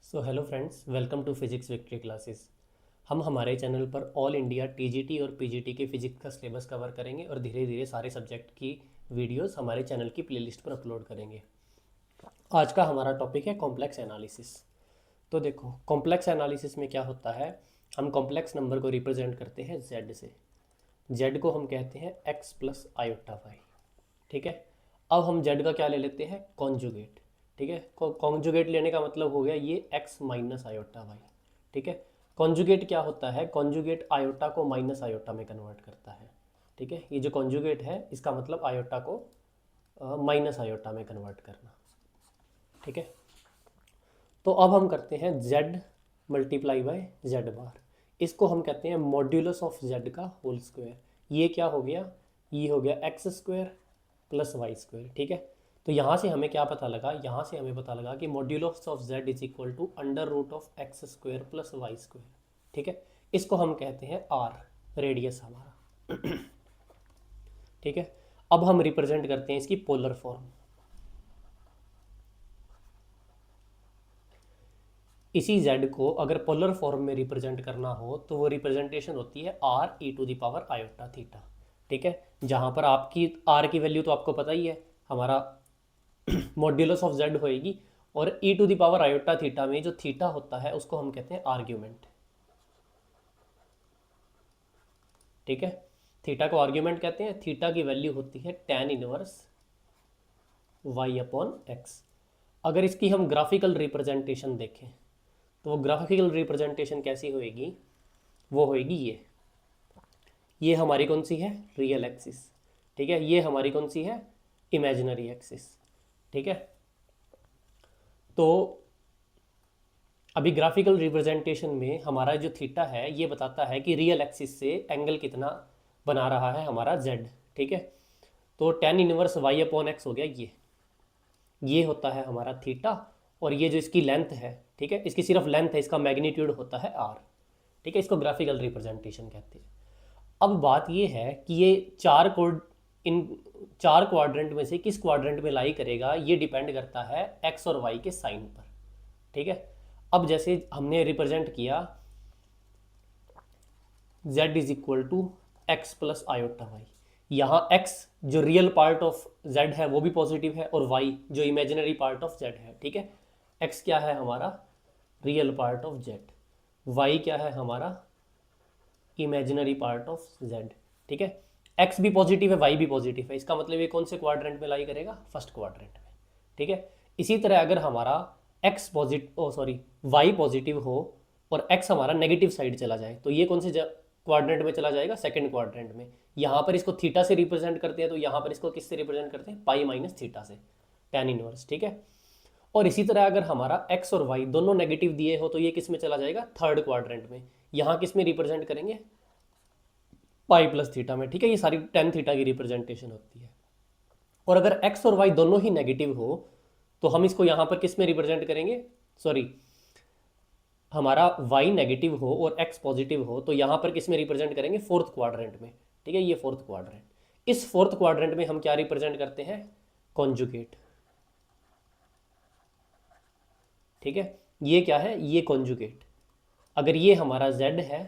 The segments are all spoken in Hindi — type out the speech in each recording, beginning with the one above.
So hello friends, welcome to physics victory classes. हम हमारे चैनल पर ऑल इंडिया टीजीटी और पीजीटी के फिजिक्स का सिलेबस कवर करेंगे और धीरे धीरे सारे सब्जेक्ट की वीडियोस हमारे चैनल की प्लेलिस्ट पर अपलोड करेंगे। आज का हमारा टॉपिक है कॉम्प्लेक्स एनालिसिस। तो देखो, कॉम्प्लेक्स एनालिसिस में क्या होता है, हम कॉम्प्लेक्स नंबर को रिप्रेजेंट करते हैं जेड से। जेड को हम कहते हैं एक्स प्लस आयोटा वाई। ठीक है। अब हम जेड का क्या ले लेते हैं, कॉन्जुगेट। ठीक है, कॉन्जुगेट लेने का मतलब हो गया ये एक्स माइनस आयोटा वाई। ठीक है। कॉन्जुगेट क्या होता है, कॉन्जुगेट आयोटा को माइनस आयोटा में कन्वर्ट करता है। ठीक है, ये जो कॉन्जुगेट है इसका मतलब आयोटा को माइनस आयोटा में कन्वर्ट करना। ठीक है। तो अब हम करते हैं z multiply by z bar. इसको हम कहते हैं मॉड्यूलस ऑफ जेड का होल स्क्वायर। ये क्या हो गया, ये हो गया x square plus y square. ठीक है। तो यहाँ से हमें क्या पता लगा, यहाँ से हमें पता लगा कि modulus of z is equal to under root of x square plus y square. ठीक है। इसको हम कहते हैं आर, रेडियस हमारा। ठीक है। अब हम रिप्रेजेंट करते हैं इसकी पोलर फॉर्म। इसी z को अगर पोलर फॉर्म में रिप्रेजेंट करना हो तो वो रिप्रेजेंटेशन होती है r e to the power iota theta. ठीक है। जहाँ पर आपकी आर की वैल्यू तो आपको पता ही है, हमारा मॉड्यूलस ऑफ z होएगी, और e to the power iota theta में जो थीटा होता है उसको हम कहते हैं आर्ग्यूमेंट। ठीक है। थीटा को आर्ग्यूमेंट कहते हैं। थीटा की वैल्यू होती है tan inverse y upon x. अगर इसकी हम ग्राफिकल रिप्रेजेंटेशन देखें तो वो ग्राफिकल रिप्रेजेंटेशन कैसी होएगी, वो होएगी ये हमारी कौन सी है, रियल एक्सिस। ठीक है। ये हमारी कौन सी है, इमेजिनरी एक्सिस। ठीक है। तो अभी ग्राफिकल रिप्रेजेंटेशन में हमारा जो थीटा है ये बताता है कि रियल एक्सिस से एंगल कितना बना रहा है हमारा जेड। ठीक है। तो tan inverse y upon x हो गया ये होता है हमारा थीटा, और ये जो इसकी लेंथ है, ठीक है, इसकी सिर्फ लेंथ है, इसका मैग्नीट्यूड होता है आर। ठीक है। इसको ग्राफिकल रिप्रेजेंटेशन कहते हैं। अब बात ये है कि ये इन चार क्वाड्रेंट में से किस क्वाड्रेंट में लाई करेगा, ये डिपेंड करता है एक्स और वाई के साइन पर। ठीक है। अब जैसे हमने रिप्रेजेंट किया z is equal to x plus iota y, यहाँ x जो रियल पार्ट ऑफ z है वो भी पॉजिटिव है, और y जो इमेजिनरी पार्ट ऑफ z है। ठीक है। x क्या है हमारा, real part of z, y क्या है हमारा, इमेजिनरी पार्ट ऑफ z। ठीक है। x भी पॉजिटिव है, y भी पॉजिटिव है, इसका मतलब ये कौन से क्वाड्रेंट में लाई करेगा, फर्स्ट क्वाड्रेंट में। ठीक है। इसी तरह अगर हमारा x पॉजिटिव y पॉजिटिव हो और x हमारा नेगेटिव साइड चला जाए तो ये कौन से क्वाड्रेंट में चला जाएगा, सेकंड क्वाड्रेंट में। यहाँ पर इसको थीटा से रिप्रेजेंट करते हैं, तो यहाँ पर इसको किससे रिप्रेजेंट करते हैं, पाई माइनस थीटा से, tan इनवर्स। ठीक है। और इसी तरह अगर हमारा x और y दोनों नेगेटिव दिए हो तो ये किस में चला जाएगा, थर्ड क्वाड्रेंट में। यहाँ किस में रिप्रेजेंट करेंगे, पाई प्लस थीटा में। ठीक है। ये सारी tan थीटा की रिप्रेजेंटेशन होती है। और अगर x और y दोनों ही नेगेटिव हो तो हम इसको यहाँ पर किस में रिप्रेजेंट करेंगे, हमारा y नेगेटिव हो और x पॉजिटिव हो तो यहाँ पर किस में रिप्रेजेंट करेंगे, फोर्थ क्वाड्रेंट में। ठीक है। ये फोर्थ क्वाड्रेंट, इस फोर्थ क्वाड्रेंट में हम क्या रिप्रेजेंट करते हैं, कॉन्जुगेट। ठीक है। ये क्या है, ये कॉन्जुगेट। अगर ये हमारा z है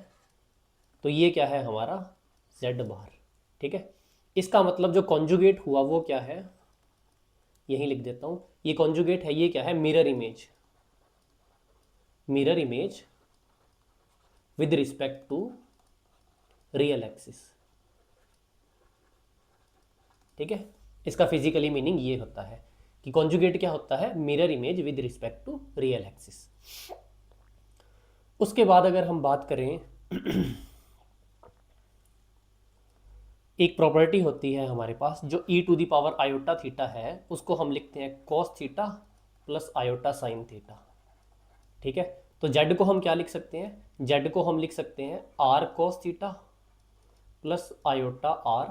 तो ये क्या है हमारा z बार। ठीक है। इसका मतलब जो कॉन्जुगेट हुआ वो क्या है, यहीं लिख देता हूँ, ये कॉन्जुगेट है, ये क्या है, mirror image. Mirror image with respect to real axis. ठीक है। इसका फिजिकली मीनिंग ये होता है कि कॉन्जुगेट क्या होता है, mirror image with respect to real axis. उसके बाद अगर हम बात करें, एक प्रॉपर्टी होती है हमारे पास जो e to the power iota theta है, उसको हम लिखते हैं cos theta plus iota sine theta. ठीक है। तो z को हम क्या लिख सकते हैं, z को हम लिख सकते हैं r cos theta plus iota r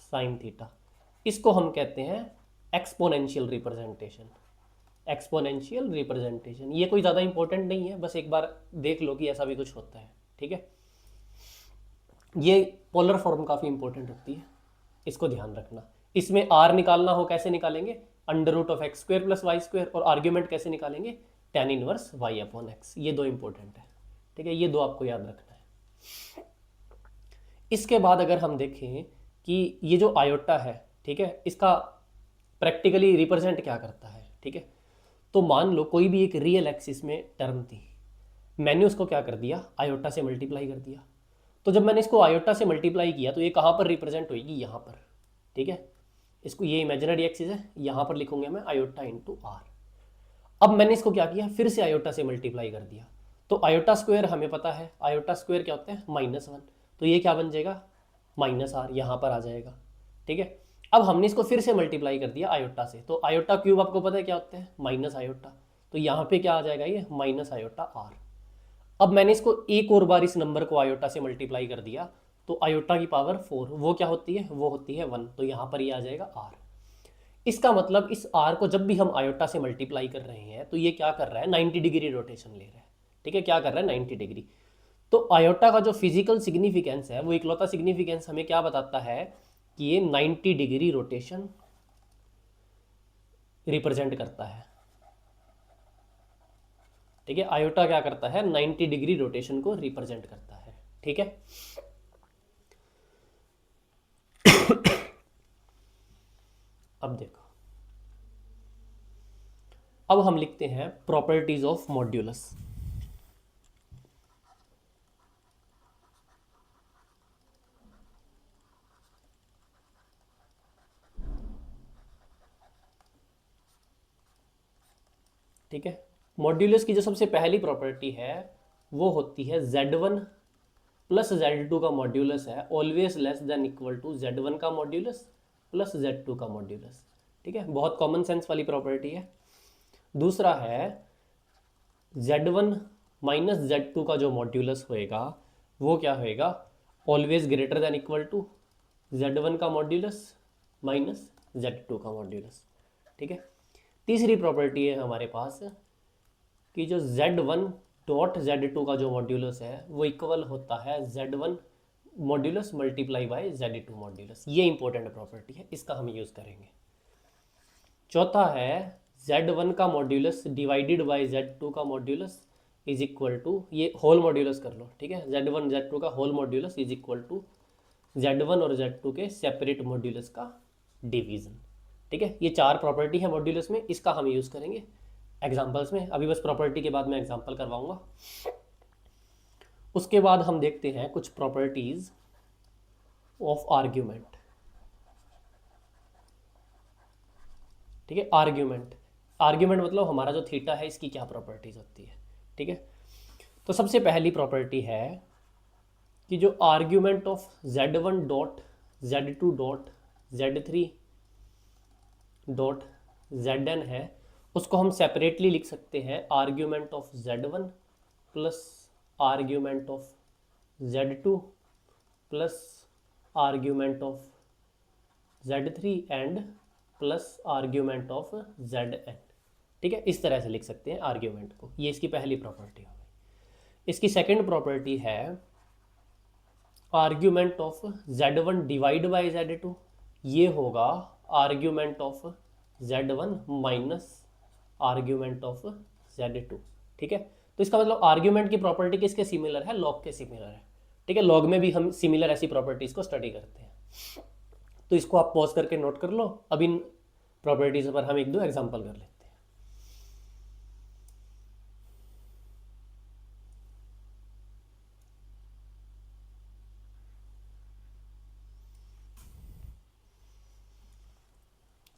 sine theta. इसको हम कहते हैं एक्सपोनेंशियल रिप्रेजेंटेशन। एक्सपोनेंशियल रिप्रेजेंटेशन ये कोई ज़्यादा इंपॉर्टेंट नहीं है, बस एक बार देख लो कि ऐसा भी कुछ होता है। ठीक है। ये पोलर फॉर्म काफ़ी इंपॉर्टेंट होती है, इसको ध्यान रखना। इसमें r निकालना हो कैसे निकालेंगे, under root of x square plus y square, और आर्ग्यूमेंट कैसे निकालेंगे, tan इनवर्स y/x। ये दो इंपॉर्टेंट है, ठीक है, ये दो आपको याद रखना है। इसके बाद अगर हम देखें कि ये जो आयोटा है, ठीक है, इसका प्रैक्टिकली रिप्रेजेंट क्या करता है, ठीक है। तो मान लो कोई भी एक रियल एक्सिस में टर्म थी, मैंने उसको क्या कर दिया, आयोटा से मल्टीप्लाई कर दिया। तो जब मैंने इसको आयोटा से मल्टीप्लाई किया तो ये कहाँ पर रिप्रेजेंट होगी, यहाँ पर, ठीक है। इसको, ये इमेजिनरी एक्सिस है, यहाँ पर लिखूंगा मैं आयोटा इंटू आर। अब मैंने इसको क्या किया, फिर से आयोटा से मल्टीप्लाई कर दिया। तो आयोटा स्क्वायर हमें पता है, आयोटा स्क्वायर क्या होता है, -1। तो ये क्या बन जाएगा, -r, यहाँ पर आ जाएगा, ठीक है। अब हमने इसको फिर से मल्टीप्लाई कर दिया आयोटा से, तो आयोटा क्यूब आपको पता है क्या होता है, माइनस आयोटा। तो यहाँ पे क्या आ जाएगा, ये माइनस आयोटा आर। अब मैंने इसको एक और बार इस नंबर को आयोटा से मल्टीप्लाई कर दिया, तो आयोटा की पावर 4 वो क्या होती है, वो होती है 1। तो यहाँ पर ये आ जाएगा आर। इसका मतलब इस आर को जब भी हम आयोटा से मल्टीप्लाई कर रहे हैं तो ये क्या कर रहा है, 90 डिग्री रोटेशन ले रहा है, ठीक है। क्या कर रहा है, 90 डिग्री। तो आयोटा का जो फिजिकल सिग्निफिकेंस है, वो इकलौता सिग्निफिकेंस हमें क्या बताता है कि ये 90 डिग्री रोटेशन रिप्रेजेंट करता है, ठीक है। आयोटा क्या करता है, 90 डिग्री रोटेशन को रिप्रेजेंट करता है, ठीक है। अब देखो, अब हम लिखते हैं प्रॉपर्टीज ऑफ मॉड्यूलस। ठीक है, मॉड्यूलस की जो सबसे पहली प्रॉपर्टी है वो होती है Z1 प्लस Z2 का मॉड्यूलस है always less than equal to Z1 का मॉड्यूलस प्लस Z2 का मॉड्यूलस, ठीक है। बहुत कॉमन सेंस वाली प्रॉपर्टी है। दूसरा है Z1 माइनस Z2 का जो मॉड्यूलस होएगा वो क्या होएगा, always greater than equal to Z1 का मॉड्यूलस माइनस Z2 का मॉड्यूलस, ठीक है। तीसरी प्रॉपर्टी है हमारे पास कि जो Z1 डॉट Z2 का जो मॉड्यूलस है वो इक्वल होता है Z1 modulus multiply by Z2 modulus. ये इंपॉर्टेंट प्रॉपर्टी है, इसका हम यूज़ करेंगे। चौथा है Z1 का मॉड्यूलस डिवाइडेड बाय Z2 का मॉड्यूलस इज इक्वल टू, ये होल मॉड्यूलस कर लो, ठीक है। Z1 Z2 का whole modulus is equal to Z1 और Z2 के सेपरेट मॉड्यूलस का डिवीजन, ठीक है। ये चार प्रॉपर्टी है मॉड्यूलस में, इसका हम यूज़ करेंगे एग्जाम्पल्स में। अभी बस प्रॉपर्टी के बाद मैं एग्जाम्पल करवाऊंगा। उसके बाद हम देखते हैं कुछ प्रॉपर्टीज ऑफ आर्ग्यूमेंट, ठीक है। आर्ग्यूमेंट, आर्ग्यूमेंट मतलब हमारा जो थीटा है इसकी क्या प्रॉपर्टीज होती है, ठीक है। तो सबसे पहली प्रॉपर्टी है कि जो argument of Z1 dot Z2 dot Z3 dot Zn है उसको हम सेपरेटली लिख सकते हैं argument of Z1 plus argument of Z2 plus argument of Z3 and plus argument of Zn, ठीक है। इस तरह से लिख सकते हैं आर्ग्यूमेंट को। ये इसकी पहली प्रॉपर्टी हो गई। इसकी सेकंड प्रॉपर्टी है argument of Z1 divide by Z2, ये होगा argument of Z1 minus argument of Z2, ठीक है। तो इसका मतलब आर्ग्यूमेंट की प्रॉपर्टी किसके सिमिलर है, लॉग के सिमिलर है, ठीक है। लॉग में भी हम सिमिलर ऐसी प्रॉपर्टीज को स्टडी करते हैं। तो इसको आप पॉज करके नोट कर लो। अब इन प्रॉपर्टीज पर हम एक दो एग्जांपल कर लेते हैं।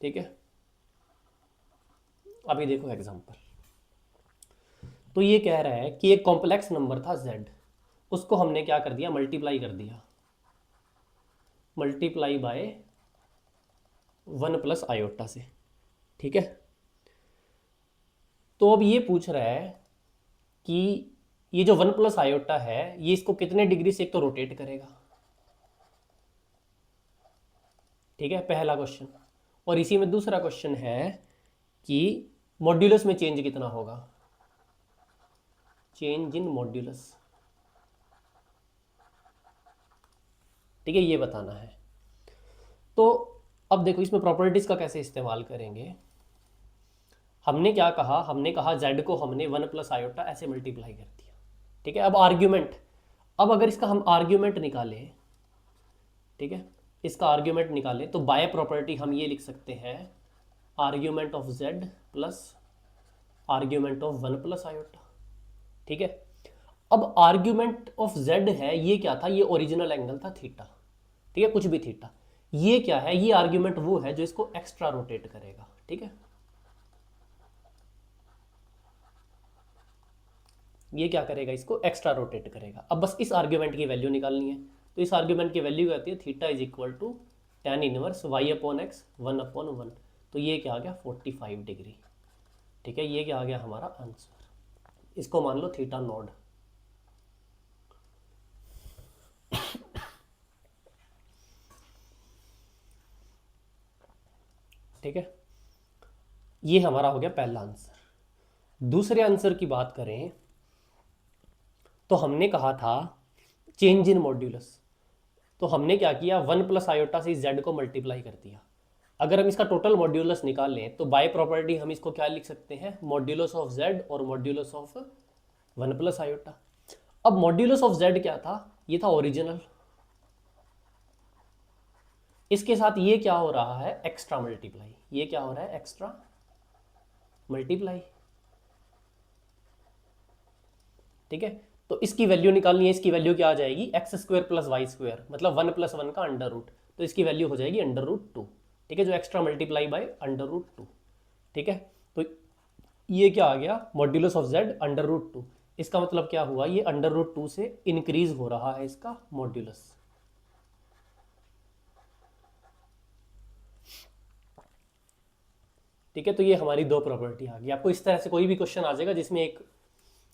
ठीक है, अभी देखो एग्जांपल। तो ये कह रहा है कि एक कॉम्प्लेक्स नंबर था Z, उसको हमने क्या कर दिया, मल्टीप्लाई कर दिया, मल्टीप्लाई बाय 1 प्लस आयोटा से, ठीक है। तो अब ये पूछ रहा है कि ये जो 1 प्लस आयोटा है ये इसको कितने डिग्री से एक तो रोटेट करेगा, ठीक है, पहला क्वेश्चन। और इसी में दूसरा क्वेश्चन है कि मॉड्यूलस में चेंज कितना होगा, चेंज इन मॉड्यूलस, ठीक है, ये बताना है। तो अब देखो इसमें प्रॉपर्टीज का कैसे इस्तेमाल करेंगे। हमने क्या कहा, हमने कहा z को हमने 1 प्लस आयोटा ऐसे मल्टीप्लाई कर दिया, ठीक है। अब आर्ग्यूमेंट, अब अगर इसका हम आर्ग्यूमेंट निकालें, ठीक है, इसका आर्ग्यूमेंट निकालें तो बाय प्रॉपर्टी हम ये लिख सकते हैं argument of z plus argument of 1 plus iota, ठीक है। अब आर्ग्यूमेंट ऑफ z है, ये क्या था, ये ओरिजिनल एंगल था थीटा, ठीक है, कुछ भी थीटा। ये क्या है, ये आर्ग्यूमेंट वो है जो इसको एक्स्ट्रा रोटेट करेगा, ठीक है। ये क्या करेगा, इसको एक्स्ट्रा रोटेट करेगा। अब बस इस आर्ग्यूमेंट की वैल्यू निकालनी है, तो इस आर्ग्यूमेंट की वैल्यू क्या आती है, theta is equal to tan inverse y upon x 1/1। तो ये क्या आ गया 45 डिग्री, ठीक है। ये क्या आ गया हमारा आंसर, इसको मान लो थीटा नोड। ठीक है, ये हमारा हो गया पहला आंसर। दूसरे आंसर की बात करें तो हमने कहा था चेंज इन मॉड्यूलस, तो हमने क्या किया 1 प्लस आयोटा से z को मल्टीप्लाई कर दिया। अगर हम इसका टोटल मॉड्यूलस निकाल लें तो बाय प्रॉपर्टी हम इसको क्या लिख सकते हैं, मॉड्यूलस ऑफ z और मॉड्यूलस ऑफ 1 प्लस आयोटा। अब मॉड्यूलस ऑफ z क्या था, ये था ओरिजिनल, इसके साथ ये क्या हो रहा है एक्स्ट्रा मल्टीप्लाई, ये क्या हो रहा है एक्स्ट्रा मल्टीप्लाई, ठीक है। तो इसकी वैल्यू निकालनी है, इसकी वैल्यू क्या आ जाएगी x square plus y square, मतलब 1 प्लस 1 का अंडर रूट, तो इसकी वैल्यू हो जाएगी अंडर रूट 2, ठीक है, जो extra multiply by under root 2, ठीक है। तो ये क्या आ गया modulus of z under root 2, इसका मतलब क्या हुआ, ये अंडर रूट 2 से इंक्रीज हो रहा है इसका मॉड्यूलस, ठीक है। तो ये हमारी दो प्रॉपर्टी आ गई। आपको इस तरह से कोई भी क्वेश्चन आ जाएगा जिसमें एक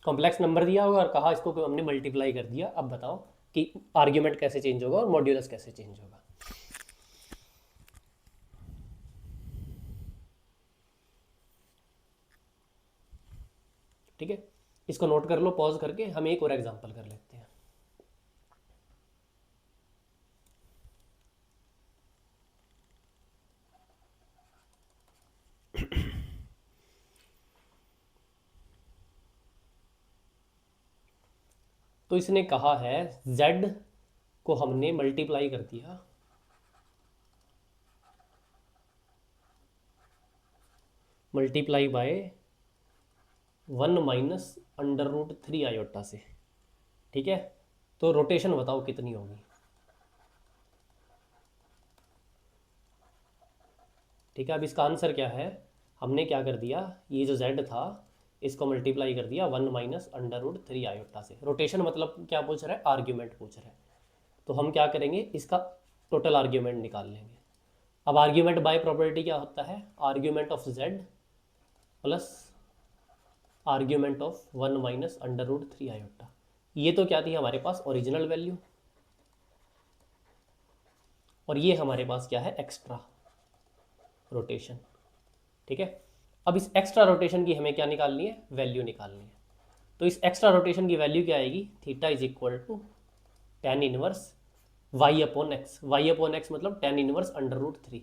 कॉम्प्लेक्स नंबर दिया होगा और कहा इसको हमने मल्टीप्लाई कर दिया, अब बताओ कि आर्ग्यूमेंट कैसे चेंज होगा और मॉड्यूलस कैसे चेंज होगा। ठीक है, इसको नोट कर लो पॉज करके, हम एक और एग्जांपल कर लेते हैं। तो इसने कहा है z को हमने मल्टीप्लाई कर दिया multiply by 1 minus under root 3 iota से, ठीक है। तो रोटेशन बताओ कितनी होगी, ठीक है। अब इसका आंसर क्या है, हमने क्या कर दिया, ये जो z था इसको मल्टीप्लाई कर दिया 1 माइनस अंडर रूट 3 आयोटा से। रोटेशन मतलब क्या पूछ रहा है, आर्ग्यूमेंट पूछ रहा है, तो हम क्या करेंगे इसका टोटल आर्ग्यूमेंट निकाल लेंगे। अब आर्ग्यूमेंट बाय प्रॉपर्टी क्या होता है, argument of z plus argument of 1 minus under root 3 iota. ये तो क्या थी हमारे पास ओरिजिनल वैल्यू, और ये हमारे पास क्या है एक्स्ट्रा रोटेशन, ठीक है। अब इस एक्स्ट्रा रोटेशन की हमें क्या निकालनी है, वैल्यू निकालनी है। तो इस एक्स्ट्रा रोटेशन की वैल्यू क्या आएगी, theta is equal to tan inverse y upon x, y upon x मतलब tan इनवर्स अंडर रूट 3,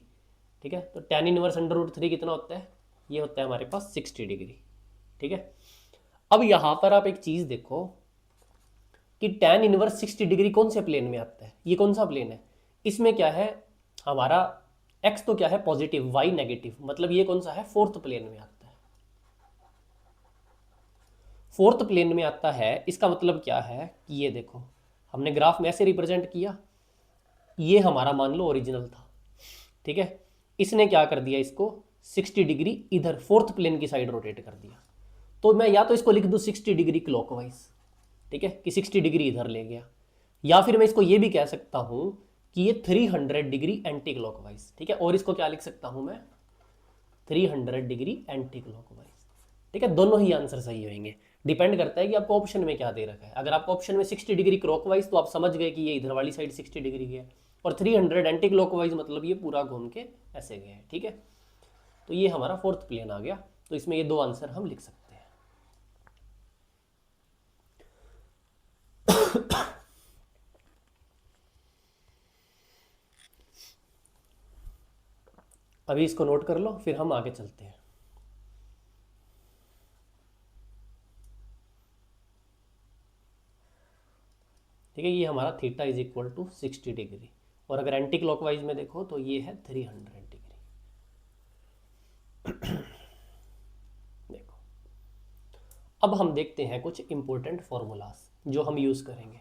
ठीक है। तो tan इनवर्स अंडर रूट 3 कितना होता है, ये होता है हमारे पास 60 डिग्री, ठीक है। अब यहाँ पर आप एक चीज़ देखो कि tan इनवर्स 60 डिग्री कौन से प्लेन में आता है, ये कौन सा प्लेन है, इसमें क्या है हमारा x तो क्या है पॉजिटिव, y नेगेटिव, मतलब ये कौन सा है फोर्थ प्लेन में आता है, फोर्थ प्लेन में आता है। इसका मतलब क्या है कि ये देखो हमने ग्राफ में ऐसे रिप्रेजेंट किया, ये हमारा मान लो ओरिजिनल था, ठीक है। इसने क्या कर दिया, इसको 60 डिग्री इधर फोर्थ प्लेन की साइड रोटेट कर दिया। तो मैं या तो इसको लिख दूं 60 डिग्री क्लॉकवाइज, ठीक है, कि 60 डिग्री इधर ले गया, या फिर मैं इसको ये भी कह सकता हूं कि ये 300 डिग्री एंटी क्लॉकवाइज, ठीक है। और इसको क्या लिख सकता हूं मैं 300 डिग्री एंटी क्लॉकवाइज, ठीक है। दोनों ही आंसर सही होंगे, डिपेंड करता है कि आपको ऑप्शन में क्या दे रखा है। अगर आपको ऑप्शन में 60 डिग्री क्लॉकवाइज तो आप समझ गए कि ये इधर वाली साइड 60 डिग्री है, और 300 एंटी क्लॉकवाइज मतलब ये पूरा घूम के ऐसे गया है, ठीक है। तो ये हमारा फोर्थ प्लेन आ गया, तो इसमें ये दो आंसर हम लिख सकते हैं। अभी इसको नोट कर लो फिर हम आगे चलते हैं। ठीक है, ये हमारा theta is equal to 60 degree, और अगर एंटी क्लॉकवाइज में देखो तो ये है 300 डिग्री। देखो, अब हम देखते हैं कुछ इंपॉर्टेंट फॉर्मूलाज जो हम यूज करेंगे।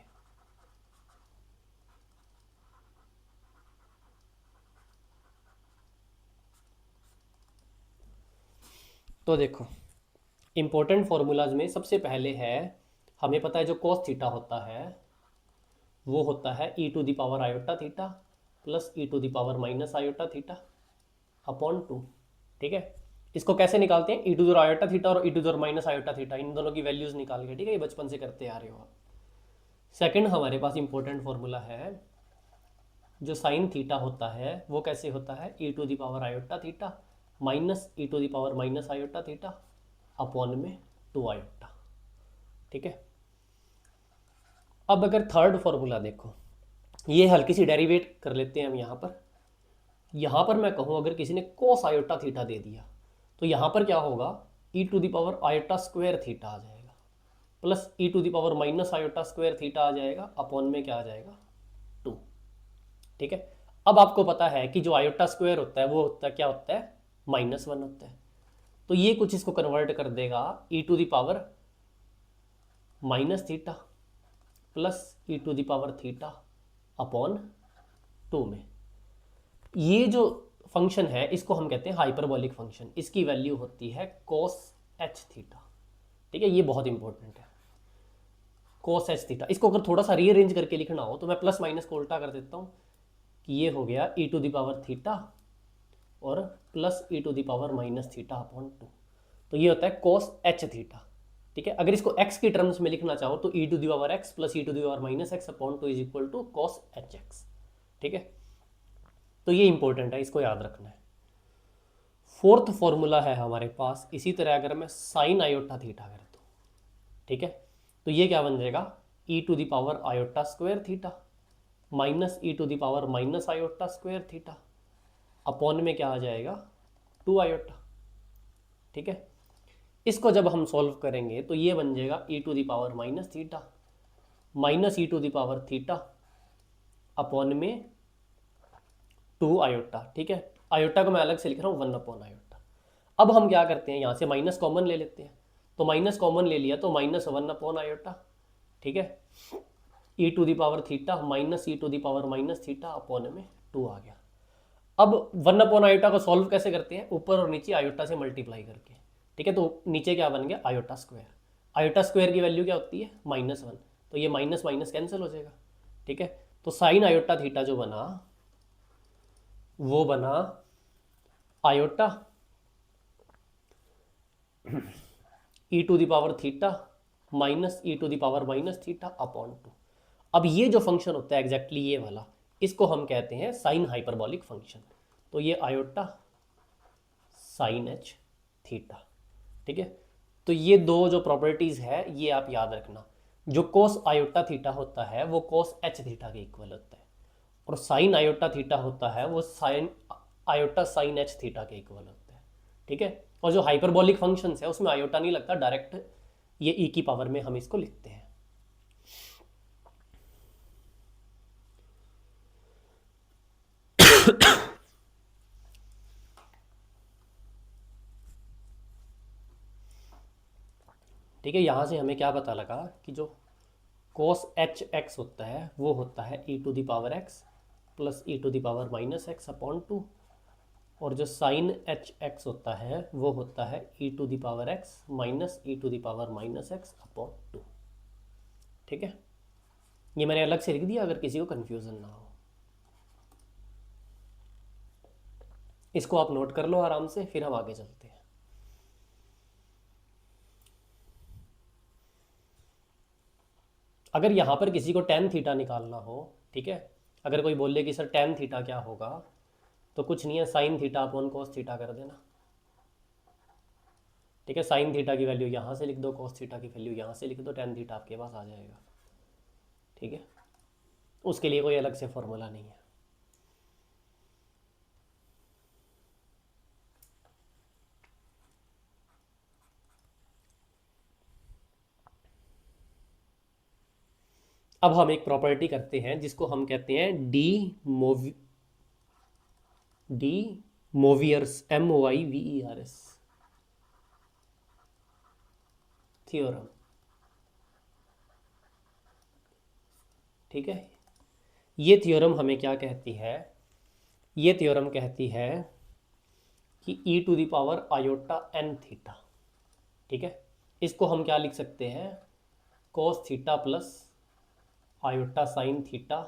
तो देखो, इंपॉर्टेंट फार्मूलाज में सबसे पहले है, हमें पता है जो cos थीटा होता है वो होता है e to the power iota theta plus e to the power minus iota theta upon 2। ठीक है, इसको कैसे निकालते हैं, e to the iota theta और e to the minus iota theta, इन दोनों की वैल्यूज निकाल के। ठीक है, ये बचपन से करते आ रहे हो आप। सेकंड हमारे पास इंपॉर्टेंट फार्मूला है, जो साइन थीटा होता है वो कैसे होता है, e to the power iota theta minus e to the power minus iota theta upon में 2 आयोटा। ठीक है, अब अगर थर्ड फॉर्मूला देखो, ये हल्की सी डेरिवेट कर लेते हैं हम यहाँ पर। यहाँ पर मैं कहूँ अगर किसी ने कोस आयोटा थीटा दे दिया तो यहाँ पर क्या होगा, e to the power iota square theta आ जाएगा plus e to the power minus iota square theta आ जाएगा अपॉन में क्या आ जाएगा, 2। ठीक है, अब आपको पता है कि जो आयोटा स्क्वायर होता है वो होता है क्या होता है, -1 होता है। तो ये कुछ इसको कन्वर्ट कर देगा e to the power minus theta plus e to the power theta upon 2 में। ये जो फंक्शन है इसको हम कहते हैं हाइपरबोलिक फंक्शन, इसकी वैल्यू होती है cos h थीटा। ठीक है, ये बहुत इंपॉर्टेंट है, cos h थीटा। इसको अगर थोड़ा सा रीअरेंज करके लिखना हो तो मैं प्लस माइनस को उल्टा कर देता हूँ कि ये हो गया e to the power theta और plus e to the power minus theta upon 2। तो ये होता है cos h थीटा। ठीक है, अगर इसको x की टर्म्स में लिखना चाहो तो e to the power x plus e to the power minus x upon 2 is equal to cos hx। ठीक है, तो ये इंपॉर्टेंट है, इसको याद रखना है। फोर्थ फॉर्मूला है हमारे पास, इसी तरह अगर मैं साइन आयोटा थीटा कर दूँ, ठीक है, तो ये क्या बन जाएगा, e to the power iota square theta minus e to the power minus iota square theta upon में क्या आ जाएगा, 2 आयोटा। ठीक है, इसको जब हम सॉल्व करेंगे तो ये बन जाएगा e to the power minus theta minus e to the power theta upon में 2 आयोटा। ठीक है, आयोटा को मैं अलग से लिख रहा हूँ 1 अपॉन आयोटा। अब हम क्या करते हैं, यहाँ से माइनस कॉमन ले लेते हैं, तो माइनस कॉमन ले लिया तो -1 अपॉन आयोटा। ठीक है, e to the power theta minus e to the power minus theta upon में 2 आ गया। अब 1 अपॉन आयोटा को सॉल्व कैसे करते हैं, ऊपर और नीचे आयोटा से मल्टीप्लाई करके। ठीक है, तो नीचे क्या बन गया, आयोटा स्क्वायर। आयोटा स्क्वायर की वैल्यू क्या होती है, -1, तो ये माइनस माइनस कैंसिल हो जाएगा। ठीक है, तो साइन आयोटा थीटा जो बना वो बना iota e to the power theta minus e to the power minus theta upon 2। अब ये जो फंक्शन होता है एग्जैक्टली ये वाला, इसको हम कहते हैं साइन हाइपरबॉलिक फंक्शन। तो ये आयोटा साइन h थीटा। ठीक है, तो ये दो जो प्रॉपर्टीज है ये आप याद रखना। जो कोस आयोटा थीटा होता है वो कोस h थीटा के इक्वल होता है, और साइन आयोटा थीटा होता है वो sine iota sine h theta के इक्वल होता है। ठीक है, और जो हाइपरबॉलिक फंक्शंस है उसमें आयोटा नहीं लगता, डायरेक्ट ये e की पावर में हम इसको लिखते हैं। ठीक है, यहाँ से हमें क्या पता लगा कि जो cos एच एक्स होता है वो होता है e to the power x plus e to the power minus x upon 2, और जो साइन एच एक्स होता है वो होता है e to the power x minus e to the power minus x upon 2। ठीक है, ये मैंने अलग से लिख दिया अगर किसी को कन्फ्यूज़न ना हो। इसको आप नोट कर लो आराम से, फिर हम आगे चलते हैं। अगर यहाँ पर किसी को टेन थीटा निकालना हो, ठीक है, अगर कोई बोले कि सर टेन थीटा क्या होगा, तो कुछ नहीं है, sine theta upon cos theta कर देना। ठीक है, साइन थीटा की वैल्यू यहाँ से लिख दो, कोस थीटा की वैल्यू यहाँ से लिख दो, टेन थीटा आपके पास आ जाएगा। ठीक है, उसके लिए कोई अलग से फॉर्मूला नहीं है। अब हम एक प्रॉपर्टी करते हैं जिसको हम कहते हैं डी मोवियर्स MOIVERS थ्योरम। ठीक है, ये थ्योरम हमें क्या कहती है? ये थ्योरम कहती है कि e⁻n थीटा। ठीक है, इसको हम क्या लिख सकते हैं? cos theta plus iota sine theta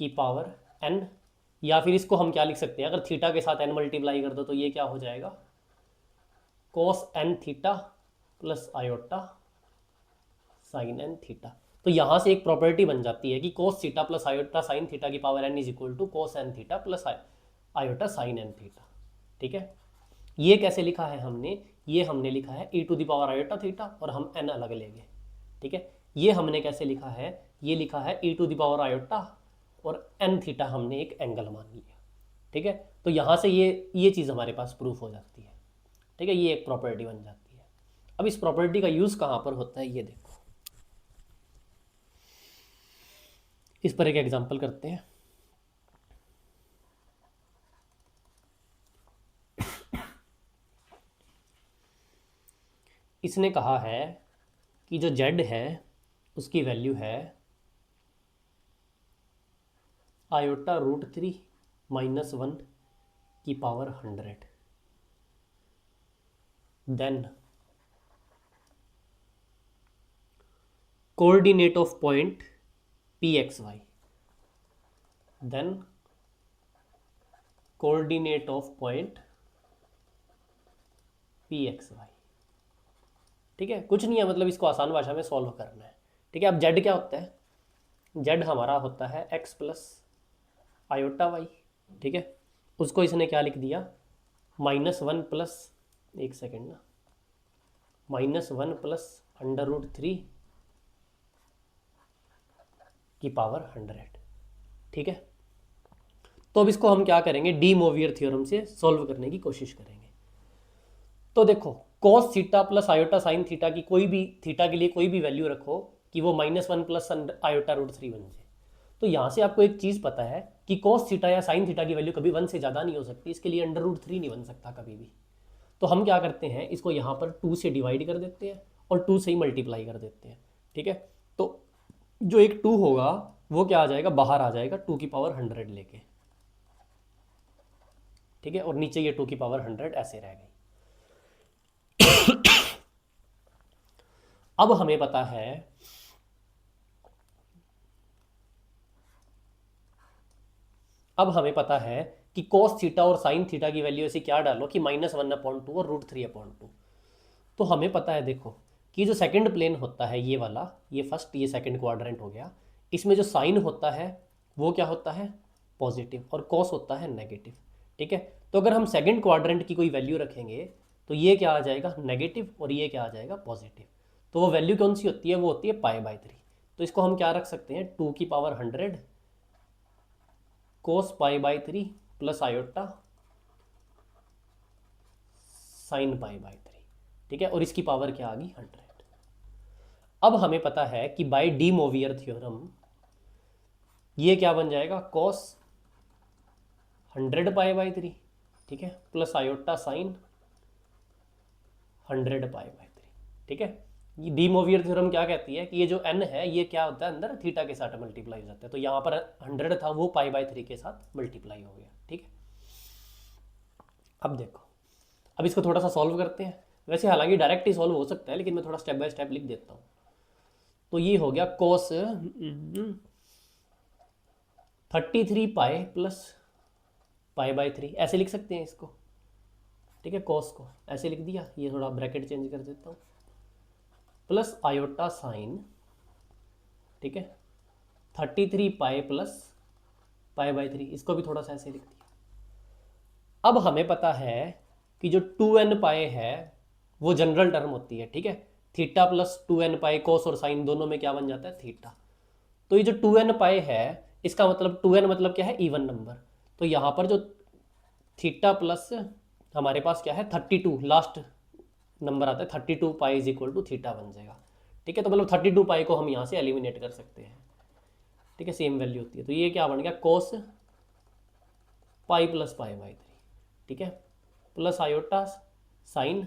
की पावर n, या फिर इसको हम क्या लिख सकते हैं? अगर थीटा के साथ n मल्टीप्लाई कर दो तो ये क्या हो जाएगा? cos n theta plus iota sine n theta. तो यहाँ से एक प्रॉपर्टी बन जाती है कि cos theta plus iota sine theta की power n is equal to cos n theta plus iota sine n theta. ठीक है, ये कैसे लिखा है हमने? ये हमने लिखा है e⁻आयोटा थीटा और हम n अलग लेंगे। ठीक है, ये हमने कैसे लिखा है? ये लिखा है e⁻आयोटा और n थीटा हमने एक एंगल मान लिया। ठीक है, तो यहाँ से ये चीज़ हमारे पास प्रूफ हो जाती है। ठीक है, ये एक प्रॉपर्टी बन जाती है। अब इस प्रॉपर्टी का यूज़ कहाँ पर होता है ये देखो, इस पर एक एग्जांपल करते हैं। इसने कहा है कि जो z है उसकी वैल्यू है आयोटा√3 -1 की power 100। Then coordinate of point PXY, then coordinate of point PXY। ठीक है, कुछ नहीं है, मतलब इसको आसान भाषा में सॉल्व करना है। ठीक है, अब z क्या होता है? z हमारा होता है x प्लस आयोटा वाई। ठीक है, उसको इसने क्या लिख दिया? -1 प्लस, एक सेकेंड ना, -1 प्लस √3 की पावर 100। ठीक है, तो अब इसको हम क्या करेंगे? डी मोवियर थ्योरम से सॉल्व करने की कोशिश करेंगे। तो देखो, cos theta plus iota sine theta की कोई भी, थीटा के लिए कोई भी वैल्यू रखो कि वो -1 प्लस आयोटा√3 बन जाए। तो यहाँ से आपको एक चीज़ पता है कि cos थीटा या साइन थीटा की वैल्यू कभी 1 से ज़्यादा नहीं हो सकती, इसके लिए √3 नहीं बन सकता कभी भी। तो हम क्या करते हैं? इसको यहाँ पर 2 से डिवाइड कर देते हैं और 2 से ही मल्टीप्लाई कर देते हैं। ठीक है, तो जो एक 2 होगा वो क्या आ जाएगा? बाहर आ जाएगा 2 की पावर 100 लेके। ठीक है, और नीचे ये 2 की पावर 100 ऐसे रह गई। अब हमें पता है कि cos थीटा और साइन थीटा की वैल्यू ऐसी क्या डालो कि -1/2 और √3/2। तो हमें पता है देखो कि जो सेकंड प्लेन होता है ये वाला, ये फर्स्ट, ये सेकंड क्वाड्रेंट हो गया, इसमें जो साइन होता है वो क्या होता है? पॉजिटिव, और cos होता है नेगेटिव। ठीक है, तो अगर हम सेकंड क्वाड्रेंट की कोई वैल्यू रखेंगे तो ये क्या आ जाएगा? नेगेटिव, और ये क्या आ जाएगा? पॉजिटिव। तो वो वैल्यू कौन सी होती है? वो होती है π/3। तो इसको हम क्या रख सकते हैं? 2 की power 100 cos π/3 plus iota sine π/3। ठीक है, और इसकी पावर क्या आ गई? 100। अब हमें पता है कि बाय डी मोवियर थ्योरम ये क्या बन जाएगा? cos 100 π/3, ठीक है, प्लस आयोटा साइन 100 π/3। ठीक है, ये डी मोवियर थ्योरम क्या कहती है कि ये जो n है ये क्या होता है? अंदर थीटा के साथ मल्टीप्लाई हो जाता है। तो यहाँ पर 100 था, वो π/3 के साथ मल्टीप्लाई हो गया। ठीक है, अब देखो, अब इसको थोड़ा सा सॉल्व करते हैं। वैसे हालांकि डायरेक्ट ही सॉल्व हो सकता है, लेकिन मैं थोड़ा स्टेप बाय स्टेप लिख देता हूँ। तो ये हो गया cos 33 पाई प्लस π/3, ऐसे लिख सकते हैं इसको। ठीक है, cos को ऐसे लिख दिया, ये थोड़ा ब्रैकेट चेंज कर देता हूँ, प्लस आयोटा साइन, ठीक है, 33 पाई प्लस π/3, इसको भी थोड़ा सा ऐसे लिख दिया। अब हमें पता है कि जो 2n पाई है वो जनरल टर्म होती है। ठीक है, थीटा प्लस 2n पाई, कोस और साइन दोनों में क्या बन जाता है? थीटा। तो ये जो 2n पाई है इसका मतलब 2n मतलब क्या है? Even number. तो यहाँ पर जो थीटा प्लस हमारे पास क्या है? 32, लास्ट नंबर आता है 32 pi is equal to theta बन जाएगा। ठीक ठीक है। तो मतलब 32 पाई को हम यहाँ से एलिमिनेट कर सकते हैं, ठीक है, सेम वैल्यू होती है। तो ये क्या बन गया, कोस पाई प्लस पाई बाई 3, ठीक है, plus iota sine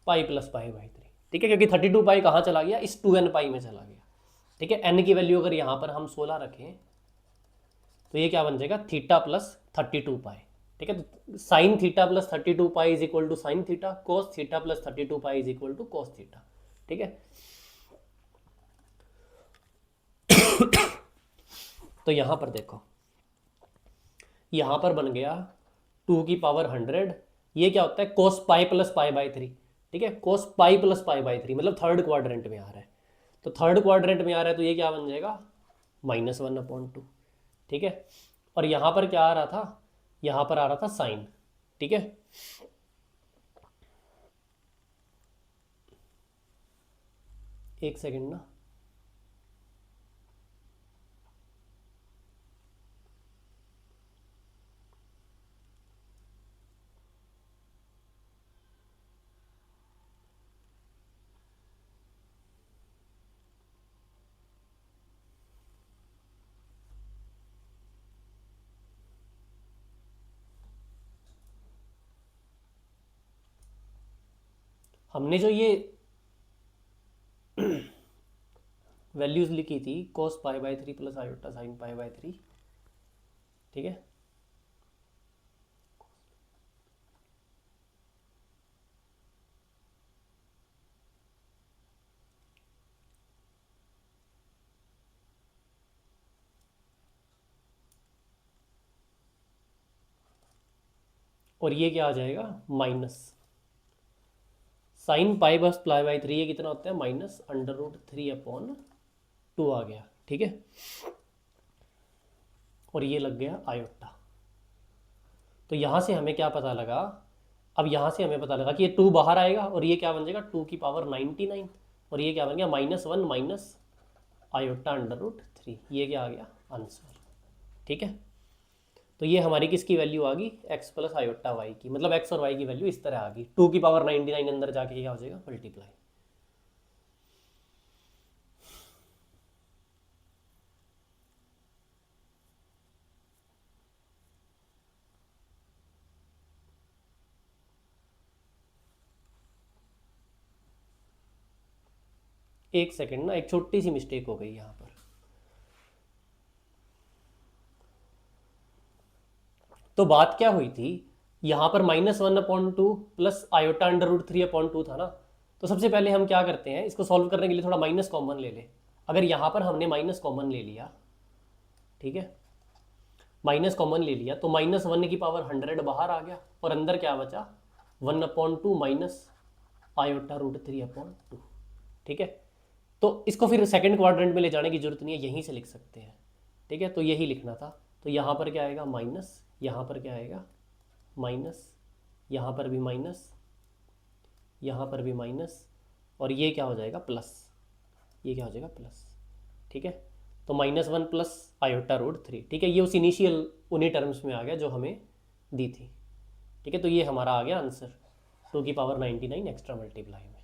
pi plus pi by 3, ठीक है, क्योंकि 32 पाई कहाँ चला गया, इस 2n पाई में चला गया, ठीक है। एन की वैल्यू अगर यहाँ पर हम 16 रखें तो ये क्या बन जाएगा, थीटा प्लस 32 पाई, ठीक है। तो sine theta plus 32 pi is equal to sine theta, cos theta plus 32 pi is equal to cos theta, ठीक है। तो यहां पर देखो, यहां पर बन गया 2 की पावर 100, ये क्या होता है, कोस पाई प्लस पाई बाई 3, ठीक है, कोस पाई प्लस पाई बाई 3, मतलब थर्ड क्वाड्रेंट में आ रहा है। तो थर्ड क्वाड्रेंट में आ रहा है तो ये क्या बन जाएगा, -1/2, ठीक है। और यहां पर क्या आ रहा था, यहां पर आ रहा था साइन, ठीक है। एक सेकंड ना, हमने जो ये वैल्यूज लिखी थी, cos pi by 3 plus iota sine pi by 3, ठीक है, और ये क्या आ जाएगा, माइनस साइन पाई बस पाई बाई 3, ये कितना होता है, -√3/2 आ गया, ठीक है। और ये लग गया आयोटा। तो यहाँ से हमें क्या पता लगा, अब यहाँ से हमें पता लगा कि ये 2 बाहर आएगा और ये क्या बन जाएगा, 2 की पावर 99, और ये क्या बन गया, -1 माइनस आयोटा √3, ये क्या आ गया आंसर, ठीक है। तो ये हमारी किसकी वैल्यू आ गई, x प्लस आयोटा वाई की, मतलब x और y की वैल्यू इस तरह आ गई, 2 की पावर 99 अंदर जाके क्या हो जाएगा, मल्टीप्लाई। एक सेकंड ना, एक छोटी सी मिस्टेक हो गई यहाँ पर। तो बात क्या हुई थी, यहाँ पर -1/2 प्लस आयोटा √3/2 था ना। तो सबसे पहले हम क्या करते हैं, इसको सॉल्व करने के लिए थोड़ा माइनस कॉमन ले ले। अगर यहाँ पर हमने माइनस कॉमन ले लिया, ठीक है, माइनस कॉमन ले लिया, तो -1 की पावर 100 बाहर आ गया और अंदर क्या बचा, 1/2 माइनस आयोटा √3/2, ठीक है। तो इसको फिर सेकंड क्वाड्रेंट में ले जाने की जरूरत नहीं है, यहीं से लिख सकते हैं, ठीक है। तो यही लिखना था। तो यहाँ पर क्या आएगा, माइनस, यहाँ पर क्या आएगा, माइनस, यहाँ पर भी माइनस, यहाँ पर भी माइनस, और ये क्या हो जाएगा, प्लस, ये क्या हो जाएगा, प्लस, ठीक है। तो -1 प्लस आयोटा √3, ठीक है, ये उस इनिशियल उन्हीं टर्म्स में आ गया जो हमें दी थी, ठीक है। तो ये हमारा आ गया आंसर, 2 की पावर 99 एक्स्ट्रा मल्टीप्लाई में।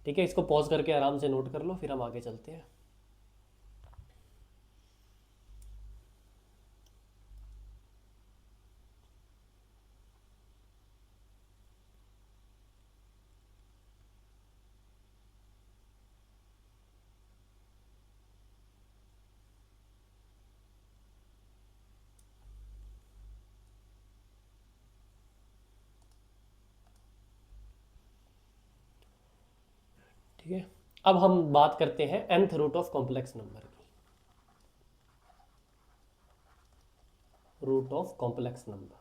ठीक है, इसको पॉज करके आराम से नोट कर लो, फिर हम आगे चलते हैं। ठीक है, अब हम बात करते हैं nth root of complex number की, रूट ऑफ कॉम्प्लेक्स नंबर,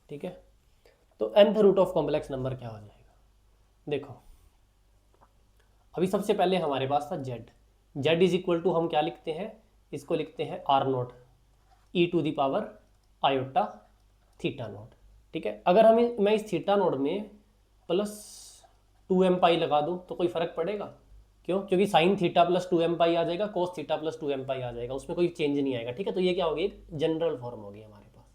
ठीक है। तो nth root of complex number क्या हो जाएगा, देखो, अभी सबसे पहले हमारे पास था z, z is equal to हम क्या लिखते हैं, इसको लिखते हैं r0 e to the power iota theta nought, ठीक है। अगर हमें मैं इस थीटा नोट में प्लस 2m पाई लगा दूँ तो कोई फ़र्क पड़ेगा? क्यों? क्योंकि sine theta plus 2m pi आ जाएगा, cos theta plus 2m pi आ जाएगा, उसमें कोई चेंज नहीं आएगा। ठीक है, तो ये क्या होगी, एक जनरल फॉर्म होगी हमारे पास।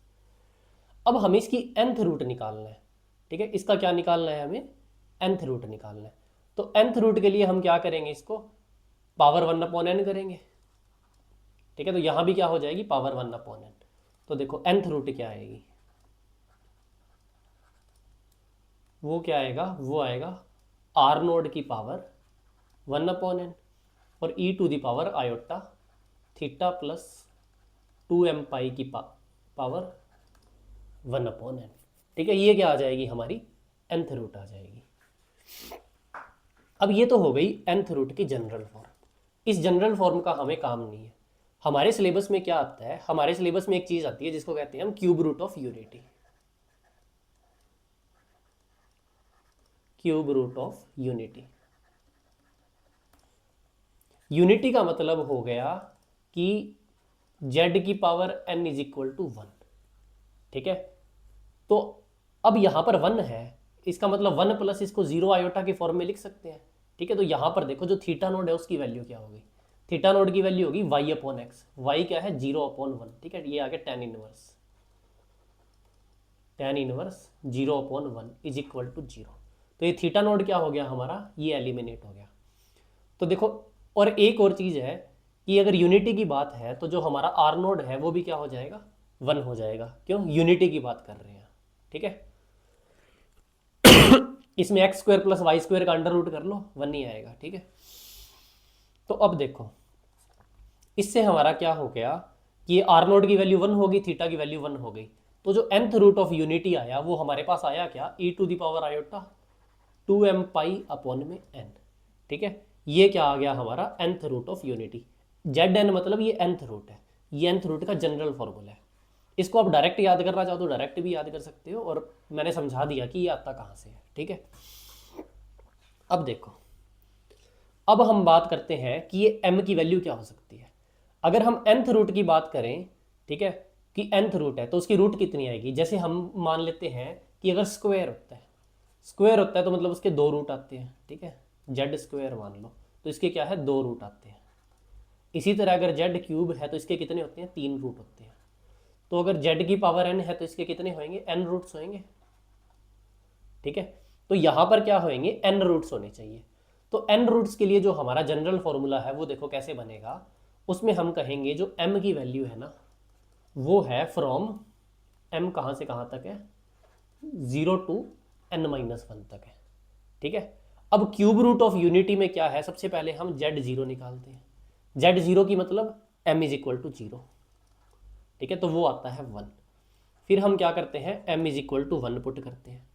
अब हमें इसकी nth रूट निकालना है। ठीक है, इसका क्या निकालना है, हमें nth रूट निकालना है। तो nth रूट के लिए हम क्या करेंगे, इसको पावर 1/n करेंगे। ठीक है, तो यहां भी क्या हो जाएगी, पावर 1/n। तो देखो nth रूट क्या आएगी, वो क्या आएगा, वो आएगा r नोड की पावर 1/n और e to the power iota theta plus 2m pi की पावर 1/n। ठीक है, ये क्या आ जाएगी, हमारी nth रूट आ जाएगी। अब ये तो हो गई nth रूट की जनरल फॉर्म। इस जनरल फॉर्म का हमें काम नहीं है। हमारे सिलेबस में क्या आता है, हमारे सिलेबस में एक चीज आती है जिसको कहते हैं हम cube root of unity. Cube root of unity, unity का मतलब हो गया कि z की power n is equal to 1। ठीक है, तो अब यहां पर 1 है, इसका मतलब 1 प्लस इसको 0 आयोटा के फॉर्म में लिख सकते हैं। ठीक है, तो यहां पर देखो जो थीटा नोड है उसकी वैल्यू क्या होगी, थीटा नोड की वैल्यू होगी y/x। y क्या है, 0/1। ठीक है, ये आ गया tan inverse 0/1 is equal to 0। तो ये थीटा नोड क्या हो गया हमारा, ये एलिमिनेट हो गया। तो देखो, और एक और चीज है कि अगर यूनिटी की बात है तो जो हमारा आर नोड है वो भी क्या हो जाएगा, 1 हो जाएगा। क्यों, यूनिटी की बात कर रहे हैं। ठीक है, इसमें x square plus y square का अंडर रूट कर लो, 1 नहीं आएगा। ठीक है, तो अब देखो इससे हमारा क्या हो गया कि आर नोड की वैल्यू 1 होगी, थीटा की वैल्यू 1 हो गई। तो जो nth रूट ऑफ यूनिटी आया वो हमारे पास आया क्या, e to the power iota 2m/n में n। ठीक है, ये क्या आ गया हमारा nth root of unity. zn मतलब ये nth रूट है, ये nth रूट का जनरल फॉर्मूला है। इसको आप डायरेक्ट याद करना चाहो तो डायरेक्ट भी याद कर सकते हो, और मैंने समझा दिया कि ये आता कहाँ से है। ठीक है, अब देखो, अब हम बात करते हैं कि ये m की वैल्यू क्या हो सकती है। अगर हम nth रूट की बात करें, ठीक है, कि nth रूट है तो उसकी रूट कितनी आएगी। जैसे हम मान लेते हैं कि अगर स्क्वायर होता है, स्क्वायर होता है तो मतलब उसके 2 रूट आते हैं। ठीक है, जेड स्क्वायर मान लो तो इसके क्या है, 2 रूट आते हैं। इसी तरह अगर जेड क्यूब है तो इसके कितने होते हैं, 3 रूट होते हैं। तो अगर जेड की पावर n है तो इसके कितने होंगे, n रूट्स होंगे। ठीक है, तो यहां पर क्या होंगे, n रूट्स होने चाहिए। तो n रूट्स के लिए जो हमारा जनरल फॉर्मूला है वो देखो कैसे बनेगा। उसमें हम कहेंगे जो m की वैल्यू है ना, वो है फ्रॉम m कहां से कहां तक है, 0 टू n-1 तक है। ठीक है, अब क्यूब रूट ऑफ यूनिटी में क्या है, सबसे पहले हम z0 निकालते हैं। z0 की मतलब m इज इक्वल टू 0। ठीक है, तो वो आता है 1। फिर हम क्या करते हैं, m is equal to 1 put करते हैं।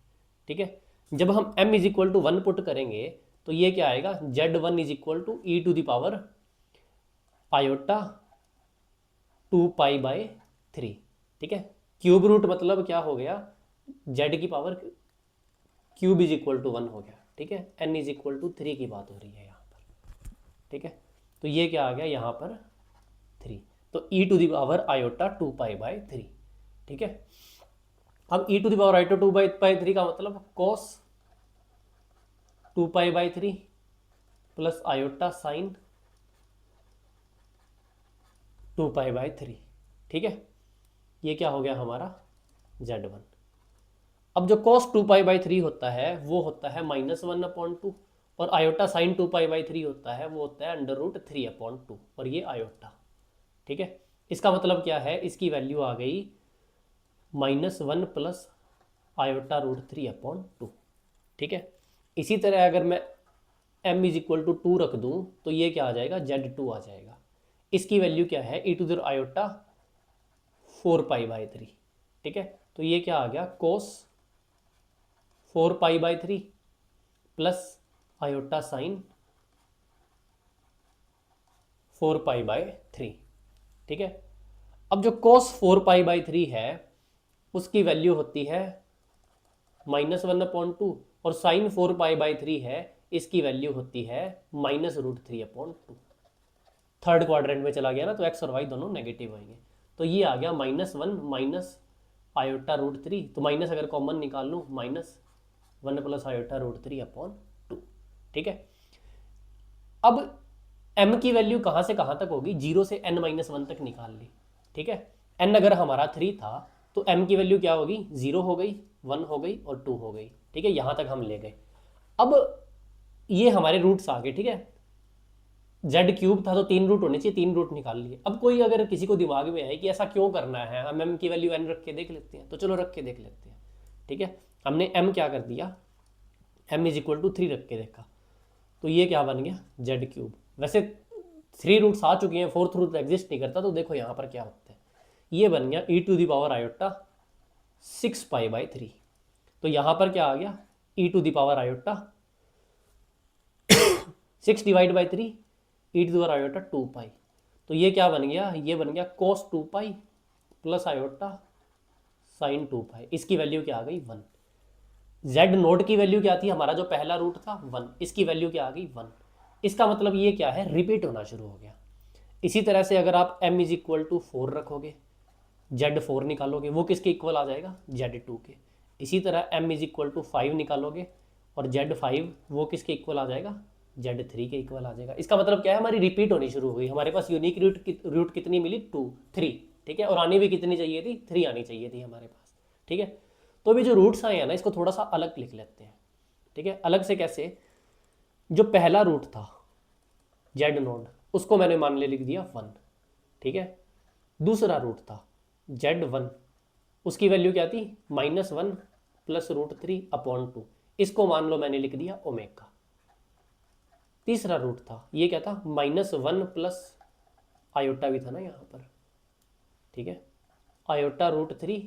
ठीक है, जब हम m is equal to 1 put करेंगे तो ये क्या आएगा, z1 is equal to e to the power iota 2π/3। ठीक है, क्यूब रूट मतलब क्या हो गया, z की power cube is equal to 1 हो गया। ठीक है, n इज इक्वल टू 3 की बात हो रही है यहाँ पर। ठीक है, तो ये क्या आ गया यहाँ पर 3, तो e to the power iota 2π/3। ठीक है, अब e to the power iota 2π/3 का मतलब cos 2π/3 प्लस आयोटा साइन 2π/3। ठीक है, ये क्या हो गया हमारा z1। अब जो cos 2π/3 होता है वो होता है -1/2, और आयोटा साइन 2π/3 होता है वो होता है √3/2, और ये आयोटा। ठीक है, इसका मतलब क्या है, इसकी वैल्यू आ गई -1 प्लस आयोटा √3/2। ठीक है, इसी तरह अगर मैं m इज इक्वल टू 2 रख दूं तो ये क्या आ जाएगा, z2 आ जाएगा। इसकी वैल्यू क्या है, e टू द आयोटा 4π/3। ठीक है, तो ये क्या आ गया, cos 4π/3 प्लस आयोटा साइन 4π/3। ठीक है, अब जो cos 4π/3 है उसकी वैल्यू होती है -1/2, और साइन 4π/3 है इसकी वैल्यू होती है -√3/2। थर्ड क्वाड्रेंट में चला गया ना, तो एक्स और वाई दोनों नेगेटिव होंगे। तो ये आ गया -1 माइनस आयोटा √3, तो माइनस अगर कॉमन निकाल लूँ 1 प्लस आयोटा रूट 3 अपॉन 2। ठीक है, अब m की वैल्यू कहाँ से कहाँ तक होगी, 0 से n-1 तक निकाल ली। ठीक है, n अगर हमारा 3 था तो m की वैल्यू क्या होगी, 0 हो गई, 1 हो गई और 2 हो गई। ठीक है, यहाँ तक हम ले गए। अब ये हमारे रूट्स आ गए। ठीक है, जेड क्यूब था तो 3 रूट होने चाहिए, 3 रूट निकाल लिए। अब कोई अगर किसी को दिमाग में आए कि ऐसा क्यों करना है, हम m की वैल्यू n रख के देख लेते हैं, तो चलो रख के देख लेते हैं। ठीक है, हमने m क्या कर दिया, m इज इक्वल टू 3 रख के देखा, तो ये क्या बन गया, जेड क्यूब। वैसे 3 रूट्स आ चुके हैं, 4th रूट एग्जिस्ट नहीं करता, तो देखो यहाँ पर क्या होता है, ये बन गया e to the power iota 6 pi by 3। तो यहाँ पर क्या आ गया, e to the power iota 6 divide by 3 e to the power iota 2 pi. तो ये क्या बन गया, ये बन गया cos 2 पाई प्लस आयोटा साइन 2 पाई। इसकी वैल्यू क्या आ गई, 1। जेड नोड की वैल्यू क्या थी, हमारा जो पहला रूट था 1, इसकी वैल्यू क्या आ गई, 1। इसका मतलब ये क्या है, रिपीट होना शुरू हो गया। इसी तरह से अगर आप m इज इक्वल टू 4 रखोगे, जेड 4 निकालोगे, वो किसके इक्वल आ जाएगा, जेड 2 के। इसी तरह m इज इक्वल टू 5 निकालोगे और जेड 5 वो किसके इक्वल आ जाएगा, जेड 3 के इक्वल आ जाएगा। इसका मतलब क्या है, हमारी रिपीट होनी शुरू हो गई। हमारे पास यूनिक रूट कितनी मिली, 2 3। ठीक है, और आनी भी कितनी चाहिए थी, 3 आनी चाहिए थी हमारे पास। ठीक है, तो अभी जो रूट्स आए हैं ना, इसको थोड़ा सा अलग लिख लेते हैं। ठीक है, अलग से कैसे, जो पहला रूट था जेड नोड, उसको मैंने मान ले लिख दिया 1। ठीक है, दूसरा रूट था जेड 1, उसकी वैल्यू क्या थी, -1 प्लस रूट 3 अपॉन 2, इसको मान लो मैंने लिख दिया ओमेगा। तीसरा रूट था, ये क्या था, -1 प्लस आयोटा भी था ना यहाँ पर। ठीक है, आयोटा रूट 3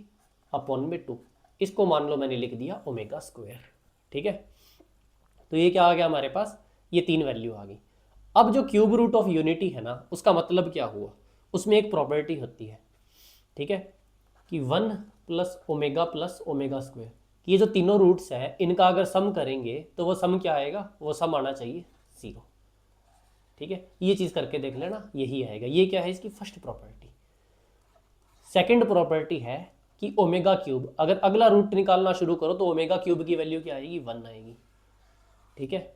अपॉन में 2, इसको मान लो मैंने लिख दिया ओमेगा स्क्वायर। ठीक है, तो ये क्या आ गया हमारे पास, ये 3 वैल्यू आ गई। अब जो क्यूब रूट ऑफ यूनिटी है ना, उसका मतलब क्या हुआ, उसमें एक प्रॉपर्टी होती है। ठीक है, कि 1 प्लस ओमेगा स्क्वायर, ये जो तीनों रूट्स हैं इनका अगर सम करेंगे तो वो सम क्या आएगा, वो सम आना चाहिए 0। ठीक है, ये चीज़ करके देख लेना, यही आएगा। ये क्या है, इसकी फर्स्ट प्रॉपर्टी। सेकंड प्रॉपर्टी है कि ओमेगा क्यूब, अगर अगला रूट निकालना शुरू करो तो ओमेगा क्यूब की वैल्यू क्या आएगी, 1 आएगी। ठीक है,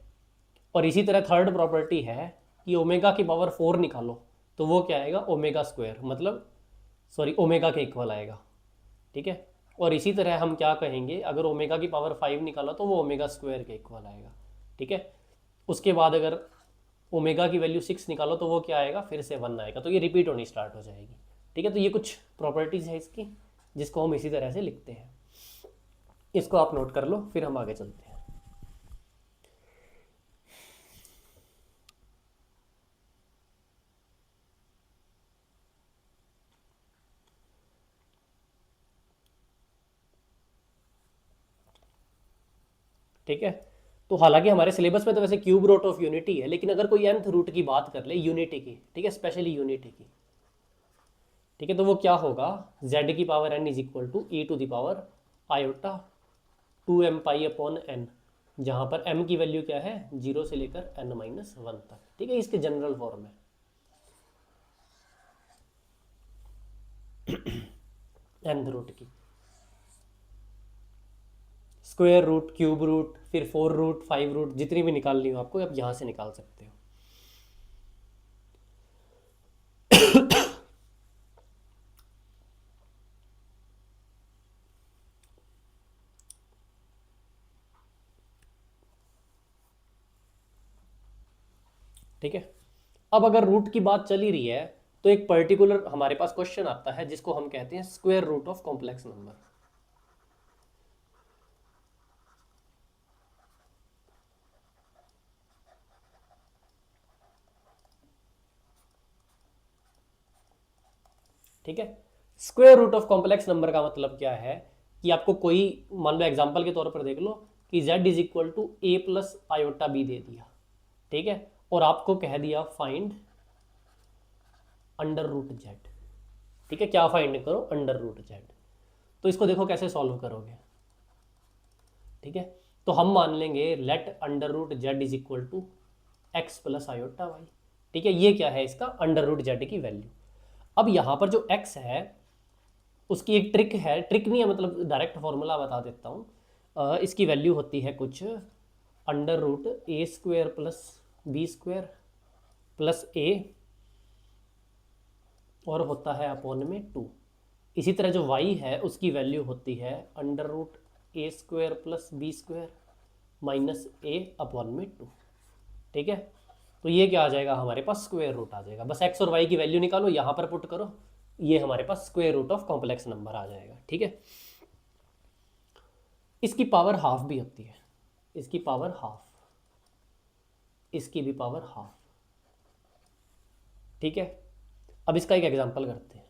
और इसी तरह थर्ड प्रॉपर्टी है कि ओमेगा की पावर 4 निकालो तो वो क्या आएगा, ओमेगा स्क्वायर, मतलब सॉरी ओमेगा के इक्वल आएगा। ठीक है, और इसी तरह हम क्या कहेंगे, अगर ओमेगा की पावर 5 निकालो तो वो ओमेगा स्क्वायर के इक्वल आएगा। ठीक है, उसके बाद अगर ओमेगा की वैल्यू 6 निकालो तो वो क्या आएगा, फिर से 1 आएगा। तो ये रिपीट होनी स्टार्ट हो जाएगी। ठीक है, तो ये कुछ प्रॉपर्टीज़ है इसकी, जिसको हम इसी तरह से लिखते हैं। इसको आप नोट कर लो, फिर हम आगे चलते हैं। ठीक है, तो हालांकि हमारे सिलेबस में तो वैसे क्यूब रूट ऑफ यूनिटी है, लेकिन अगर कोई nth रूट की बात कर ले यूनिटी की, ठीक है, स्पेशली यूनिटी की, ठीक है, तो वो क्या होगा, z की power n is equal to e to the power iota 2m pi upon n, जहाँ पर m की वैल्यू क्या है, 0 से लेकर n-1 तक। ठीक है, इसके जनरल फॉर्म है nth रूट की। स्क्वायर रूट, क्यूब रूट, फिर 4 रूट, 5 रूट, जितनी भी निकालनी हो आपको, आप यहाँ से निकाल सकते हो। ठीक है, अब अगर रूट की बात चली रही है तो एक पर्टिकुलर हमारे पास क्वेश्चन आता है जिसको हम कहते हैं square root of complex number. ठीक है, square root of complex number का मतलब क्या है कि आपको कोई, मान लो एग्जांपल के तौर पर देख लो कि z is equal to a plus iota b दे दिया। ठीक है, और आपको कह दिया फाइंड अंडर रूट जेड। ठीक है, क्या फाइंड करो, अंडर रूट जेड। तो इसको देखो कैसे सॉल्व करोगे। ठीक है, तो हम मान लेंगे let under root z is equal to x plus iota y. ठीक है, ये क्या है, इसका अंडर रूट जेड की वैल्यू। अब यहाँ पर जो x है उसकी एक ट्रिक है, ट्रिक नहीं है मतलब डायरेक्ट फॉर्मूला बता देता हूँ। इसकी वैल्यू होती है कुछ under root a square plus b square plus a और होता है अपॉन में 2। इसी तरह जो y है उसकी वैल्यू होती है under root a square plus b square minus a upon में 2। ठीक है, तो ये क्या आ जाएगा, हमारे पास स्क्वायर रूट आ जाएगा। बस x और y की वैल्यू निकालो, यहाँ पर पुट करो, ये हमारे पास square root of complex number आ जाएगा। ठीक है, इसकी पावर हाफ भी होती है, इसकी पावर हाफ, इसकी भी पावर हाफ। ठीक है, अब इसका एक एग्जांपल करते हैं।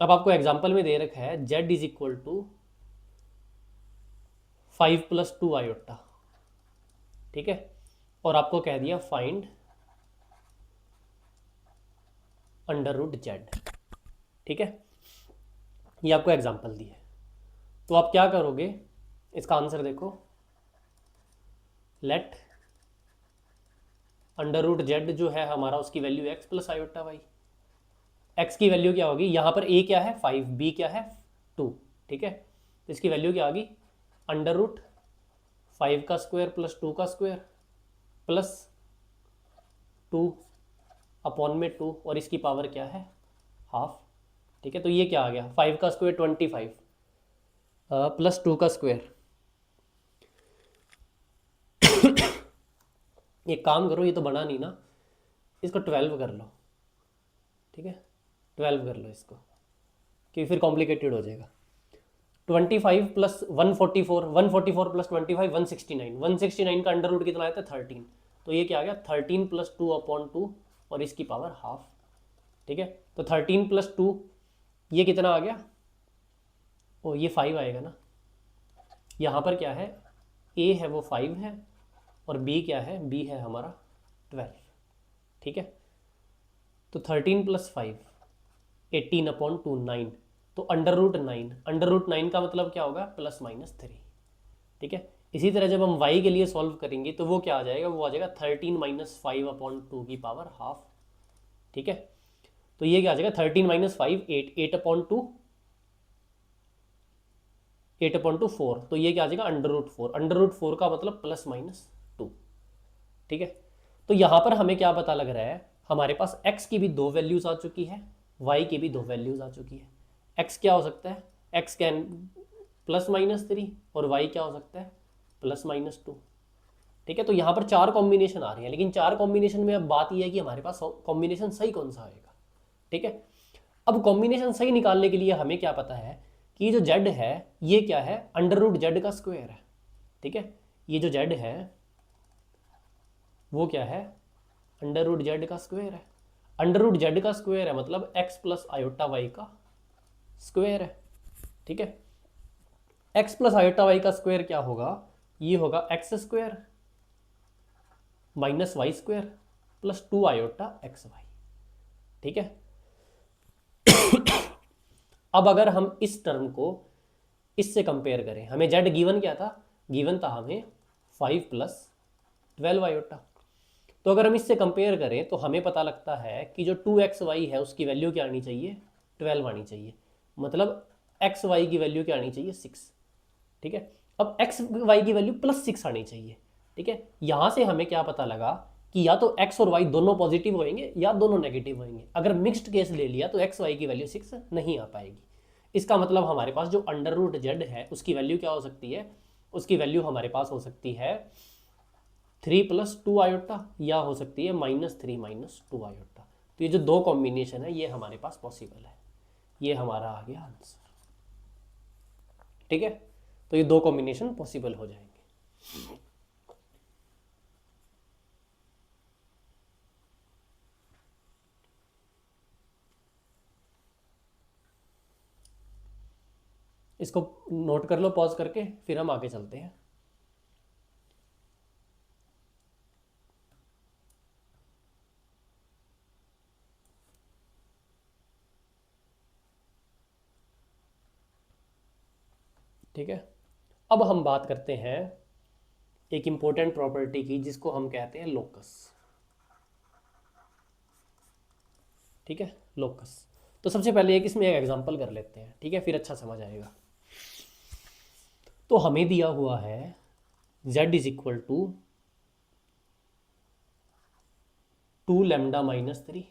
अब आपको एग्जांपल में दे रखा है z is equal to 5 + 2 iota. ठीक है, और आपको कह दिया फाइंड अंडर रूट जेड। ठीक है, ये आपको एग्जांपल दी है, तो आप क्या करोगे, इसका आंसर देखो, लेट अंडर रूट जेड जो है हमारा उसकी value x plus iota y. x की वैल्यू क्या होगी, यहाँ पर a क्या है 5, b क्या है 2। ठीक है, तो इसकी वैल्यू क्या आ गई, अंडर रूट 5 का स्क्वायर प्लस 2 का स्क्वायर प्लस 2 अपॉन में 2 और इसकी पावर क्या है हाफ। ठीक है, तो ये क्या आ गया, 5 का स्क्वायर 25 प्लस 2 का स्क्वायर। एक काम करो, ये तो बना नहीं ना, इसको 12 कर लो। ठीक है, 12 कर लो इसको, क्योंकि फिर कॉम्प्लिकेटेड हो जाएगा। 25 प्लस 144, 144 प्लस 25 169, 169 का अंडर रूट कितना आया था 13, तो ये क्या आ गया 13 + 2 अपॉन 2 और इसकी पावर हाफ। ठीक है, तो 13 + 2 ये कितना आ गया, ओ ये 5 आएगा ना। यहाँ पर क्या है, a है वो 5 है और b क्या है, b है हमारा 12। ठीक है, तो 13 + 5 18 अपॉन 2 9, तो अंडर रूट 9, अंडर रूट 9 का मतलब क्या होगा ±3। ठीक है, इसी तरह जब हम y के लिए सॉल्व करेंगे तो वो क्या आ जाएगा, वो आ जाएगा 13 - 5 अपॉन 2 की पावर हाफ। ठीक है, तो ये क्या आ जाएगा 13 - 5 8, 8 अपॉन 2 8 अपॉन 2 4, तो ये क्या आ जाएगा अंडर रूट 4, अंडर रूट 4 का मतलब ±2। ठीक है, तो यहाँ पर हमें क्या पता लग रहा है, हमारे पास x की भी 2 वैल्यूज आ चुकी है, y की भी 2 वैल्यूज आ चुकी है। x क्या हो सकता है, x कैन ±3 और y क्या हो सकता है ±2। ठीक है, तो यहाँ पर 4 कॉम्बिनेशन आ रही है, लेकिन 4 कॉम्बिनेशन में अब बात यह है कि हमारे पास कॉम्बिनेशन सही कौन सा आएगा। ठीक है, अब कॉम्बिनेशन सही निकालने के लिए हमें क्या पता है कि जो z है ये क्या है, अंडर रूट जेड का स्क्वायर है। ठीक है, ये जो z है वो क्या है, अंडर रूट जेड का स्क्वायर है। अंडर रूट जेड का स्क्वायर है मतलब x प्लस आयोटा वाई का स्क्वायर है। ठीक है, x प्लस आयोटा वाई का स्क्वायर क्या होगा, ये होगा x square minus y square plus 2 iota x y. ठीक है, अब अगर हम इस टर्म को इससे कंपेयर करें, हमें z गिवन क्या था, गिवन था हमें 5 + 12 आयोटा। तो अगर हम इससे कंपेयर करें तो हमें पता लगता है कि जो 2xy है उसकी वैल्यू क्या आनी चाहिए 12 आनी चाहिए, मतलब xy की वैल्यू क्या आनी चाहिए 6। ठीक है, अब xy की वैल्यू +6 आनी चाहिए। ठीक है, यहाँ से हमें क्या पता लगा कि या तो x और y दोनों पॉजिटिव होंगे या दोनों नेगेटिव होंगे। अगर मिक्स्ड केस ले लिया तो xy की वैल्यू 6 नहीं आ पाएगी। इसका मतलब हमारे पास जो अंडर रूट जेड है उसकी वैल्यू क्या हो सकती है, उसकी वैल्यू हमारे पास हो सकती है 3 + 2 आयोटा या हो सकती है -3 - 2 आयोटा। तो ये जो 2 कॉम्बिनेशन है ये हमारे पास पॉसिबल है, ये हमारा आ गया आंसर। ठीक है, तो ये 2 कॉम्बिनेशन पॉसिबल हो जाएंगे। इसको नोट कर लो पॉज करके, फिर हम आगे चलते हैं। ठीक है, अब हम बात करते हैं एक इंपॉर्टेंट प्रॉपर्टी की जिसको हम कहते हैं लोकस। ठीक है, लोकस। तो सबसे पहले एक इसमें एक एग्जांपल कर लेते हैं, ठीक है, फिर अच्छा समझ आएगा। तो हमें दिया हुआ है z is equal to 2λ-3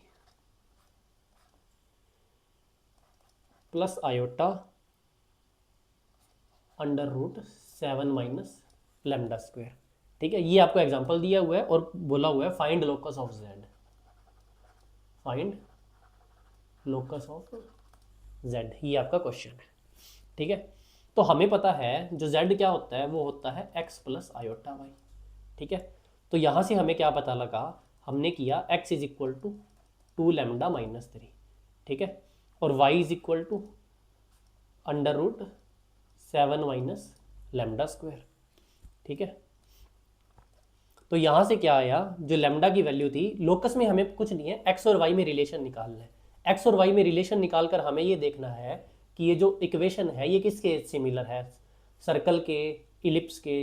plus iota √7 - λ²। ठीक है, ये आपको एग्जांपल दिया हुआ है और बोला हुआ है find locus of z, find locus of z, ये आपका क्वेश्चन है। ठीक है, तो हमें पता है जो z क्या होता है, वो होता है x प्लस आयोटा y। ठीक है, तो यहाँ से हमें क्या पता लगा, हमने किया x इज इक्वल टू 2λ-3, ठीक है, और y इज इक्वल टू √7 - λ²। ठीक है, तो यहाँ से क्या आया, जो लैम्डा की वैल्यू थी, लोकस में हमें कुछ नहीं है, एक्स और वाई में रिलेशन निकालना है। एक्स और वाई में रिलेशन निकालकर हमें ये देखना है कि ये जो इक्वेशन है ये किसके सिमिलर है, सर्कल के, इलिप्स के।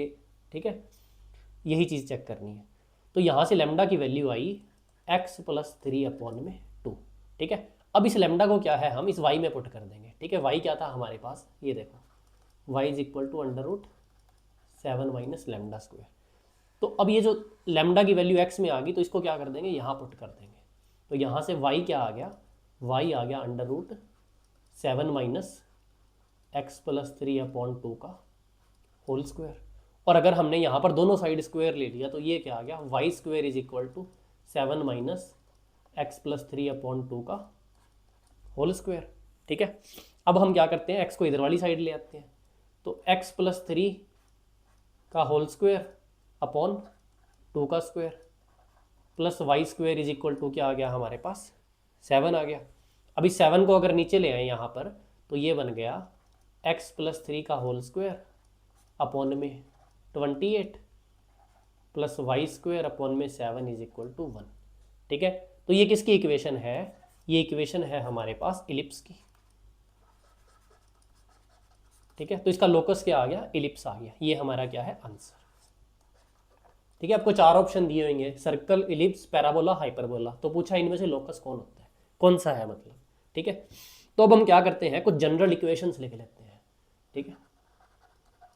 ठीक है, यही चीज़ चेक करनी है। तो यहाँ से लैम्डा की वैल्यू आई x+3/2। ठीक है, अब इस लैम्डा को क्या है, हम इस y में पुट कर देंगे। ठीक है, y क्या था हमारे पास, ये देखो, y इज इक्वल टू √7 - λ²। तो अब ये जो लैम्डा की वैल्यू x में आ गई, तो इसको क्या कर देंगे, यहाँ पुट कर देंगे। तो यहाँ से y क्या आ गया, y आ गया √7 - x+3/2 का होल स्क्वायर। और अगर हमने यहाँ पर दोनों साइड स्क्वायर ले लिया तो ये क्या आ गया, y² is equal to 7 - x+3/2 का होल स्क्वायर। ठीक है, अब हम क्या करते हैं, x को इधर वाली साइड ले आते हैं। तो x+3 का होल स्क्वायर अपॉन 2 का square plus y² is equal to क्या आ गया हमारे पास, 7 आ गया। अब इस 7 को अगर नीचे ले आए यहाँ पर, तो ये बन गया x+3 का होल स्क्वायर अपॉन में 28 प्लस y² अपॉन में 7 इज इक्वल टू 1। ठीक है, तो ये किसकी इक्वेशन है, ये इक्वेशन है हमारे पास इलिप्स की। ठीक है, तो इसका लोकस क्या आ गया, इलिप्स आ गया। ये हमारा क्या है, आंसर। ठीक है, आपको 4 ऑप्शन दिए होंगे, सर्कल, इलिप्स, पैराबोला, हाइपरबोला। तो पूछा इनमें से लोकस कौन होता है, कौन सा है मतलब। ठीक है, तो अब हम क्या करते हैं, कुछ जनरल इक्वेशंस लिख लेते हैं। ठीक है,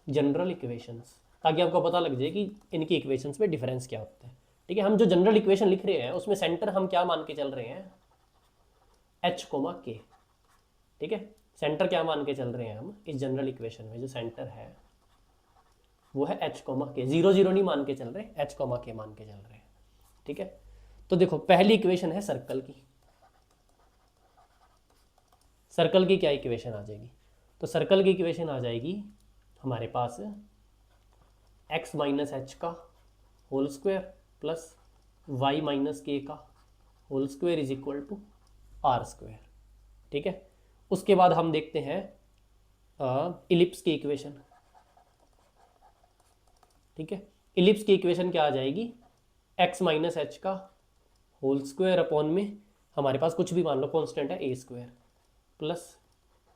जनरल इक्वेशंस, ताकि आपको पता लग जाए कि इनकी इक्वेशंस में डिफरेंस क्या होता है। ठीक है, हम जो जनरल इक्वेशन लिख रहे हैं उसमें सेंटर हम क्या मान के चल रहे हैं, h, k। ठीक है, सेंटर क्या मान के चल रहे हैं हम इस जनरल इक्वेशन में, जो सेंटर है वो है h, k। 0 0 नहीं मान के चल रहे, h, k मान के चल रहे हैं। ठीक है, तो देखो पहली इक्वेशन है सर्कल की। सर्कल की क्या इक्वेशन आ जाएगी, तो सर्कल की इक्वेशन आ जाएगी हमारे पास x - h का whole square plus y - k का whole square is equal to r²। ठीक है, उसके बाद हम देखते हैं इलिप्स की इक्वेशन। ठीक है, इलिप्स की इक्वेशन क्या आ जाएगी, x - h का होल स्क्वायर अपॉन में हमारे पास कुछ भी मान लो कांस्टेंट है a² प्लस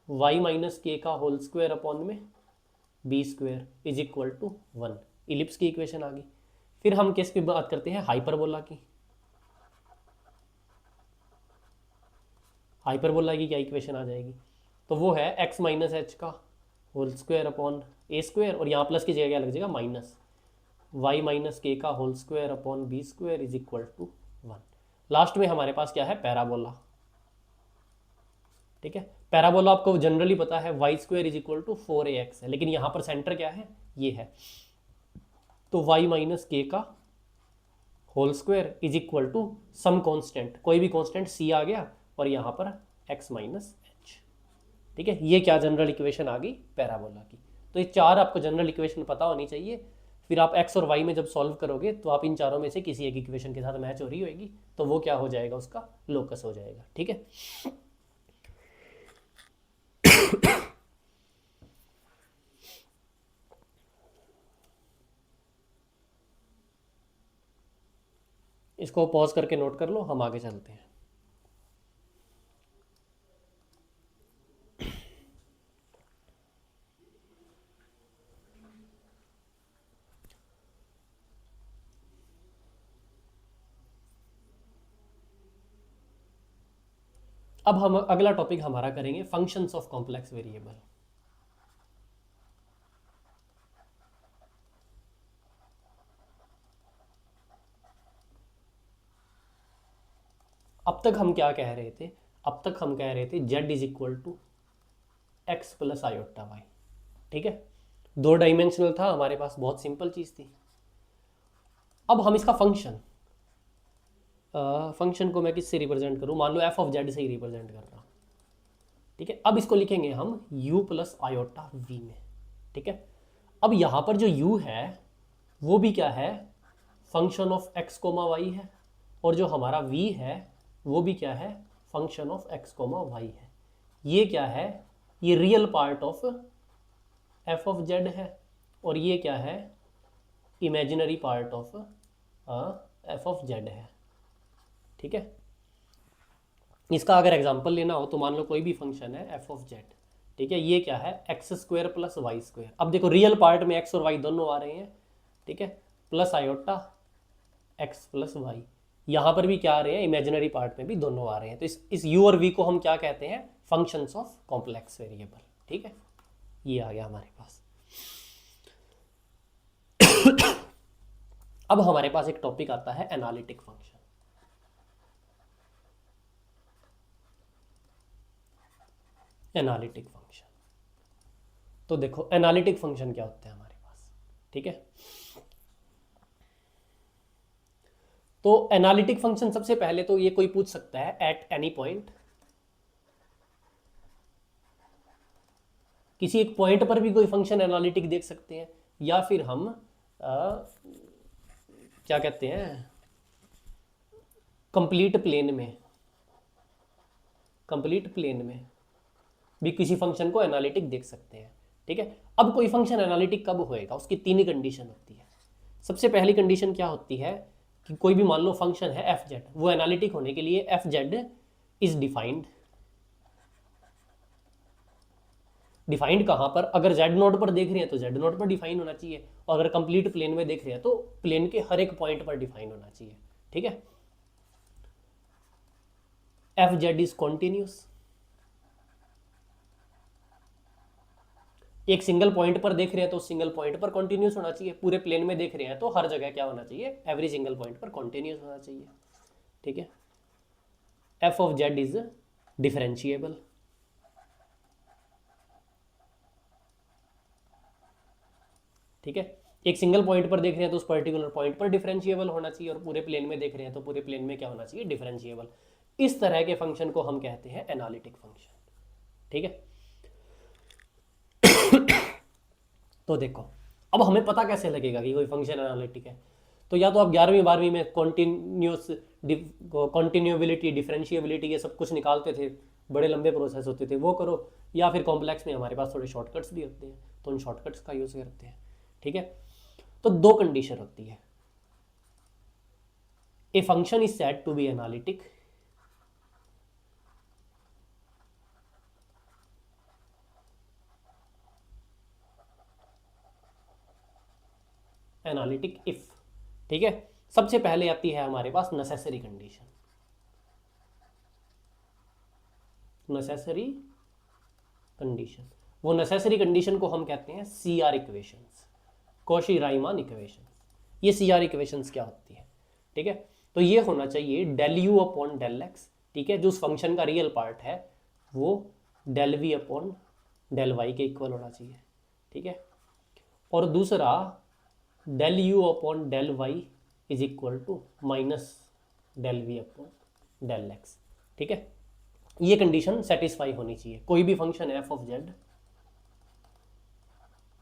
y - k का होल स्क्वायर अपॉन में b² is equal to 1। Ellipse की इक्वेशन आ गई। फिर हम किसकी बात करते हैं, हाइपरबोला की। हाइपरबोला की क्या इक्वेशन आ जाएगी, तो वो है x - h का होल स्क्वायर अपॉन a² और यहाँ प्लस की जगह क्या लग जाएगा, माइनस y - k का whole square upon b² is equal to 1। Last में हमारे पास क्या है, पैराबोला। ठीक है, पैराबोला आपको जनरली पता है y² is equal to 4ax है, लेकिन यहाँ पर सेंटर क्या है, ये है। तो y - k का whole square is equal to some constant, कोई भी कांस्टेंट c आ गया, और यहाँ पर x - h। ठीक है, ये क्या जनरल इक्वेशन आ गई पैराबोला की। तो ये 4 आपको जनरल इक्वेशन पता होनी चाहिए। फिर आप x और y में जब सॉल्व करोगे तो आप इन चारों में से किसी एक इक्वेशन के साथ मैच हो रही होगी, तो वो क्या हो जाएगा, उसका लोकस हो जाएगा। ठीक है, इसको पॉज करके नोट कर लो, हम आगे चलते हैं। अब हम अगला टॉपिक हमारा करेंगे फंक्शंस ऑफ कॉम्प्लेक्स वेरिएबल। अब तक हम क्या कह रहे थे? अब तक हम कह रहे थे z is equal to x plus iota y. ठीक है, 2 डाइमेंशनल था हमारे पास, बहुत सिंपल चीज थी। अब हम इसका फंक्शन को मैं किससे रिप्रेजेंट करूं? मान लो एफ ऑफ जेड से ही रिप्रेजेंट कर रहा हूं। ठीक है, अब इसको लिखेंगे हम u प्लस आयोटा वी में। ठीक है, अब यहां पर जो u है वो भी क्या है? Function of x comma y है, और जो हमारा v है वो भी क्या है? Function of x comma y है। ये क्या है? ये real part of f of z है, और ये क्या है? Imaginary part of f of z है। ठीक है, इसका अगर एग्जांपल लेना हो तो मान लो कोई भी फंक्शन है f ऑफ z। ठीक है, ये क्या है? X square plus y square. अब देखो रियल पार्ट में x और y दोनों आ रहे हैं। ठीक है, plus iota x plus y. यहाँ पर भी क्या आ रहे हैं? इमेजिनरी पार्ट में भी दोनों आ रहे हैं। तो इस u और v को हम क्या कहते हैं? Functions of complex variable. ठीक है, ये आ गया हमारे पास। अब हमारे पास एक टॉपिक आता है एनालिटिक फंक्शन। एनालिटिक फंक्शन, तो देखो एनालिटिक फंक्शन क्या होते हैं हमारे पास। ठीक है, तो एनालिटिक फंक्शन सबसे पहले तो ये कोई पूछ सकता है एट एनी पॉइंट, किसी एक पॉइंट पर भी कोई फंक्शन एनालिटिक देख सकते हैं, या फिर हम क्या कहते हैं, कंप्लीट प्लेन में भी किसी फंक्शन को एनालिटिक देख सकते हैं। ठीक है, अब कोई फंक्शन एनालिटिक कब होएगा? उसकी 3 कंडीशन होती है। सबसे पहली कंडीशन क्या होती है कि कोई भी मान लो फंक्शन है एफ जेड, वो एनालिटिक होने के लिए F Z is defined. Defined कहां पर? अगर जेड नोड पर देख रहे हैं तो जेड नोड पर डिफाइन होना चाहिए, और अगर कंप्लीट प्लेन में देख रहे हैं तो प्लेन के हर एक पॉइंट पर डिफाइन होना चाहिए। ठीक है, एफ जेड इज कॉन्टिन्यूस। एक सिंगल पॉइंट पर देख रहे हैं तो सिंगल पॉइंट पर कॉन्टिन्यूस होना चाहिए, पूरे प्लेन में देख रहे हैं तो हर जगह क्या होना चाहिए? एवरी सिंगल पॉइंट पर कॉन्टिन्यूस होना चाहिए। ठीक है, f of z is differentiable. ठीक है, एक सिंगल पॉइंट पर देख रहे हैं तो उस पर्टिकुलर पॉइंट पर डिफरेंशिएबल होना चाहिए, और पूरे प्लेन में देख रहे हैं तो पूरे प्लेन में क्या होना चाहिए? डिफरेंशिएबल। इस तरह के फंक्शन को हम कहते हैं एनालिटिक फंक्शन। ठीक है, तो देखो अब हमें पता कैसे लगेगा कि कोई फंक्शन एनालिटिक है? तो या तो आप 11वीं 12वीं में कॉन्टिन्यूबिलिटी, डिफरेंशिएबिलिटी, ये सब कुछ निकालते थे, बड़े लंबे प्रोसेस होते थे, वो करो, या फिर कॉम्प्लेक्स में हमारे पास थोड़े शॉर्टकट्स भी होते हैं तो उन शॉर्टकट्स का यूज़ करते हैं। ठीक है, तो 2 कंडीशन होती है। A function is said to be analytic if. ठीक है, सबसे पहले आती है हमारे पास नेसेसरी कंडीशन। नेसेसरी कंडीशन, वो नेसेसरी कंडीशन को हम कहते हैं CR equations, Cauchy Riemann equations. ये CR इक्वेशंस क्या होती है? ठीक है, तो ये होना चाहिए del u upon del x. ठीक है, जो उस फंक्शन का रियल पार्ट है वो del v upon del y के इक्वल होना चाहिए। ठीक है, और दूसरा del u upon del y is equal to minus del v upon del x. ठीक है, ये कंडीशन सेटिस्फाई होनी चाहिए। कोई भी function f of z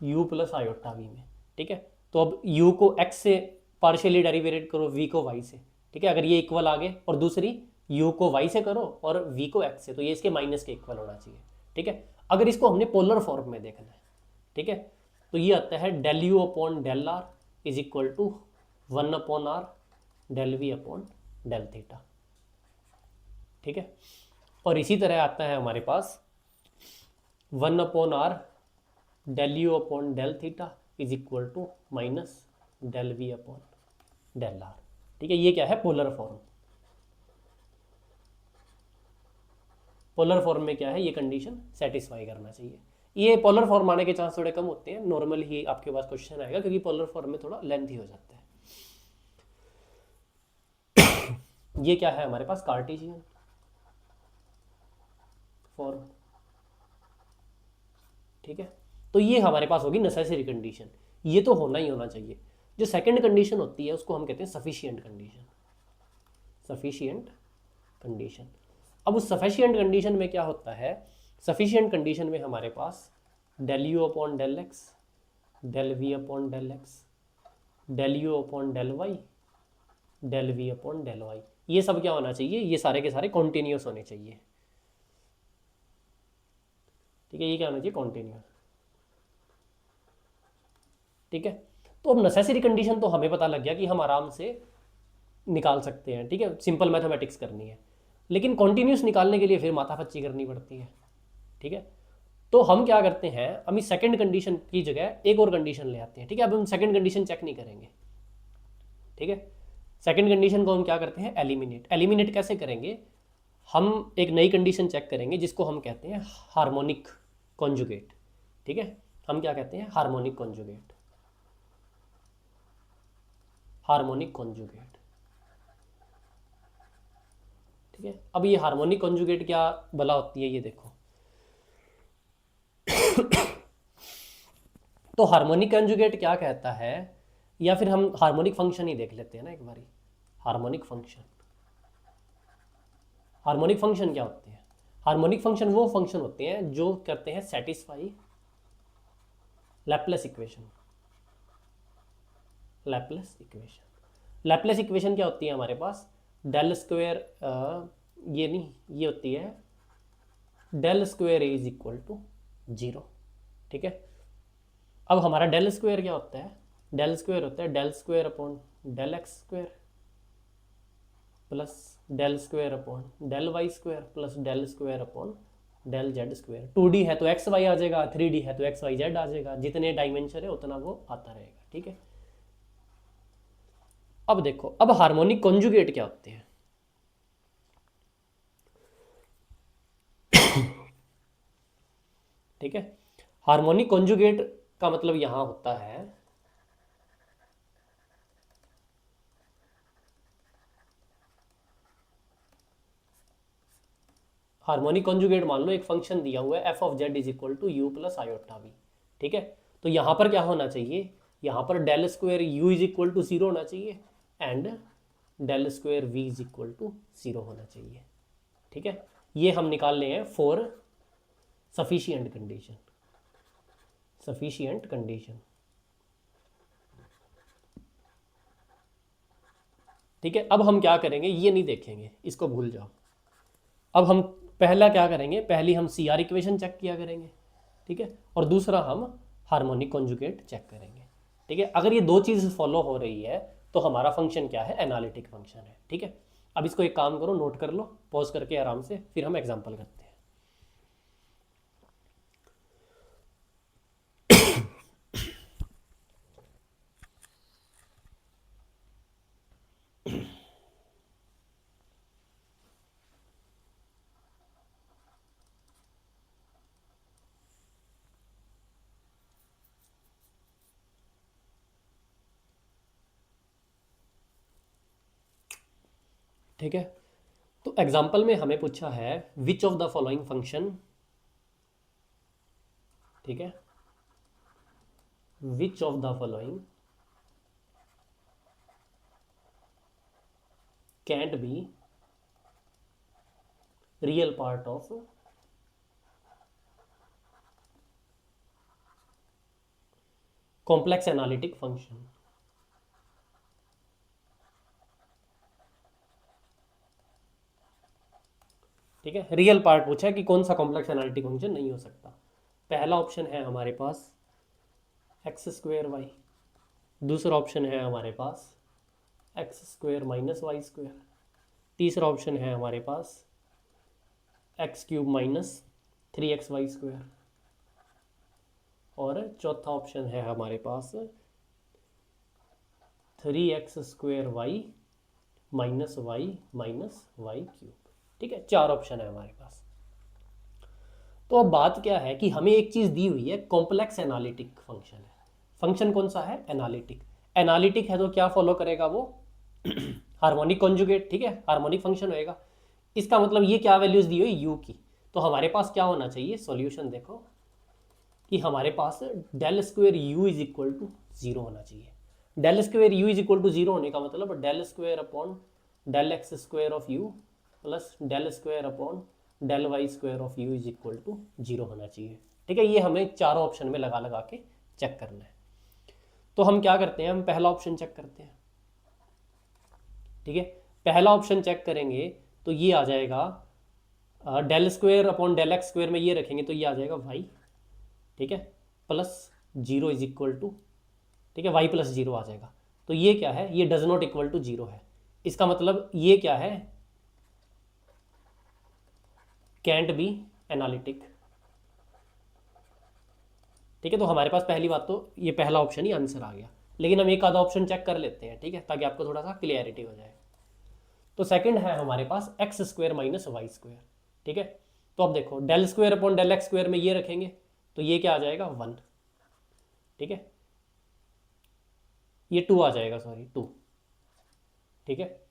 u plus iota v में। ठीक है, तो अब u को x से पार्शियली डेरिवेट करो, v को y से। ठीक है, अगर ये इक्वल आ गए, और दूसरी u को y से करो और v को x से, तो ये इसके माइनस के इक्वल होना चाहिए। ठीक है, अगर इसको हमने पोलर फॉर्म में देखना है, ठीक है, तो ये आता है del u upon del r is equal to 1 upon r del v upon del theta. ठीक है, और इसी तरह आता है हमारे पास 1 upon r del u upon del theta is equal to minus del v upon del r. ठीक है, ये क्या है? Polar form. पोलर फॉर्म में क्या है, ये कंडीशन सेटिस्फाई करना चाहिए। ये पोलर फॉर्म आने के चांस थोड़े कम होते हैं, नॉर्मल ही आपके पास क्वेश्चन आएगा, क्योंकि पोलर फॉर्म में थोड़ा लेंथी हो जाता है। ये क्या है हमारे पास, कार्टेशियन फॉर्म, ठीक है। तो ये हमारे पास होगी नेसेसरी कंडीशन, ये तो होना ही होना चाहिए। जो सेकंड कंडीशन होती है उसको हम कहते हैं सफिशिएंट कंडीशन, सफिशिएंट कंडीशन। अब उस सफिशिएंट कंडीशन में क्या होता है, सफिशिएंट कंडीशन में हमारे पास del u upon del x, del v upon del x, del u upon del y, del v upon del y, ये सब क्या होना चाहिए, ये सारे के सारे कॉन्टिन्यूस होने चाहिए, ठीक है। ये क्या होना चाहिए, कॉन्टिन्यूस, ठीक है। तो अब नेसेसरी कंडीशन तो हमें पता लग गया कि हम आराम से निकाल सकते हैं, ठीक है, सिंपल मैथमेटिक्स करनी है। लेकिन कॉन्टिन्यूस निकालने के लिए फिर माथापच्ची करनी पड़ती है, ठीक है। तो हम क्या करते हैं, हम इस सेकंड कंडीशन की जगह एक और कंडीशन ले आते हैं, ठीक है। अब हम सेकंड कंडीशन चेक नहीं करेंगे, ठीक है। सेकंड कंडीशन को हम क्या करते हैं, एलिमिनेट। एलिमिनेट कैसे करेंगे, हम एक नई कंडीशन चेक करेंगे जिसको हम कहते हैं हार्मोनिक कॉन्जुगेट, ठीक है। हम क्या कहते हैं, हार्मोनिक कॉन्जुगेट, हार्मोनिक कॉन्जुगेट, ठीक है। अब ये हार्मोनिक कॉन्जुगेट क्या भला होती है, ये देखो। तो हार्मोनिक कॉन्जुगेट क्या कहता है, या फिर हम हार्मोनिक फंक्शन ही देख लेते हैं ना एक बारी। हार्मोनिक फंक्शन, हार्मोनिक फंक्शन क्या होते हैं, हार्मोनिक फंक्शन वो फंक्शन होते हैं जो करते हैं satisfy Laplace equation. Laplace equation, Laplace equation क्या होती है हमारे पास, डेल स्क्वेयर, ये नहीं, ये होती है del square is equal to zero, ठीक है। अब हमारा डेल स्क्वेयर क्या होता है, डेल स्क्वेयर होता है del square upon del x square plus del square upon del y square plus del square upon del z square. 2D है तो एक्स वाई आ जाएगा, 3D है तो एक्स वाई जेड आ जाएगा, जितने डायमेंशन है उतना वो आता रहेगा, ठीक है। अब देखो, अब हार्मोनिक कॉन्जुगेट क्या होते हैं, ठीक है। हार्मोनिक कॉन्जुगेट का मतलब यहां होता है, हार्मोनिक कॉन्जुगेट मान लो एक फंक्शन दिया हुआ है f of z is equal to u plus iota v, ठीक है। तो यहां पर क्या होना चाहिए, यहां पर del square u is equal to zero होना चाहिए and del square v is equal to zero होना चाहिए, ठीक है। ये हम निकाल ले हैं for sufficient condition, sufficient condition, ठीक है। अब हम क्या करेंगे, ये नहीं देखेंगे, इसको भूल जाओ। अब हम पहला क्या करेंगे, पहली हम सी आर इक्वेशन चेक किया करेंगे, ठीक है। और दूसरा हम हार्मोनिक कॉन्जुगेट चेक करेंगे, ठीक है। अगर ये दो चीज़ फॉलो हो रही है तो हमारा फंक्शन क्या है, एनालिटिक फंक्शन है, ठीक है। अब इसको एक काम करो, नोट कर लो पॉज करके आराम से, फिर हम एग्जाम्पल करते हैं। ठीक है, तो एग्जाम्पल में हमें पूछा है which of the following function, ठीक है, which of the following cantt be real part of complex analytic function, ठीक है। रियल पार्ट पूछा है कि कौन सा कॉम्प्लेक्स एनालिटिक फंक्शन नहीं हो सकता। पहला ऑप्शन है हमारे पास एक्स स्क्वेयर वाई, दूसरा ऑप्शन है हमारे पास x square minus y square, तीसरा ऑप्शन है हमारे पास x cube minus 3xy square, और चौथा ऑप्शन है हमारे पास 3x square y minus y cube, ठीक है। चार ऑप्शन है हमारे पास। तो अब बात क्या है कि हमें एक चीज़ दी हुई है, कॉम्प्लेक्स एनालिटिक फंक्शन है। फंक्शन कौन सा है? एनालिटिक। एनालिटिक है तो क्या फॉलो करेगा वो? हार्मोनिक कॉन्जुगेट, ठीक है, हार्मोनिक फंक्शन होएगा। इसका मतलब ये क्या वैल्यूज दी हुई यू की, तो हमारे पास क्या होना चाहिए सॉल्यूशन? देखो कि हमारे पास del square u is equal to zero होना चाहिए। Del square u is equal to zero होने का मतलब del square upon del x square of u plus del square upon del y square of u is equal to zero होना चाहिए। ठीक है, ये हमें चारों ऑप्शन में लगा लगा के चेक करना है। तो हम क्या करते हैं, हम पहला ऑप्शन चेक करते हैं। ठीक है, पहला ऑप्शन चेक करेंगे तो ये आ जाएगा del square upon del x square में ये रखेंगे तो ये आ जाएगा वाई, ठीक है, plus zero is equal to, ठीक है, वाई प्लस जीरो आ जाएगा। तो ये क्या है? ये does not equal to zero है। इसका मतलब ये क्या है? Can't be analytic. ठीक है, तो हमारे पास पहली बात तो ये पहला ऑप्शन ही आंसर आ गया। लेकिन हम एक आधा ऑप्शन चेक कर लेते हैं, ठीक है, ताकि आपको थोड़ा सा क्लियरिटी हो जाए। तो सेकंड है हमारे पास x square minus y square. ठीक है, तो अब देखो del square upon del x square में ये रखेंगे तो ये क्या आ जाएगा? वन। ठीक है, ये टू आ जाएगा, सॉरी टू। ठीक है,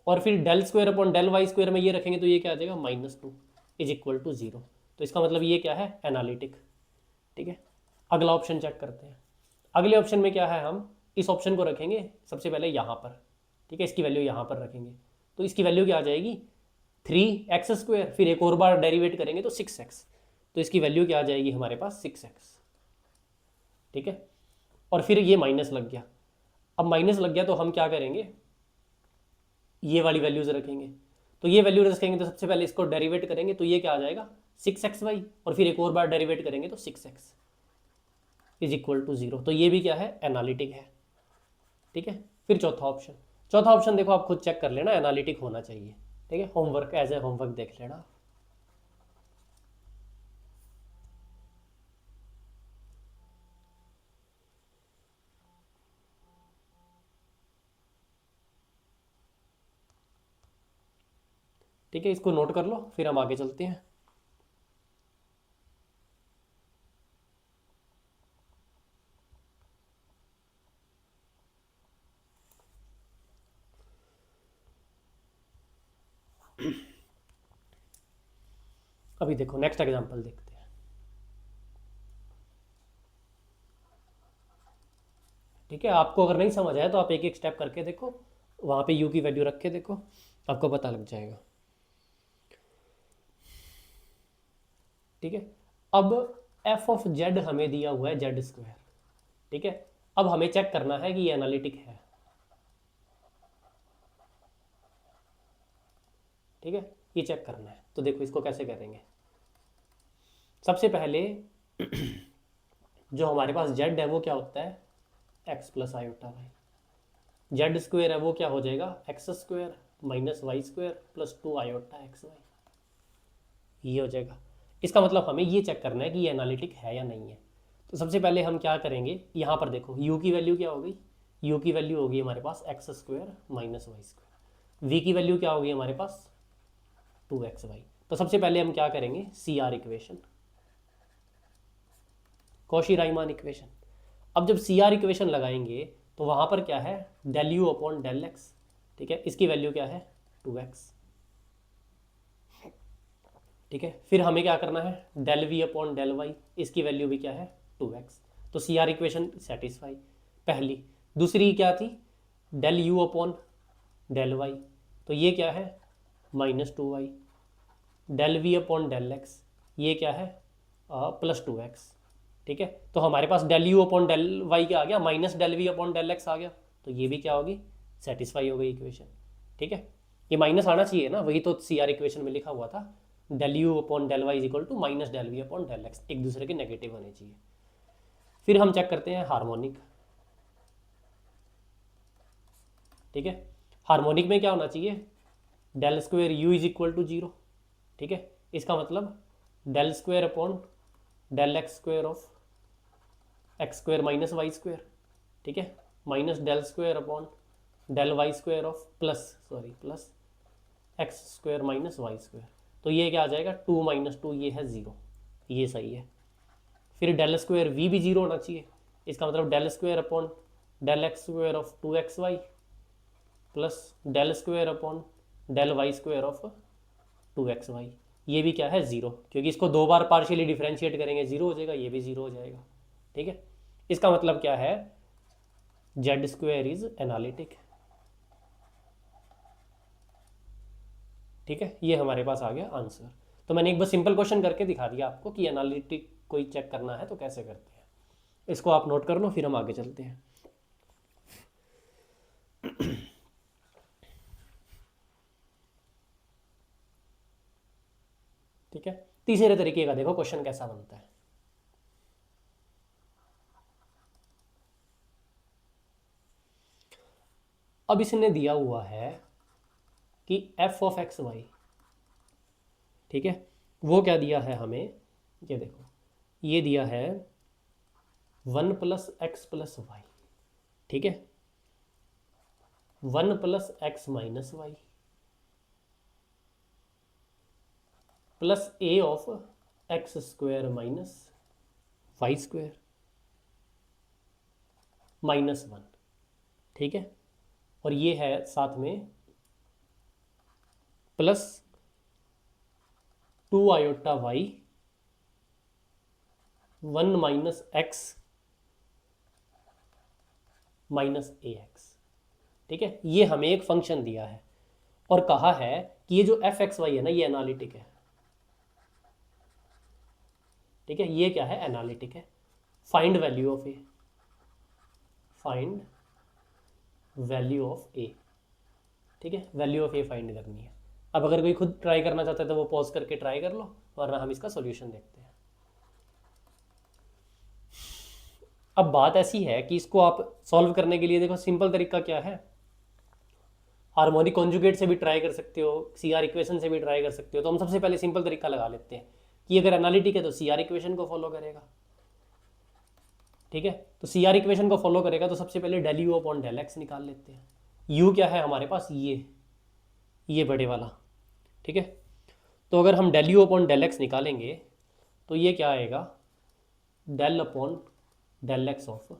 और फिर del square upon del y square में ये रखेंगे तो ये क्या आ जाएगा? Minus two is equal to zero. तो इसका मतलब ये क्या है? एनालिटिक। ठीक है, अगला ऑप्शन चेक करते हैं। अगले ऑप्शन में क्या है? हम इस ऑप्शन को रखेंगे सबसे पहले यहाँ पर। ठीक है, इसकी वैल्यू यहाँ पर रखेंगे तो इसकी वैल्यू क्या आ जाएगी? थ्री एक्स स्क्वेयर, फिर एक और बार डेरिवेट करेंगे तो सिक्स एक्स, तो इसकी वैल्यू क्या आ जाएगी हमारे पास? Six x. ठीक है, और फिर ये माइनस लग गया। अब माइनस लग गया तो हम क्या करेंगे? ये वाली वैल्यूज रखेंगे। तो ये वैल्यू रखेंगे तो सबसे पहले इसको डेरिवेट करेंगे तो ये क्या आ जाएगा? सिक्स एक्स वाई, और फिर एक और बार डेरिवेट करेंगे तो six x is equal to zero. तो ये भी क्या है? एनालिटिक है। ठीक है, फिर चौथा ऑप्शन। चौथा ऑप्शन देखो आप खुद चेक कर लेना, एनालिटिक होना चाहिए। ठीक है, होमवर्क एज ए होमवर्क देख लेना। ठीक है, इसको नोट कर लो फिर हम आगे चलते हैं। अभी देखो नेक्स्ट एग्जांपल देखते हैं। ठीक है, आपको अगर नहीं समझ आया तो आप एक एक स्टेप करके देखो, वहाँ पे यू की वैल्यू रख के देखो, आपको पता लग जाएगा। ठीक है, अब एफ ऑफ जेड हमें दिया हुआ है जेड स्क्वायर। ठीक है, अब हमें चेक करना है कि ये एनालिटिक है। ठीक है, ये चेक करना है तो देखो इसको कैसे करेंगे। सबसे पहले जो हमारे पास जेड है वो क्या होता है? X plus iota y. Z square है वो क्या हो जाएगा? X square minus y square plus two iota x y, ये हो जाएगा। इसका मतलब हमें ये चेक करना है कि ये एनालिटिक है या नहीं है। तो सबसे पहले हम क्या करेंगे, यहाँ पर देखो u की वैल्यू क्या हो गई? u की वैल्यू होगी हमारे पास x square minus y square. v की वैल्यू क्या होगी हमारे पास? To x Y. तो सबसे पहले हम क्या करेंगे? C R equation, Cauchy Riemann equation. अब जब सी आर इक्वेशन लगाएंगे तो वहाँ पर क्या है? Del u upon del x. ठीक है, इसकी वैल्यू क्या है? Two x. ठीक है, फिर हमें क्या करना है? Del v upon del y, इसकी वैल्यू भी क्या है? Two x. तो सी आर इक्वेशन सेटिस्फाई पहली। दूसरी क्या थी? Del u upon del y, तो ये क्या है? Minus two y. Del v upon del x, ये क्या है? Plus two x. ठीक है, तो हमारे पास del u upon del y क्या आ गया? Minus del v upon del x आ गया, तो ये भी क्या होगी? सेटिस्फाई हो गई इक्वेशन। ठीक है, ये माइनस आना चाहिए ना, वही तो सी आर इक्वेशन में लिखा हुआ था, del u upon del y is equal to minus del v upon del x, एक दूसरे के नेगेटिव होने चाहिए। फिर हम चेक करते हैं हार्मोनिक। ठीक है, हार्मोनिक में क्या होना चाहिए? Del square u is equal to zero. ठीक है, इसका मतलब del square upon del x square of x square minus y square. ठीक है, minus del square upon del y square of plus x square minus y square. तो ये क्या आ जाएगा? टू माइनस टू, ये है ज़ीरो। ये सही है। फिर डेल स्क्वायर वी भी जीरो होना चाहिए, इसका मतलब del square upon del x square of 2xy plus del square upon del y square of 2xy। ये भी क्या है, ज़ीरो, क्योंकि इसको दो बार पार्शियली डिफ्रेंशिएट करेंगे ज़ीरो हो जाएगा, ये भी ज़ीरो हो जाएगा। ठीक है, इसका मतलब क्या है, जेड स्क्वायर इज एनालिटिक। ठीक है, ये हमारे पास आ गया आंसर। तो मैंने एक बस सिंपल क्वेश्चन करके दिखा दिया आपको कि एनालिटिक कोई चेक करना है तो कैसे करते हैं। इसको आप नोट कर लो, फिर हम आगे चलते हैं। ठीक है, तीसरे तरीके का देखो क्वेश्चन कैसा बनता है। अब इसने दिया हुआ है कि एफ ऑफ एक्स वाई, ठीक है, वो क्या दिया है हमें, ये देखो, ये दिया है 1 + x + y। ठीक है, 1 + x - y plus a of x square minus y square -1। ठीक है, और ये है साथ में plus 2 iota y 1 - x - ax। ठीक है, ये हमें एक फंक्शन दिया है और कहा है कि ये जो एफ एक्स वाई है ना, ये एनालिटिक है। ठीक है, ये क्या है, एनालिटिक है। Find value of a, find value of a. ठीक है, वैल्यू ऑफ ए फाइंड करनी है। अब अगर कोई खुद ट्राई करना चाहता है तो वो पॉज करके ट्राई कर लो, वरना हम इसका सॉल्यूशन देखते हैं। अब बात ऐसी है कि इसको आप सॉल्व करने के लिए देखो सिंपल तरीका क्या है, हार्मोनिक कॉन्जुगेट से भी ट्राई कर सकते हो, सी आर इक्वेशन से भी ट्राई कर सकते हो। तो हम सबसे पहले सिंपल तरीका लगा लेते हैं कि अगर एनालिटिक है तो सी आर इक्वेशन को फॉलो करेगा। ठीक है, तो सी आर इक्वेशन को फॉलो करेगा तो सबसे पहले del u upon del x निकाल लेते हैं। यू क्या है हमारे पास, ये बड़े वाला। ठीक है, तो अगर हम del u upon del x निकालेंगे तो ये क्या आएगा, del upon del x of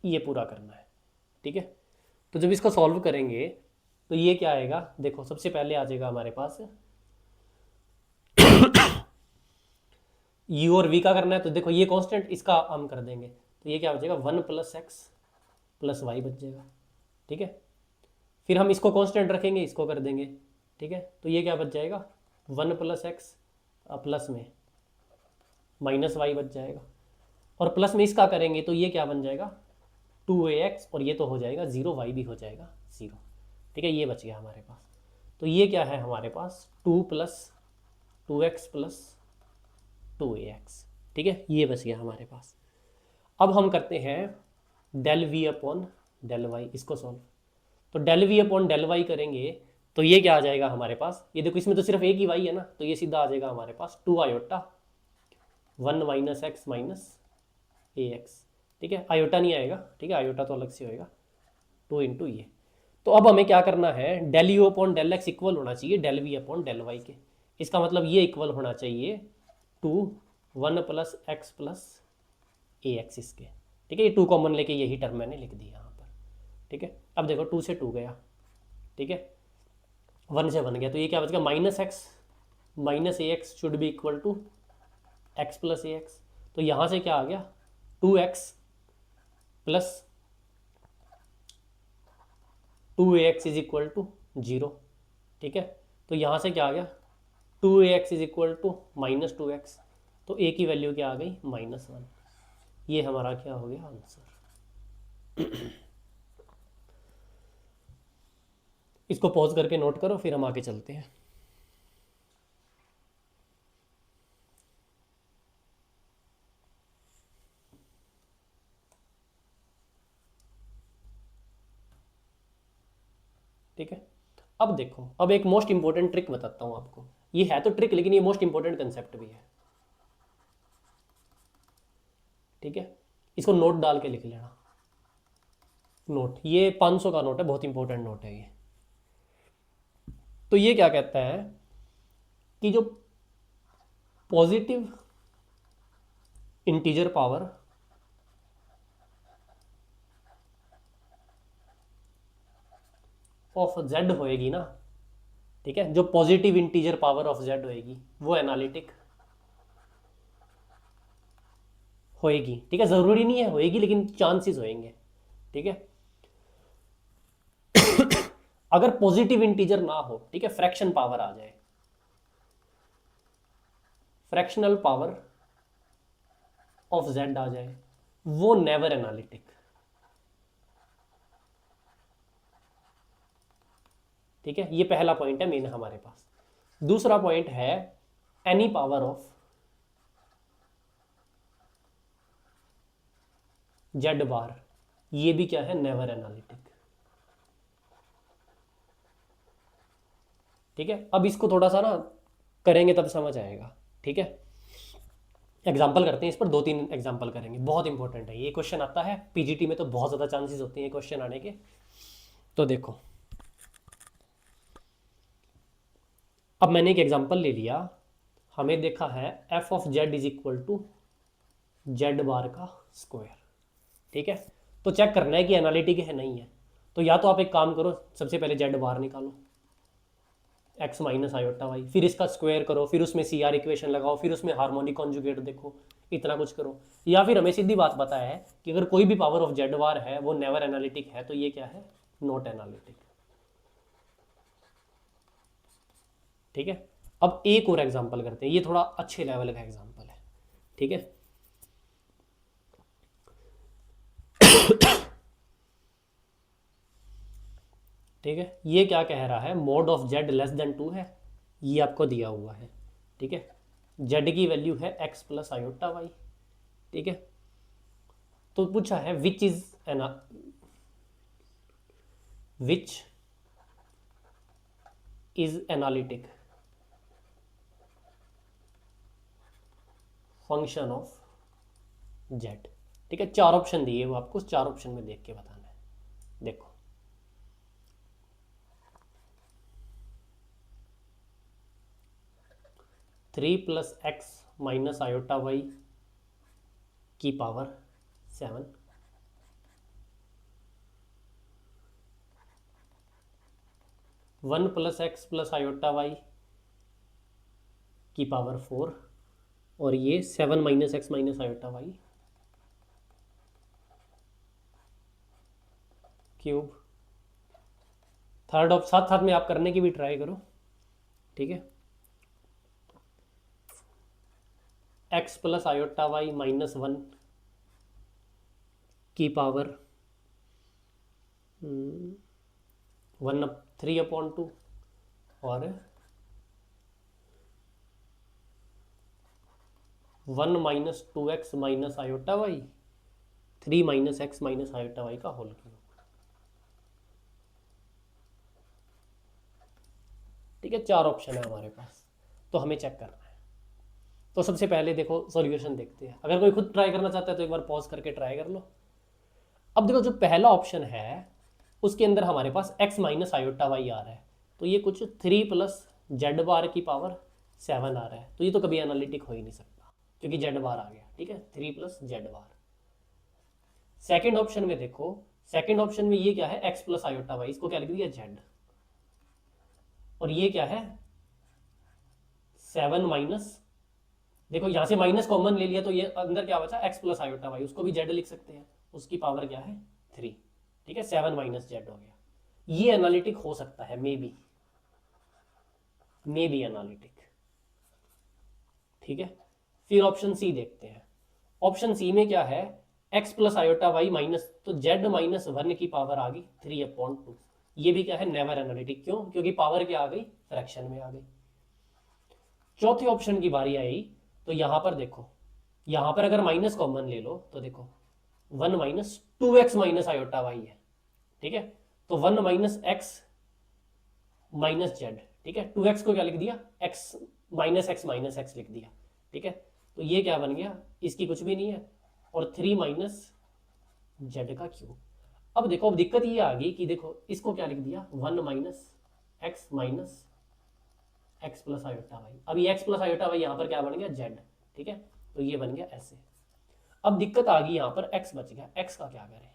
ये पूरा करना है। ठीक है, तो जब इसको सॉल्व करेंगे तो ये क्या आएगा, देखो सबसे पहले आ जाएगा हमारे पास यू और वी का करना है, तो देखो ये कांस्टेंट, इसका हम कर देंगे तो ये क्या हो जाएगा, 1 + x + y बच जाएगा। ठीक है, फिर हम इसको कांस्टेंट रखेंगे, इसको कर देंगे। ठीक है, तो ये क्या बच जाएगा, 1 + x प्लस में -y बच जाएगा, और प्लस में इसका करेंगे तो ये क्या बन जाएगा, 2ax, और ये तो हो जाएगा 0, y भी हो जाएगा 0। ठीक है, ये बच गया हमारे पास। तो ये क्या है हमारे पास, 2 + 2x + 2ax। ठीक है, ये बच गया हमारे पास। अब हम करते हैं del v upon del y, इसको सॉल्व। तो del v upon del y करेंगे तो ये क्या आ जाएगा हमारे पास, ये देखो इसमें तो सिर्फ एक ही वाई है ना, तो ये सीधा आ जाएगा हमारे पास 2 आयोटा 1 - x - ax। ठीक है, आयोटा नहीं आएगा, ठीक है, आयोटा तो अलग से होएगा, 2 × ये। तो अब हमें क्या करना है, del u upon del x equal होना चाहिए del v upon del y के। इसका मतलब ये इक्वल होना चाहिए टू 1 + x + ax इसके। ठीक है, ये 2 कॉमन लेके यही टर्म मैंने लिख दी यहाँ पर। ठीक है, अब देखो 2 से 2 गया, ठीक है, 1 से 1 गया, तो ये क्या बचेगा, -x - ax should be equal to x + ax। तो यहाँ से क्या आ गया, 2x + 2ax is equal to 0। ठीक है, तो यहाँ से क्या आ गया, 2ax is equal to -2x, तो a की वैल्यू क्या आ गई, -1। ये हमारा क्या हो गया आंसर। इसको पॉज करके नोट करो, फिर हम आगे चलते हैं। ठीक है, अब देखो, अब एक मोस्ट इंपॉर्टेंट ट्रिक बताता हूँ आपको। ये है तो ट्रिक, लेकिन ये मोस्ट इंपॉर्टेंट कंसेप्ट भी है। ठीक है, इसको नोट डाल के लिख लेना। नोट, ये 500 का नोट है, बहुत इंपॉर्टेंट नोट है ये। तो ये क्या कहता है कि जो positive integer power of Z होएगी ना, ठीक है, जो positive integer power of Z होएगी वो एनालिटिक होएगी। ठीक है, जरूरी नहीं है होएगी, लेकिन चांसेस होएंगे। ठीक है, अगर पॉजिटिव इंटीजर ना हो, ठीक है, फ्रैक्शन पावर आ जाए, फ्रैक्शनल पावर ऑफ जेड आ जाए, वो नेवर एनालिटिक। ठीक है, ये पहला पॉइंट है मेन हमारे पास। दूसरा पॉइंट है एनी पावर ऑफ जेड बार, ये भी क्या है, नेवर एनालिटिक। ठीक है, अब इसको थोड़ा सा ना करेंगे तब समझ आएगा। ठीक है, एग्जाम्पल करते हैं इस पर, 2-3 एग्जाम्पल करेंगे, बहुत इंपॉर्टेंट है ये क्वेश्चन, आता है पीजीटी में तो बहुत ज़्यादा चांसेस होते हैं क्वेश्चन आने के। तो देखो, अब मैंने एक एग्जाम्पल ले लिया, हमें देखा है f of z is equal to z bar का स्क्वायर। ठीक है, तो चेक करना है कि एनालिटिक है नहीं है। तो या तो आप एक काम करो, सबसे पहले जेड बार निकालो, एक्स माइनस आयोटा वाई, फिर इसका स्क्वायर करो, फिर उसमें सी आर इक्वेशन लगाओ, फिर उसमें हार्मोनिक कॉन्जुगेट देखो, इतना कुछ करो। या फिर हमें सीधी बात पता है कि अगर कोई भी पावर ऑफ जेड बार है वो नेवर एनालिटिक है, तो ये क्या है, नॉट एनालिटिक। ठीक है, अब एक और एग्जांपल करते हैं, ये थोड़ा अच्छे लेवल का एग्जांपल है। ठीक है, ठीक है, ये क्या कह रहा है, mode of Z less than 2 है, ये आपको दिया हुआ है। ठीक है, जेड की वैल्यू है एक्स प्लस आयोटा वाई। ठीक है, तो पूछा है which is analytic function of Z. ठीक है, 4 ऑप्शन दिए वो आपको, 4 ऑप्शन में देख के बताना है। देखो, three plus x minus iota y की power 7, 1 plus x plus iota y की पावर 4, और ये 7 minus x minus iota y cube. Third option साथ साथ में आप करने की भी ट्राई करो। ठीक है, x plus iota y minus 1 की पावर 3/2, और 1 minus 2x minus iota y 3 minus x minus iota Y का होल क्यूब। ठीक है, 4 ऑप्शन है हमारे पास, तो हमें चेक करना है। तो सबसे पहले देखो सॉल्यूशन देखते हैं, अगर कोई खुद ट्राई करना चाहता है तो एक बार पॉज करके ट्राई कर लो। अब देखो, जो पहला ऑप्शन है उसके अंदर हमारे पास x माइनस आयोटा वाई आ रहा है, तो ये कुछ 3 प्लस जेड बार की पावर 7 आ रहा है, तो ये तो कभी एनालिटिक हो ही नहीं सकता क्योंकि जेड बार आ गया। ठीक है, 3 प्लस जेड बार। सेकेंड ऑप्शन में देखो, सेकेंड ऑप्शन में ये क्या है, x प्लस आयोटा वाई, इसको क्या लिख दिया, जेड, और ये क्या है, 7 माइनस, देखो यहां से माइनस कॉमन ले लिया तो ये अंदर क्या बचा, x प्लस आयोटा वाई, उसको भी जेड लिख सकते हैं, उसकी पावर क्या है, 3। ठीक है, 7 माइनस जेड हो गया। ये एनालिटिक हो सकता है, मे बी एनालिटिक। ठीक है, फिर ऑप्शन सी देखते हैं। ऑप्शन सी में क्या है, x plus iota y minus, तो जेड माइनस 1 की पावर आ गई 3/2, ये भी क्या है, नेवर एनालिटिक। क्यों, क्योंकि पावर क्या आ गई, फ्रैक्शन में आ गई। चौथे ऑप्शन की बारी आई, तो यहां पर देखो, यहां पर अगर माइनस कॉमन ले लो तो देखो 1 minus 2x minus iota Y है। ठीक है, तो 1 माइनस एक्स माइनस जेड। ठीक है, 2x को क्या लिख दिया, x माइनस एक्स लिख दिया। ठीक है, तो ये क्या बन गया, इसकी कुछ भी नहीं है, और 3 माइनस जेड का क्यूब। अब देखो, अब दिक्कत ये आ गई कि देखो इसको क्या लिख दिया, 1 minus x plus iota y. अब ये एक्स प्लस आयोटा वाई यहाँ पर क्या बन गया, जेड। ठीक है, तो ये बन गया ऐसे। अब दिक्कत आ गई, यहाँ पर एक्स बच गया, एक्स का क्या करें।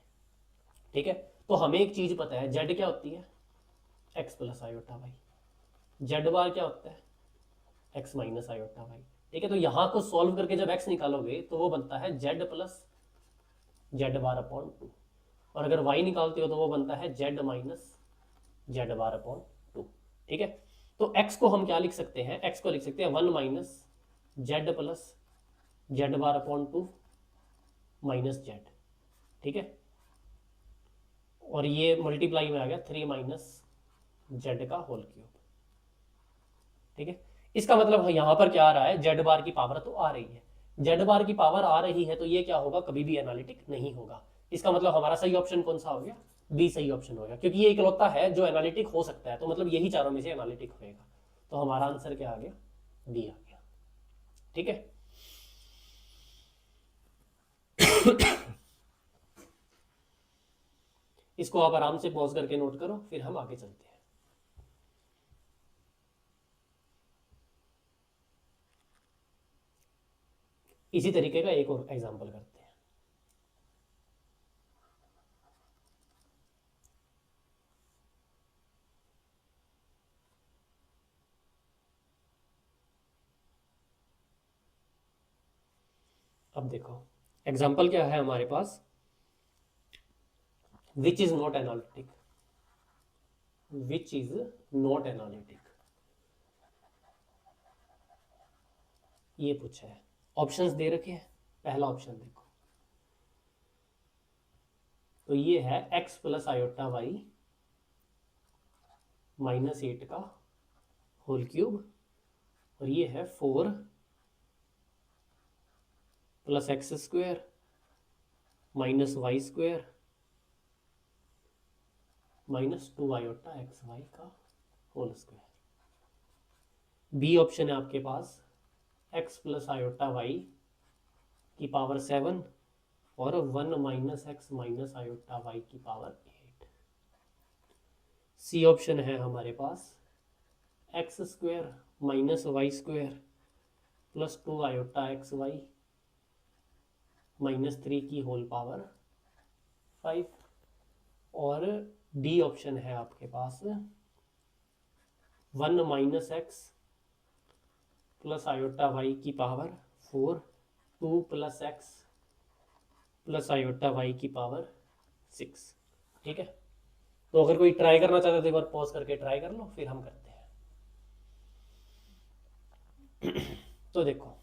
ठीक है, तो हमें एक चीज पता है, जेड क्या होती है, x plus iota y. Z bar क्या होता है, एक्स माइनस आयोटा वाई। ठीक है, तो यहाँ को सॉल्व करके जब एक्स निकालोगे तो वो बनता है Z plus Z bar upon 2, और अगर वाई निकालते हो तो वो बनता है Z minus Z bar upon 2। ठीक है, तो एक्स को हम क्या लिख सकते हैं, एक्स को लिख सकते हैं 1 minus Z plus Z bar upon 2 minus Z. ठीक है, और ये मल्टीप्लाई में आ गया 3 माइनस जेड का होल क्यूब। ठीक है, इसका मतलब यहाँ पर क्या आ रहा है, जेड बार की पावर तो आ रही है, जेड बार की पावर आ रही है, तो ये क्या होगा, कभी भी एनालिटिक नहीं होगा। इसका मतलब हमारा सही ऑप्शन कौन सा हो गया, बी सही ऑप्शन हो गया, क्योंकि ये इकलौता है जो एनालिटिक हो सकता है, तो मतलब यही चारों में से एनालिटिक होएगा। तो हमारा आंसर क्या आ गया, बी आ गया। ठीक है, इसको आप आराम से पॉज करके नोट करो, फिर हम आगे चलते हैं। इसी तरीके का एक और एग्जांपल करते हैं। अब देखो एग्जांपल क्या है हमारे पास, which is not analytic, which is not analytic, ये पूछा है। ऑप्शंस दे रखे हैं, पहला ऑप्शन देखो, तो ये है x plus iota y minus 8 का होल क्यूब, और ये है 4 plus x square minus y square minus 2 iota x y का होल स्क्वायर। बी ऑप्शन है आपके पास x प्लस आयोटा वाई की पावर 7 और 1 minus x minus iota y की पावर 8। सी ऑप्शन है हमारे पास x square minus y square plus 2 iota x y minus 3 की होल पावर 5। और डी ऑप्शन है आपके पास 1 minus x plus iota y की power 4, 2 plus x plus iota y की पावर 6। ठीक है, तो अगर कोई ट्राई करना चाहता है तो एक बार पॉज करके ट्राई कर लो, फिर हम करते हैं। तो देखो,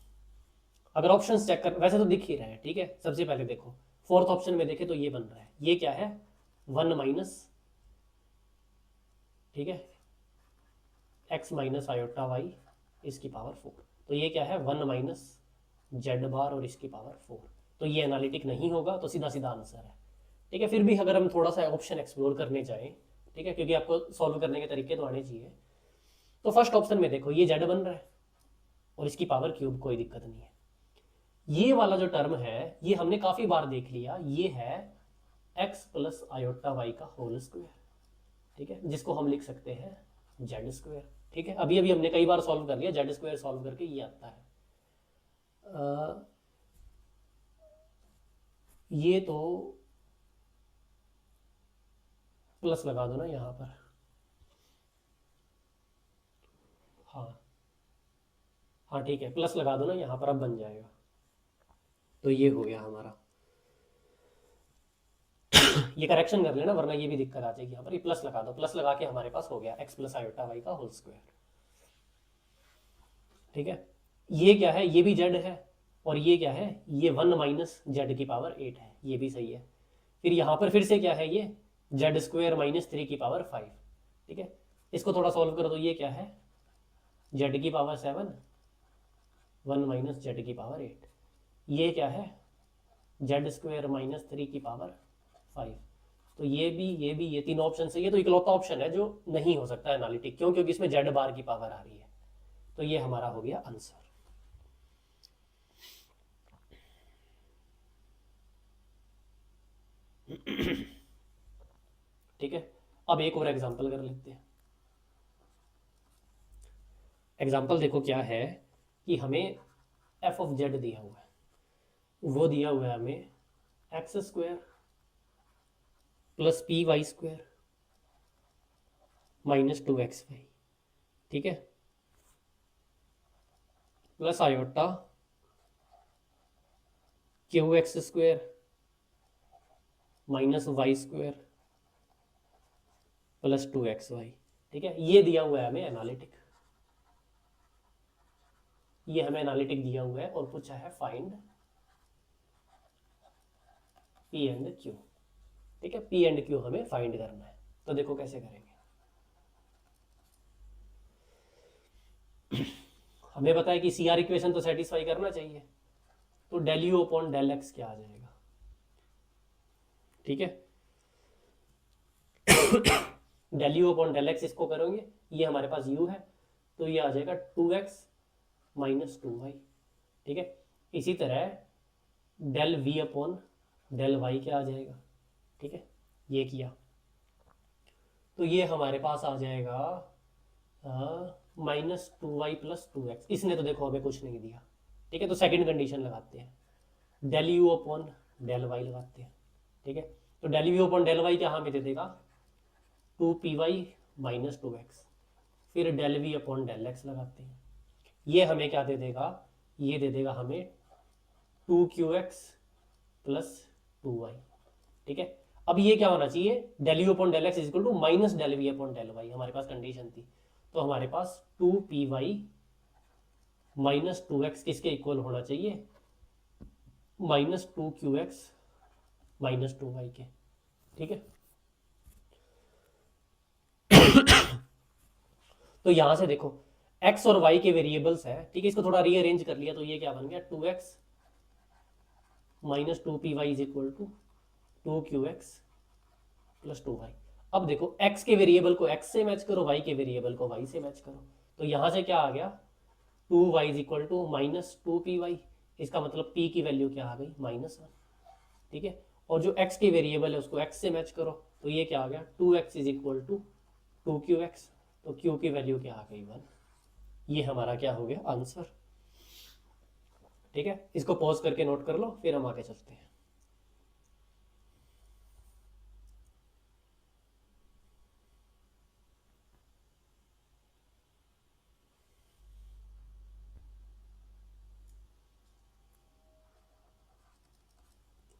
अगर ऑप्शन चेक कर, वैसे तो दिख ही रहा है। ठीक है, सबसे पहले देखो फोर्थ ऑप्शन में देखे तो ये बन रहा है, ये क्या है, 1 माइनस, ठीक है, एक्स माइनस आयोटा वाई इसकी पावर 4, तो ये क्या है 1 माइनस जेड बार और इसकी पावर 4। तो ये एनालिटिक नहीं होगा, तो सीधा सीधा आंसर है। ठीक है, फिर भी अगर हम थोड़ा सा ऑप्शन एक्सप्लोर करने जाएं, ठीक है, क्योंकि आपको सॉल्व करने के तरीके तो आने चाहिए। तो फर्स्ट ऑप्शन में देखो ये जेड बन रहा है और इसकी पावर क्यूब, कोई दिक्कत नहीं है। ये वाला जो टर्म है ये हमने काफी बार देख लिया, ये है एक्स प्लस आयोटा वाई का होल स्क्वायर। ठीक है, जिसको हम लिख सकते हैं जेड स्क्वायर। ठीक है, अभी अभी हमने कई बार सॉल्व कर लिया, जेड स्क्वायर सॉल्व करके ये आता है। ये तो प्लस लगा दो ना यहाँ पर, हाँ हाँ ठीक है, प्लस लगा दो ना यहाँ पर, अब बन जाएगा। तो ये हो गया हमारा, ये करेक्शन कर लेना वरना ये भी दिक्कत आ जाएगी। यहाँ पर ये प्लस लगा दो, प्लस लगा के हमारे पास हो गया एक्स प्लस आयोटा वाई का होल स्क्वायर। ठीक है, ये क्या है, ये भी जेड है, और ये क्या है, ये 1 माइनस जेड की पावर 8 है, ये भी सही है। फिर यहाँ पर फिर से क्या है, ये जेड स्क्वायर माइनस 3 की पावर 5। ठीक है, इसको थोड़ा सॉल्व करो तो ये क्या है, जेड की पावर 7, 1 माइनस जेड की पावर 8। ये क्या है, जेड स्क्वायर माइनस 3 की पावर 5। तो ये तीनों ऑप्शन से ये तो इकलौता ऑप्शन है जो नहीं हो सकता एनालिटिक, क्यों, क्योंकि इसमें जेड बार की पावर आ रही है। तो ये हमारा हो गया आंसर। ठीक है, अब एक और एग्जांपल कर लेते हैं। एग्जांपल देखो क्या है कि हमें एफ ऑफ जेड दिया हुआ है, वो दिया हुआ है हमें x square plus p y square minus 2xy, ठीक है, plus iota q x square minus y square plus 2xy, ठीक है। ये दिया हुआ है हमें एनालिटिक, ये हमें एनालिटिक दिया हुआ है और पूछा है फाइंड पी एंड क्यू, ठीक है। पी एंड क्यू हमें फाइंड करना है, तो देखो कैसे करेंगे। हमें पता है कि सी आर इक्वेशन तो सेटिस्फाई करना चाहिए, तो del u upon del x क्या आ जाएगा, ठीक है। Del u upon del x इसको करोगे, ये हमारे पास यू है, तो ये आ जाएगा 2x माइनस 2y, ठीक है। इसी तरह del v upon del y क्या आ जाएगा, ठीक है, ये किया तो ये हमारे पास आ जाएगा -2y प्लस 2x। इसने तो देखो हमें कुछ नहीं दिया, ठीक है, तो सेकंड कंडीशन लगाते हैं, del u upon del y लगाते हैं, ठीक है। तो del u upon del y क्या हमें दे देगा 2py माइनस 2x, फिर del v upon del x लगाते हैं, ये हमें क्या दे देगा, ये दे देगा हमें 2qx प्लस 2y, ठीक है। अब ये क्या होना चाहिए, del u upon del x equal to minus del v upon del y, हमारे पास कंडीशन थी, तो हमारे पास 2py माइनस 2x किसके इक्वल होना चाहिए, -2qx माइनस 2y के, ठीक है। तो यहां से देखो x और y के वेरिएबल्स है, ठीक है, इसको थोड़ा रीअरेंज कर लिया तो ये क्या बन गया 2x minus 2py is equal to 2qx plus 2y। अब देखो x के वेरिएबल को x से मैच करो, y के वेरिएबल को y से मैच करो, तो यहां से क्या आ गया 2y is equal to -2py, इसका मतलब p की वैल्यू क्या आ गई -1, ठीक है। और जो x के वेरिएबल है उसको x से मैच करो, तो ये क्या आ गया 2x is equal to 2qx, तो q की वैल्यू क्या आ गई 1। ये हमारा क्या हो गया आंसर, ठीक है। इसको पॉज करके नोट कर लो, फिर हम आगे चलते हैं।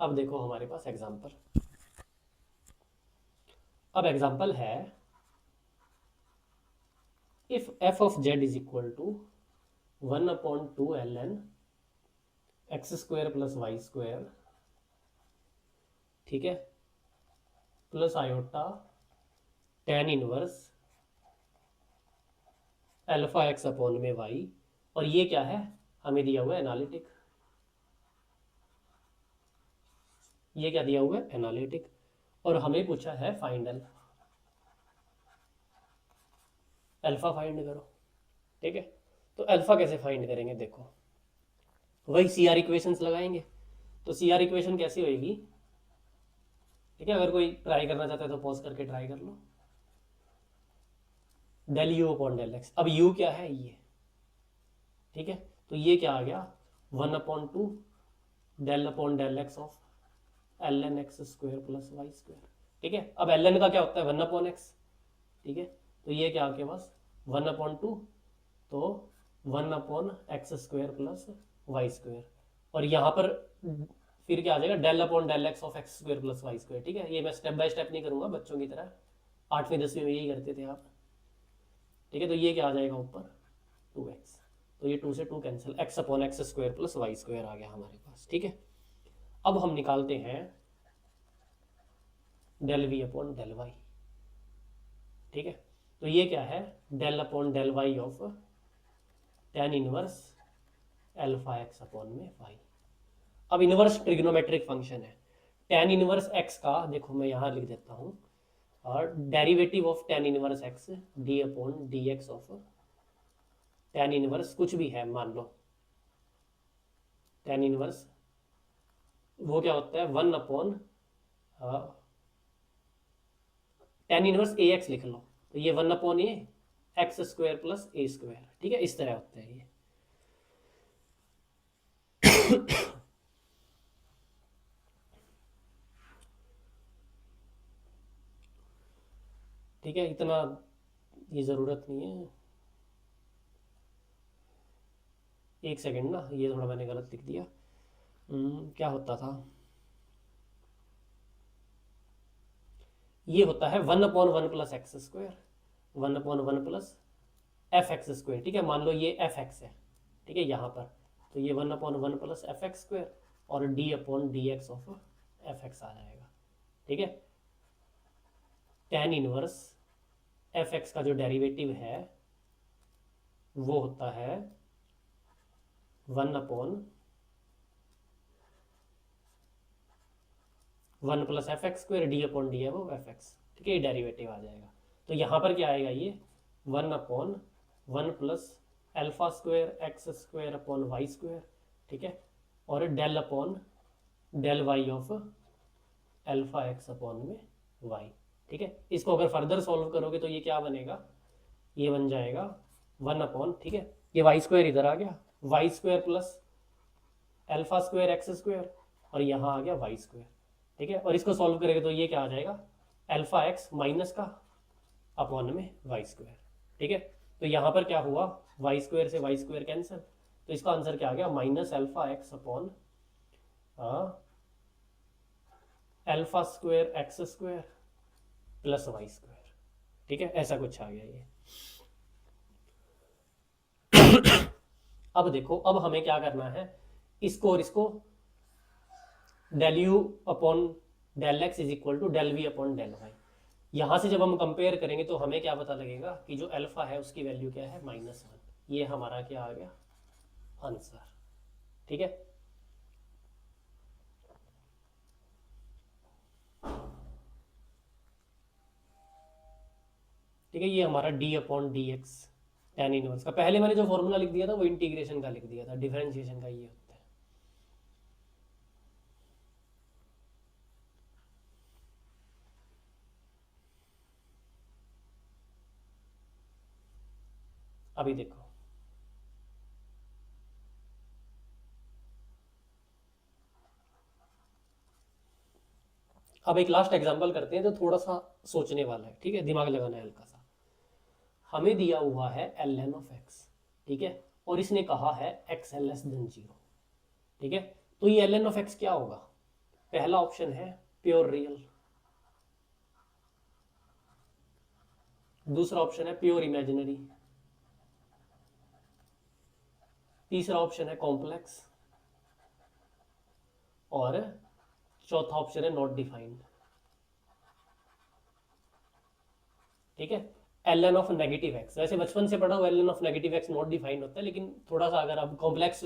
अब देखो हमारे पास एग्जाम्पल, अब एग्जाम्पल है if f of z is equal to 1/2 ln x square plus y square, ठीक है, plus iota tan inverse alpha x upon में वाई, और ये क्या है हमें दिया हुआ है एनालिटिक, ये क्या दिया हुआ है एनालिटिक, और हमें पूछा है फाइंड अल्फा, अल्फा फाइंड करो, ठीक है। तो अल्फा कैसे फाइंड करेंगे, देखो वही सी आर इक्वेशंस लगाएंगे, तो सी आर इक्वेशन कैसी होगी, ठीक है, अगर कोई ट्राई करना चाहता है तो पॉज करके ट्राई कर लो, del u upon del x, अब यू क्या है ये, ठीक है, तो ये क्या आ गया 1/2 del upon del x of l n x square plus y square, ठीक है। अब एल एन का क्या होता है 1/x, ठीक है, तो ये क्या आपके पास 1/2, तो 1/x square plus y square, और यहाँ पर फिर क्या आ जाएगा del upon del x of x square plus y square, ठीक है। ये मैं स्टेप बाय स्टेप नहीं करूंगा, बच्चों की तरह 8वीं 10वीं में यही करते थे आप, ठीक है। तो ये क्या आ जाएगा ऊपर 2x, तो ये 2 से 2 cancel, x upon x square plus y square आ गया हमारे पास, ठीक है। अब हम निकालते हैं del v upon del y, ठीक है, तो ये क्या है del upon del y of tan inverse alpha x upon में वाई। अब इनवर्स ट्रिग्नोमेट्रिक फंक्शन है, टेन इनवर्स एक्स का देखो मैं यहाँ लिख देता हूँ, और derivative of tan inverse x d upon d x of tan inverse कुछ भी है मान लो, टेन इनवर्स वो क्या होता है 1/, टेन इनवर्स ए एक्स लिख लो, तो ये 1/a एक्स स्क्वायर प्लस ए स्क्वायर, ठीक है, इस तरह होता है ये। ठीक है, इतना ये ज़रूरत नहीं है। एक सेकेंड ना, ये थोड़ा मैंने गलत लिख दिया। क्या होता था, ये होता है 1/1 plus x square, 1/1 plus F x square, ठीक है, मान लो ये एफ एक्स है, ठीक है, यहाँ पर, तो ये 1/1 प्लस एफ एक्स स्क्वायर और d/dx ऑफ एफ एक्स आ जाएगा, ठीक है। टेन इनवर्स एफ एक्स का जो डेरिवेटिव है वो होता है 1/1 plus F x square d/d है वो एफ एक्स, ठीक है, ये डेरिवेटिव आ जाएगा। तो यहाँ पर क्या आएगा, ये 1/1 plus alpha square x square upon y square, ठीक है, और del upon del y of alpha x upon में वाई, ठीक है। इसको अगर फर्दर सॉल्व करोगे तो ये क्या बनेगा, ये बन जाएगा 1/, ठीक है, ये वाई स्क्वायर इधर आ गया, y square plus alpha square x square, और यहाँ आ गया वाई स्क्वायर, ठीक है, और इसको सॉल्व करेंगे तो ये क्या आ जाएगा, एल्फा एक्स माइनस का अपॉन में वाई स्क्वायर, ठीक है। तो यहाँ पर क्या हुआ, वाई स्क्वायर से वाई स्क्वायर कैंसिल, तो इसका आंसर क्या आ गया, minus alpha x upon alpha square x square plus y square, ठीक है, ऐसा कुछ आ गया ये। अब देखो, अब हमें क्या करना है, इसको और इसको del u upon del x is equal to del v upon del y, यहां से जब हम कंपेयर करेंगे तो हमें क्या पता लगेगा कि जो अल्फा है उसकी वैल्यू क्या है, -1, ये हमारा क्या आ गया आंसर, ठीक है। ठीक है, ये हमारा d/dx टेन इनवर्स का, पहले मैंने जो फॉर्मूला लिख दिया था वो इंटीग्रेशन का लिख दिया था, डिफरेंशिएशन का ये होता है। अभी देखो, अब एक लास्ट एग्जांपल करते हैं जो थोड़ा सा सोचने वाला है, ठीक है, दिमाग लगाना है हल्का सा। हमें दिया हुआ है ln ऑफ x, ठीक है, और इसने कहा है x लेस देन 0, ठीक है, तो ये ln ऑफ x क्या होगा, पहला ऑप्शन है प्योर रियल, दूसरा ऑप्शन है प्योर इमेजिनरी, तीसरा ऑप्शन है कॉम्प्लेक्स, और चौथा ऑप्शन है नॉट डिफाइंड, ठीक है। ln ऑफ नेगेटिव एक्स, वैसे बचपन से पढ़ा हुआ ln of negative x not defined होता है, लेकिन थोड़ा सा अगर अब कॉम्प्लेक्स,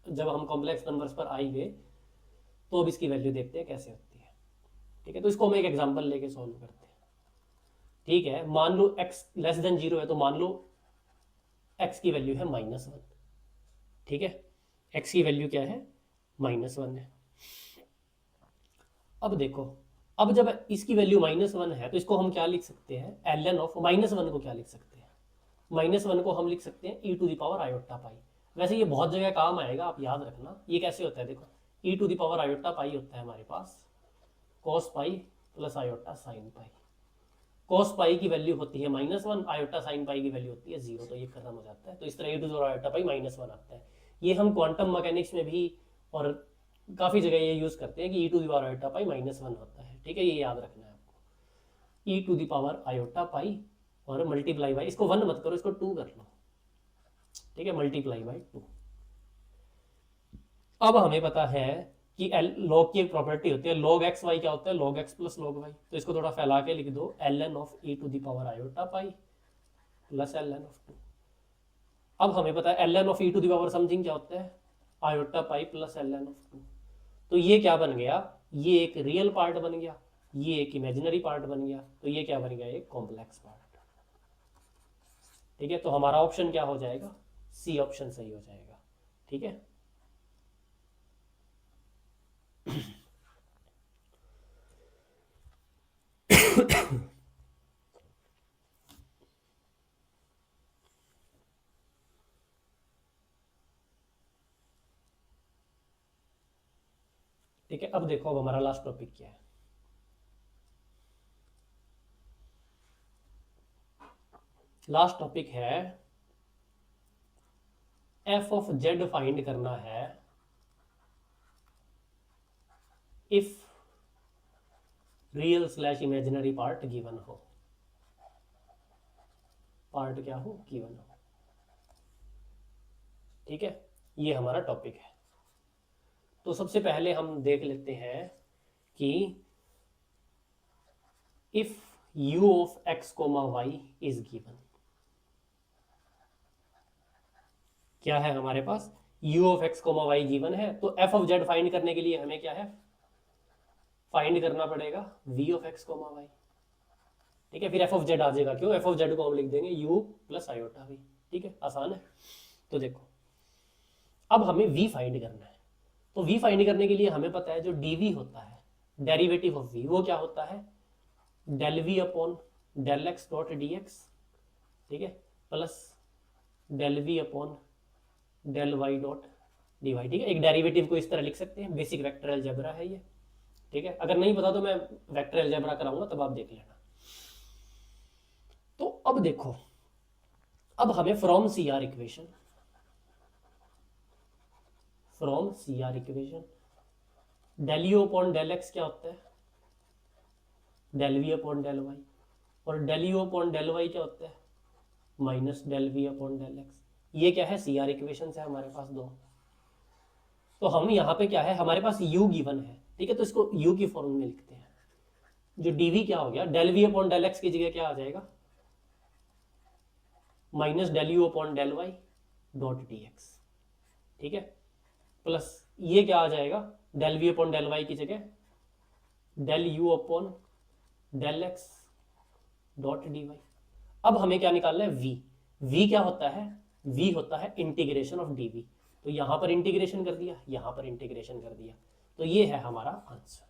जब हम कॉम्प्लेक्स नंबर्स पर आएंगे तो अब इसकी वैल्यू देखते हैं कैसे होती है, ठीक है। तो इसको हम एक एग्जांपल लेके सॉल्व करते हैं, ठीक है। मान लो x लेस देन 0 है, तो मान लो x की वैल्यू है -1, ठीक है, x की वैल्यू क्या है, -1 है। अब देखो, अब जब इसकी वैल्यू -1 है तो इसको हम क्या लिख सकते हैं, ln ऑफ -1 को क्या लिख सकते हैं, -1 को हम लिख सकते हैं e to the power iota pi. वैसे ये बहुत जगह काम आएगा, आप याद रखना, ये कैसे होता है, देखो e to the power iota pi होता है हमारे पास cos pi plus iota sine pi, cos pi की वैल्यू होती है -1, आयोटा साइन पाई की वैल्यू होती है 0, तो ये खत्म हो जाता है, तो इस तरह e to the power iota pi -1 आता है। ये हम क्वांटम मैकेनिक्स में भी और काफ़ी जगह ये यूज़ करते हैं कि e to the power iota pi -1 होता है, ठीक है, ये याद रखना है आपको, e to the power iota pi और मल्टीप्लाई बाई, इसको 1 मत करो, इसको 2 कर लो, ठीक है, मल्टीप्लाई बाई 2। अब हमें पता है कि लॉग की एक प्रॉपर्टी होती है, log x y क्या होता है, log x plus log y, तो इसको थोड़ा फैला के लिख दो, ln of e to the power iota pi plus ln of 2। अब हमें पता है ln of e to the power something क्या होता है, iota pi plus ln of 2, तो ये क्या बन गया, ये एक रियल पार्ट बन गया, ये एक इमेजिनरी पार्ट बन गया, तो ये क्या बन गया, एक कॉम्प्लेक्स पार्ट, ठीक है। तो हमारा ऑप्शन क्या हो जाएगा, सी ऑप्शन सही हो जाएगा, ठीक है। ठीक है, अब देखो अब हमारा लास्ट टॉपिक क्या है। लास्ट टॉपिक है एफ ऑफ जेड फाइंड करना है if real slash imaginary part given हो। पार्ट क्या हो, गिवन हो। ठीक है, ये हमारा टॉपिक है। तो सबसे पहले हम देख लेते हैं कि if u of x comma y is given. क्या है हमारे पास, u of x comma y given है, तो f ऑफ z फाइंड करने के लिए हमें क्या है, फाइंड करना पड़ेगा v of x comma y. ठीक है, फिर f ऑफ z आ जाएगा, क्यों, f ऑफ z को हम लिख देंगे u प्लस आयोटा v। ठीक है, आसान है। तो देखो अब हमें v फाइंड करना है, तो v फाइंड करने के लिए हमें पता है जो dv होता है, डेरिवेटिव ऑफ v, वो क्या होता है, del v upon del x dot d x. ठीक है, plus del v upon del y dot d y. ठीक है, एक डेरिवेटिव को इस तरह लिख सकते हैं, बेसिक वेक्टर अलजेब्रा है ये। ठीक है, अगर नहीं पता तो मैं वेक्टर अलजेब्रा कराऊंगा तब आप देख लेना। तो अब देखो, अब हमें from C R equation, from C R equation del u upon del x क्या होता है, del v upon del y, और del u upon del y क्या होता है, minus del v upon del x. ये क्या है, सी आर इक्वेशन है हमारे पास दो। तो हम यहाँ पे क्या है, हमारे पास u गिवन है। ठीक है, तो इसको u की फॉर्म में लिखते हैं। जो dv क्या हो गया, del v upon del x की जगह क्या आ जाएगा, minus del u upon del y dot d x. ठीक है, प्लस ये क्या आ जाएगा, del v upon del y की जगह del u upon del x dot d y. अब हमें क्या निकालना है, v। v क्या होता है, v होता है इंटीग्रेशन ऑफ dv। तो यहां पर इंटीग्रेशन कर दिया, यहां पर इंटीग्रेशन कर दिया, तो ये है हमारा आंसर।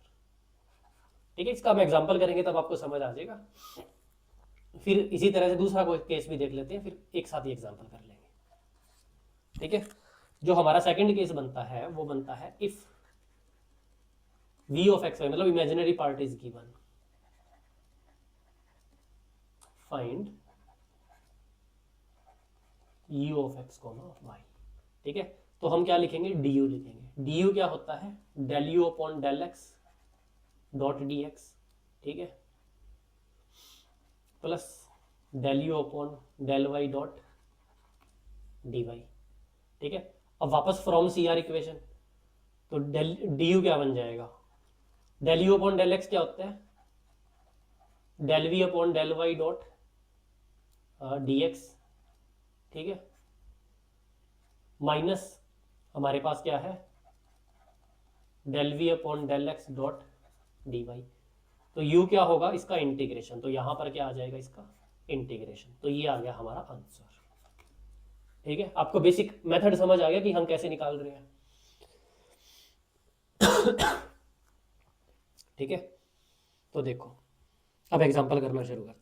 ठीक है, इसका हम एग्जांपल करेंगे तब आपको समझ आ जाएगा। फिर इसी तरह से दूसरा कोई केस भी देख लेते हैं, फिर एक साथ ही एग्जांपल कर लेंगे। ठीक है, जो हमारा सेकंड केस बनता है वो बनता है if v of x y, मतलब imaginary part is given, find u of x comma y. ठीक है, तो हम क्या लिखेंगे, du लिखेंगे। du क्या होता है, del u upon del x dot d x. ठीक है, plus del u upon del y dot d y. ठीक है, अब वापस फ्रॉम सी आर इक्वेशन, तो डेल डी यू क्या बन जाएगा, del u upon del x क्या होता है, del v upon del y dot d x. ठीक है, माइनस हमारे पास क्या है, del v upon del x dot d y. तो u क्या होगा, इसका इंटीग्रेशन, तो यहां पर क्या आ जाएगा, इसका इंटीग्रेशन। तो ये आ गया हमारा आंसर। ठीक है, आपको बेसिक मेथड समझ आ गया कि हम कैसे निकाल रहे हैं। ठीक है, तो देखो अब एग्जांपल करना शुरू करते हैं।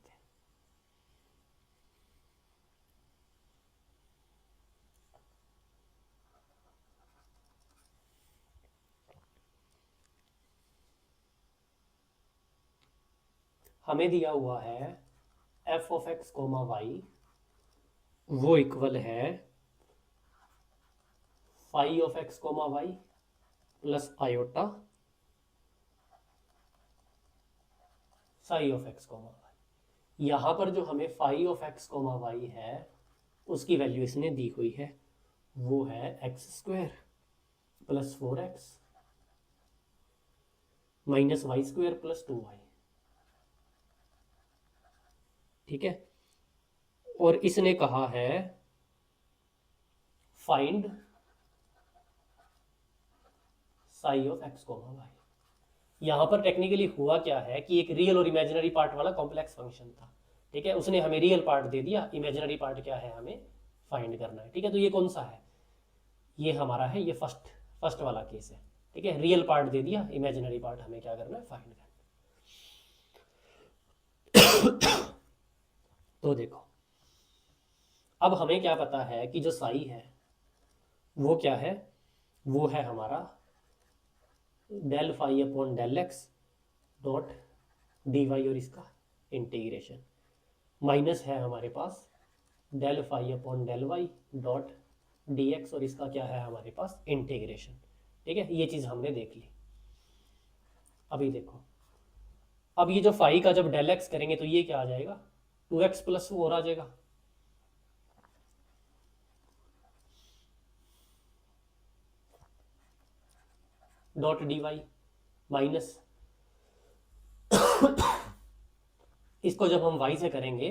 हमें दिया हुआ है f of x comma y, वो इक्वल है phi of x comma y plus iota psi of x comma y. यहां पर जो हमें phi of x comma y है उसकी वैल्यू इसने दी हुई है, वो है x square plus 4x minus y square plus 2y। ठीक है, और इसने कहा है find psi of x comma y. यहां पर टेक्निकली हुआ क्या है कि एक रियल और इमेजिनरी पार्ट वाला कॉम्प्लेक्स फंक्शन था। ठीक है, उसने हमें रियल पार्ट दे दिया, इमेजिनरी पार्ट क्या है हमें फाइंड करना है। ठीक है, तो ये कौन सा है, ये हमारा है, ये फर्स्ट फर्स्ट वाला केस है। ठीक है, रियल पार्ट दे दिया, इमेजिनरी पार्ट हमें क्या करना है, फाइंड करना है। तो देखो अब हमें क्या पता है कि जो साई है वो क्या है, वो है हमारा del phi upon del x dot d y और इसका इंटीग्रेशन, माइनस है हमारे पास del phi upon del y dot d x और इसका क्या है हमारे पास इंटीग्रेशन। ठीक है, ये चीज़ हमने देख ली। अभी देखो, अब ये जो फाई का जब डेल एक्स करेंगे तो ये क्या आ जाएगा, 2x प्लस 4 आ जाएगा। डॉट डी वाई माइनस इसको जब हम y से करेंगे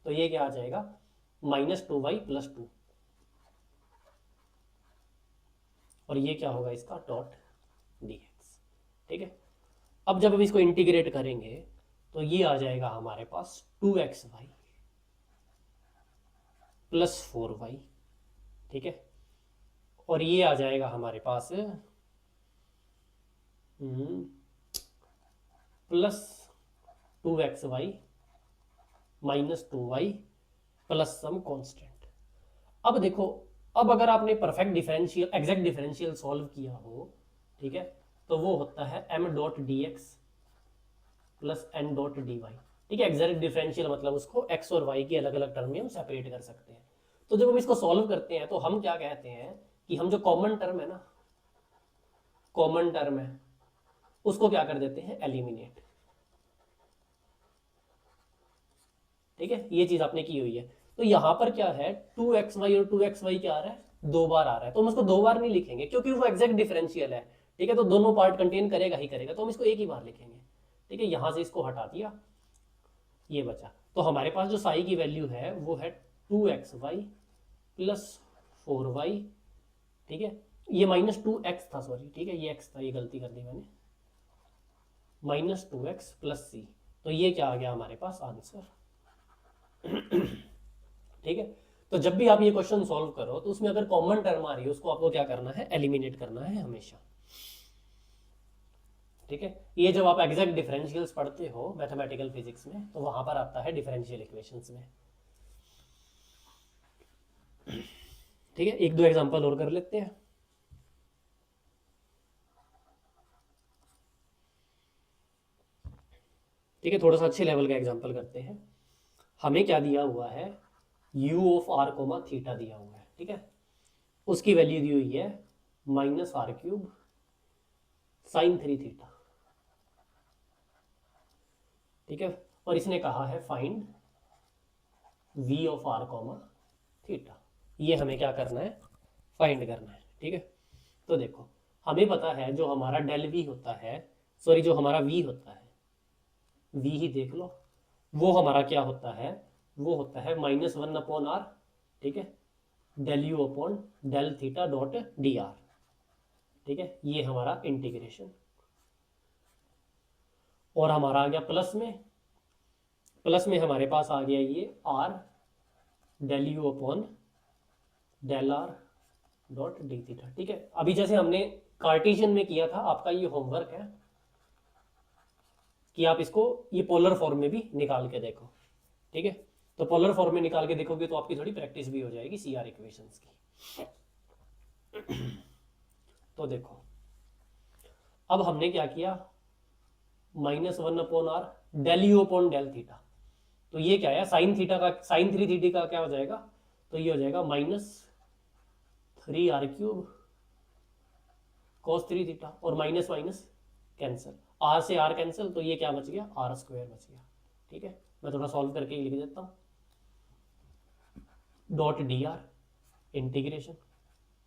तो ये क्या आ जाएगा, -2y + 2 और ये क्या होगा इसका डॉट dx। ठीक है, अब जब हम इसको इंटीग्रेट करेंगे तो ये आ जाएगा हमारे पास 2xy + 4y। ठीक है, और ये आ जाएगा हमारे पास +2xy -2y plus some constant. अब देखो, अब अगर आपने perfect differential exact differential solve किया हो, ठीक है, तो वो होता है m dot d x plus n dot d y. ठीक है, एग्जैक्ट डिफरेंशियल मतलब उसको x और y की अलग अलग टर्म में हम सेपरेट कर सकते हैं। तो जब हम इसको सॉल्व करते हैं तो हम क्या कहते हैं कि हम जो कॉमन टर्म है ना, कॉमन टर्म है उसको क्या कर देते हैं, एलिमिनेट। ठीक है, ये चीज आपने की हुई है। तो यहां पर क्या है, 2xy और 2xy क्या आ रहा है, 2 बार आ रहा है, तो हम उसको 2 बार नहीं लिखेंगे क्योंकि वो एग्जैक्ट डिफरेंशियल है। ठीक है, तो दोनों पार्ट कंटेन करेगा ही करेगा, तो हम इसको एक ही बार लिखेंगे। ठीक है, यहां से इसको हटा दिया, ये बचा। तो हमारे पास जो साई की वैल्यू है वो है 2xy + 4y। ठीक है, ये -2x था, सॉरी, ठीक है ये x था, ये गलती कर दी मैंने, -2x + c। तो ये क्या आ गया हमारे पास आंसर। ठीक है, तो जब भी आप ये क्वेश्चन सॉल्व करो तो उसमें अगर कॉमन टर्म आ रही है उसको आपको क्या करना है, एलिमिनेट करना है हमेशा। ठीक है, ये जब आप एग्जैक्ट डिफरेंशियल्स पढ़ते हो मैथमेटिकल फिजिक्स में तो वहां पर आता है डिफरेंशियल इक्वेशंस में। ठीक है, एक दो एग्जांपल और कर लेते हैं। ठीक है, थोड़ा सा अच्छे लेवल का एग्जांपल करते हैं। हमें क्या दिया हुआ है, u of r comma theta दिया हुआ है। ठीक है, उसकी वैल्यू दी हुई है -r³ sin 3 थीटा। ठीक है, और इसने कहा है find v of r comma theta. ये हमें क्या करना है, फाइंड करना है। ठीक है, तो देखो हमें पता है जो हमारा डेल v होता है, सॉरी जो हमारा v होता है, v ही देख लो, वो हमारा क्या होता है, वो होता है -1/r। ठीक है, del u upon del theta dot d r. ठीक है, ये हमारा इंटीग्रेशन, और हमारा आ गया प्लस में, प्लस में हमारे पास आ गया ये r del u upon del r dot d theta. ठीक है, अभी जैसे हमने कार्टेशियन में किया था, आपका ये होमवर्क है कि आप इसको ये पोलर फॉर्म में भी निकाल के देखो। ठीक है, तो पोलर फॉर्म में निकाल के देखोगे तो आपकी थोड़ी प्रैक्टिस भी हो जाएगी सी आर इक्वेशंस की। तो देखो, अब हमने क्या किया, -1/r del u upon del theta. तो ये क्या है, साइन थीटा का, साइन 3 थीटा का क्या हो जाएगा, तो ये हो जाएगा -3r³ cos 3 थीटा, और माइनस माइनस कैंसिल, r से r कैंसिल, तो ये क्या बच गया, r² बच गया। ठीक है, मैं थोड़ा सॉल्व करके लिख देता हूँ, dot d r integration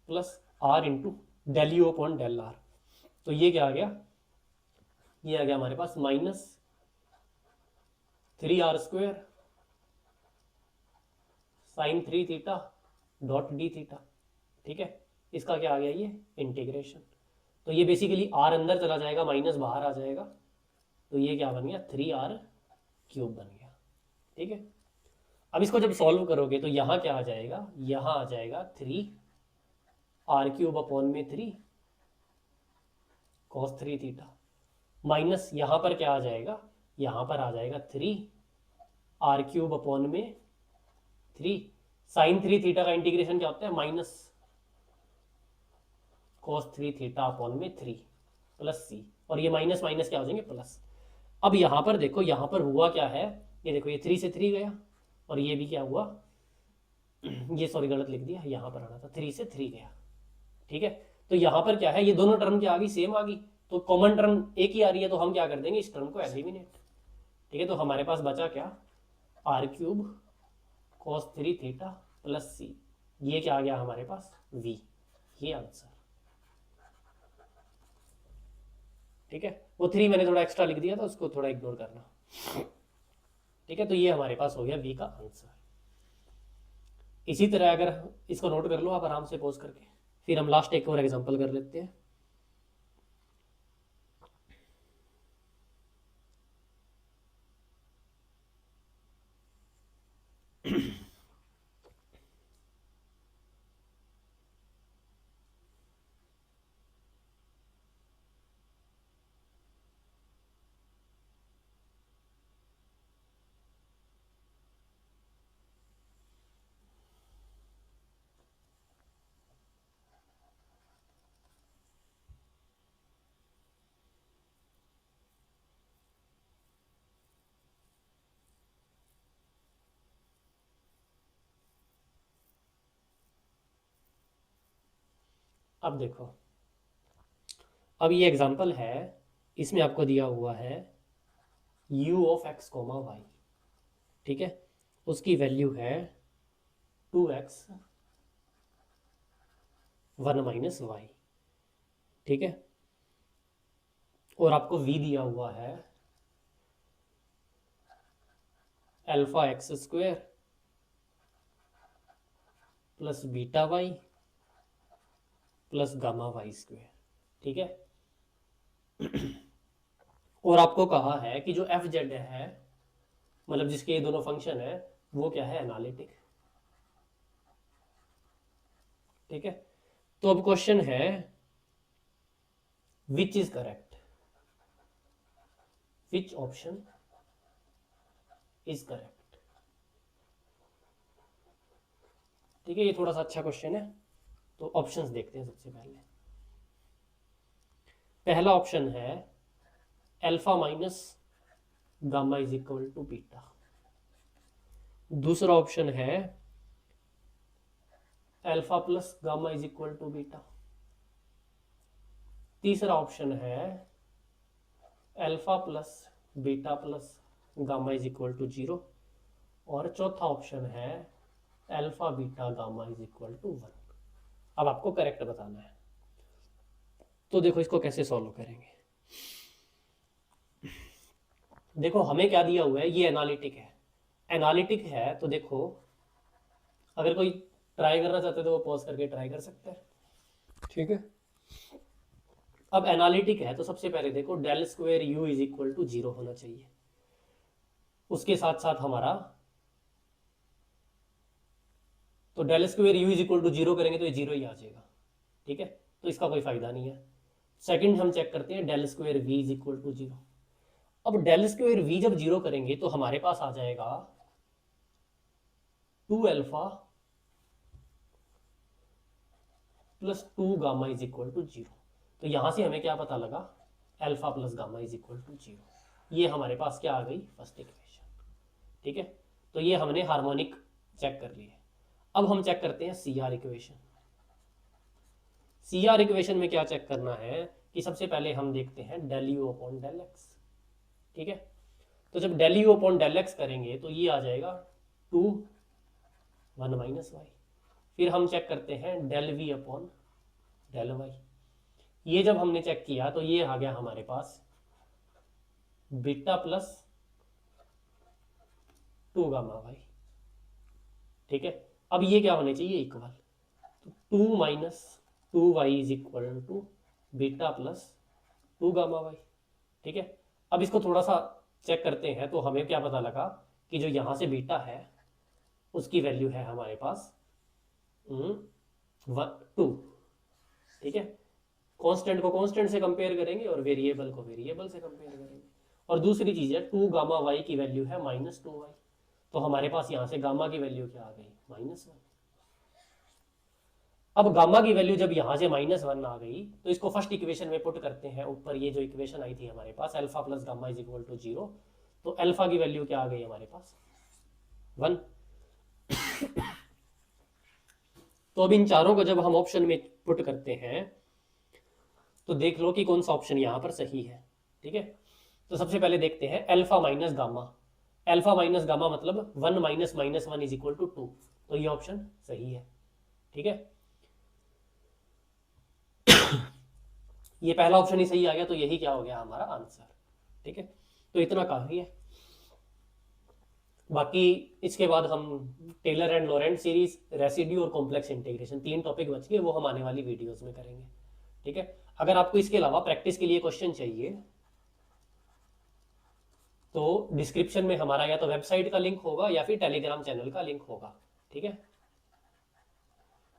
plus r into del u upon del r. तो ये क्या आ गया, ये आ गया हमारे पास -3r² sine 3 theta dot d theta. ठीक है, इसका क्या आ गया, ये इंटीग्रेशन। तो ये बेसिकली r अंदर चला जाएगा, माइनस बाहर आ जाएगा, तो ये क्या बन गया, 3r³ बन गया। ठीक है, अब इसको जब सॉल्व करोगे तो यहाँ क्या आ जाएगा, यहाँ आ जाएगा 3r³ अपॉन में 3 cos 3 थीटा, माइनस यहाँ पर क्या आ जाएगा, यहाँ पर आ जाएगा 3r³ अपॉन में 3 साइन 3 थीटा का इंटीग्रेशन क्या होता है, माइनस cos 3 थीटा अपॉन में 3। प्लस सी, और ये माइनस माइनस क्या हो जाएंगे प्लस। अब यहाँ पर देखो, यहाँ पर हुआ क्या है, ये देखो ये 3 से 3 गया, और ये भी क्या हुआ, ये सॉरी गलत लिख दिया, यहाँ पर आना था, 3 से 3 गया। ठीक है, तो यहाँ पर क्या है, ये दोनों टर्म क्या आ गई, सेम आ गई, तो कॉमन टर्म एक ही आ रही है, तो हम क्या कर देंगे, इस टर्म को एलिमिनेट। ठीक है, तो हमारे पास बचा क्या, r³ cos 3 थीटा प्लस सी, ये क्या आ गया हमारे पास v, ये आंसर। ठीक है, वो 3 मैंने थोड़ा एक्स्ट्रा लिख दिया था, उसको थोड़ा इग्नोर करना। ठीक है, तो ये हमारे पास हो गया v का आंसर। इसी तरह अगर इसको नोट कर लो आप आराम से पॉज करके, फिर हम लास्ट एक और एग्जांपल कर लेते हैं। अब देखो, अब ये एग्जांपल है, इसमें आपको दिया हुआ है u of x comma y. ठीक है, उसकी वैल्यू है 2x 1 माइनस वाई। ठीक है, और आपको v दिया हुआ है alpha x square plus beta y plus gamma y square. ठीक है, और आपको कहा है कि जो एफ जेड है, मतलब जिसके ये दोनों फंक्शन है, वो क्या है, एनालिटिक। ठीक है, तो अब क्वेश्चन है which is correct, which option is correct. ठीक है, ये थोड़ा सा अच्छा क्वेश्चन है, तो ऑप्शंस देखते हैं। सबसे पहले पहला ऑप्शन है alpha minus gamma is equal to beta. दूसरा ऑप्शन है alpha plus gamma is equal to beta. तीसरा ऑप्शन है alpha plus beta plus gamma is equal to 0। और चौथा ऑप्शन है alpha beta gamma is equal to 1। अब आपको करेक्ट बताना है, तो देखो इसको कैसे सॉल्व करेंगे। देखो हमें क्या दिया हुआ है, ये एनालिटिक है, एनालिटिक है, तो देखो अगर कोई ट्राई करना चाहते तो वो पॉज करके ट्राई कर सकते हैं। ठीक है, अब एनालिटिक है, तो सबसे पहले देखो del square u is equal to 0 होना चाहिए, उसके साथ साथ हमारा, तो del square u is equal to 0 करेंगे तो ये 0 ही आ जाएगा। ठीक है, तो इसका कोई फायदा नहीं है। सेकंड हम चेक करते हैं del square v is equal to 0। अब डेल स्क्वायर वी जब 0 करेंगे तो हमारे पास आ जाएगा 2 alpha plus 2 gamma is equal to 0। तो यहां से हमें क्या पता लगा, alpha plus gamma is equal to 0। ये हमारे पास क्या आ गई, फर्स्ट इक्वेशन। ठीक है, तो ये हमने हार्मोनिक चेक कर लिए। अब हम चेक करते हैं C R equation. C R equation में क्या चेक करना है कि सबसे पहले हम देखते हैं del u upon del x. ठीक है, तो जब del u upon del x करेंगे तो ये आ जाएगा 2 1 माइनस वाई। फिर हम चेक करते हैं del v upon del y. ये जब हमने चेक किया तो ये आ गया हमारे पास बीटा प्लस 2 गामा वाई। ठीक है, अब ये क्या होने चाहिए, इक्वल, तो 2 minus 2 y is equal to beta plus 2 gamma y. ठीक है, अब इसको थोड़ा सा चेक करते हैं, तो हमें क्या पता लगा कि जो यहाँ से बीटा है उसकी वैल्यू है हमारे पास 2। ठीक है, कांस्टेंट को कांस्टेंट से कंपेयर करेंगे और वेरिएबल को वेरिएबल से कंपेयर करेंगे। और दूसरी चीज़ है 2 गामा वाई की वैल्यू है -2 वाई, तो हमारे पास यहाँ से गामा की वैल्यू क्या आ गई, -1। अब गामा की वैल्यू जब यहाँ से -1 आ गई तो इसको फर्स्ट इक्वेशन में पुट करते हैं, ऊपर ये जो इक्वेशन आई थी हमारे पास alpha plus gamma is equal to 0, तो अल्फा की वैल्यू क्या आ गई हमारे पास 1। तो अब इन चारों को जब हम ऑप्शन में पुट करते हैं तो देख लो कि कौन सा ऑप्शन यहाँ पर सही है। ठीक है, तो सबसे पहले देखते हैं alpha minus gamma. Alpha minus gamma मतलब 1 minus minus 1 is equal to 2, तो ये ऑप्शन सही है। ठीक है, ये पहला ऑप्शन ही सही आ गया, तो यही क्या हो गया हमारा आंसर। ठीक है, तो इतना काफी है। बाकी इसके बाद हम Taylor and Laurent series, residue और कॉम्प्लेक्स इंटीग्रेशन, 3 टॉपिक बच गए, वो हम आने वाली वीडियोस में करेंगे। ठीक है, अगर आपको इसके अलावा प्रैक्टिस के लिए क्वेश्चन चाहिए तो डिस्क्रिप्शन में हमारा या तो वेबसाइट का लिंक होगा या फिर टेलीग्राम चैनल का लिंक होगा। ठीक है,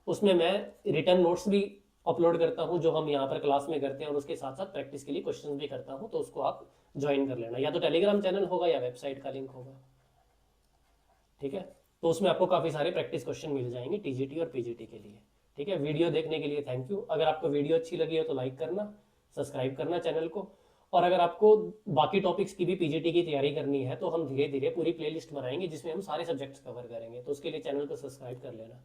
उसमें मैं रिटर्न नोट्स भी अपलोड करता हूँ जो हम यहाँ पर क्लास में करते हैं, और उसके साथ साथ प्रैक्टिस के लिए क्वेश्चन भी करता हूँ, तो उसको आप ज्वाइन कर लेना, या तो टेलीग्राम चैनल होगा या वेबसाइट का लिंक होगा। ठीक है, तो उसमें आपको काफ़ी सारे प्रैक्टिस क्वेश्चन मिल जाएंगे टीजीटी और पीजीटी के लिए। ठीक है, वीडियो देखने के लिए थैंक यू। अगर आपको वीडियो अच्छी लगी हो तो लाइक करना, सब्सक्राइब करना चैनल को, और अगर आपको बाकी टॉपिक्स की भी पीजीटी की तैयारी करनी है तो हम धीरे धीरे पूरी प्लेलिस्ट बनाएंगे जिसमें हम सारे सब्जेक्ट्स कवर करेंगे, तो उसके लिए चैनल को सब्सक्राइब कर लेना।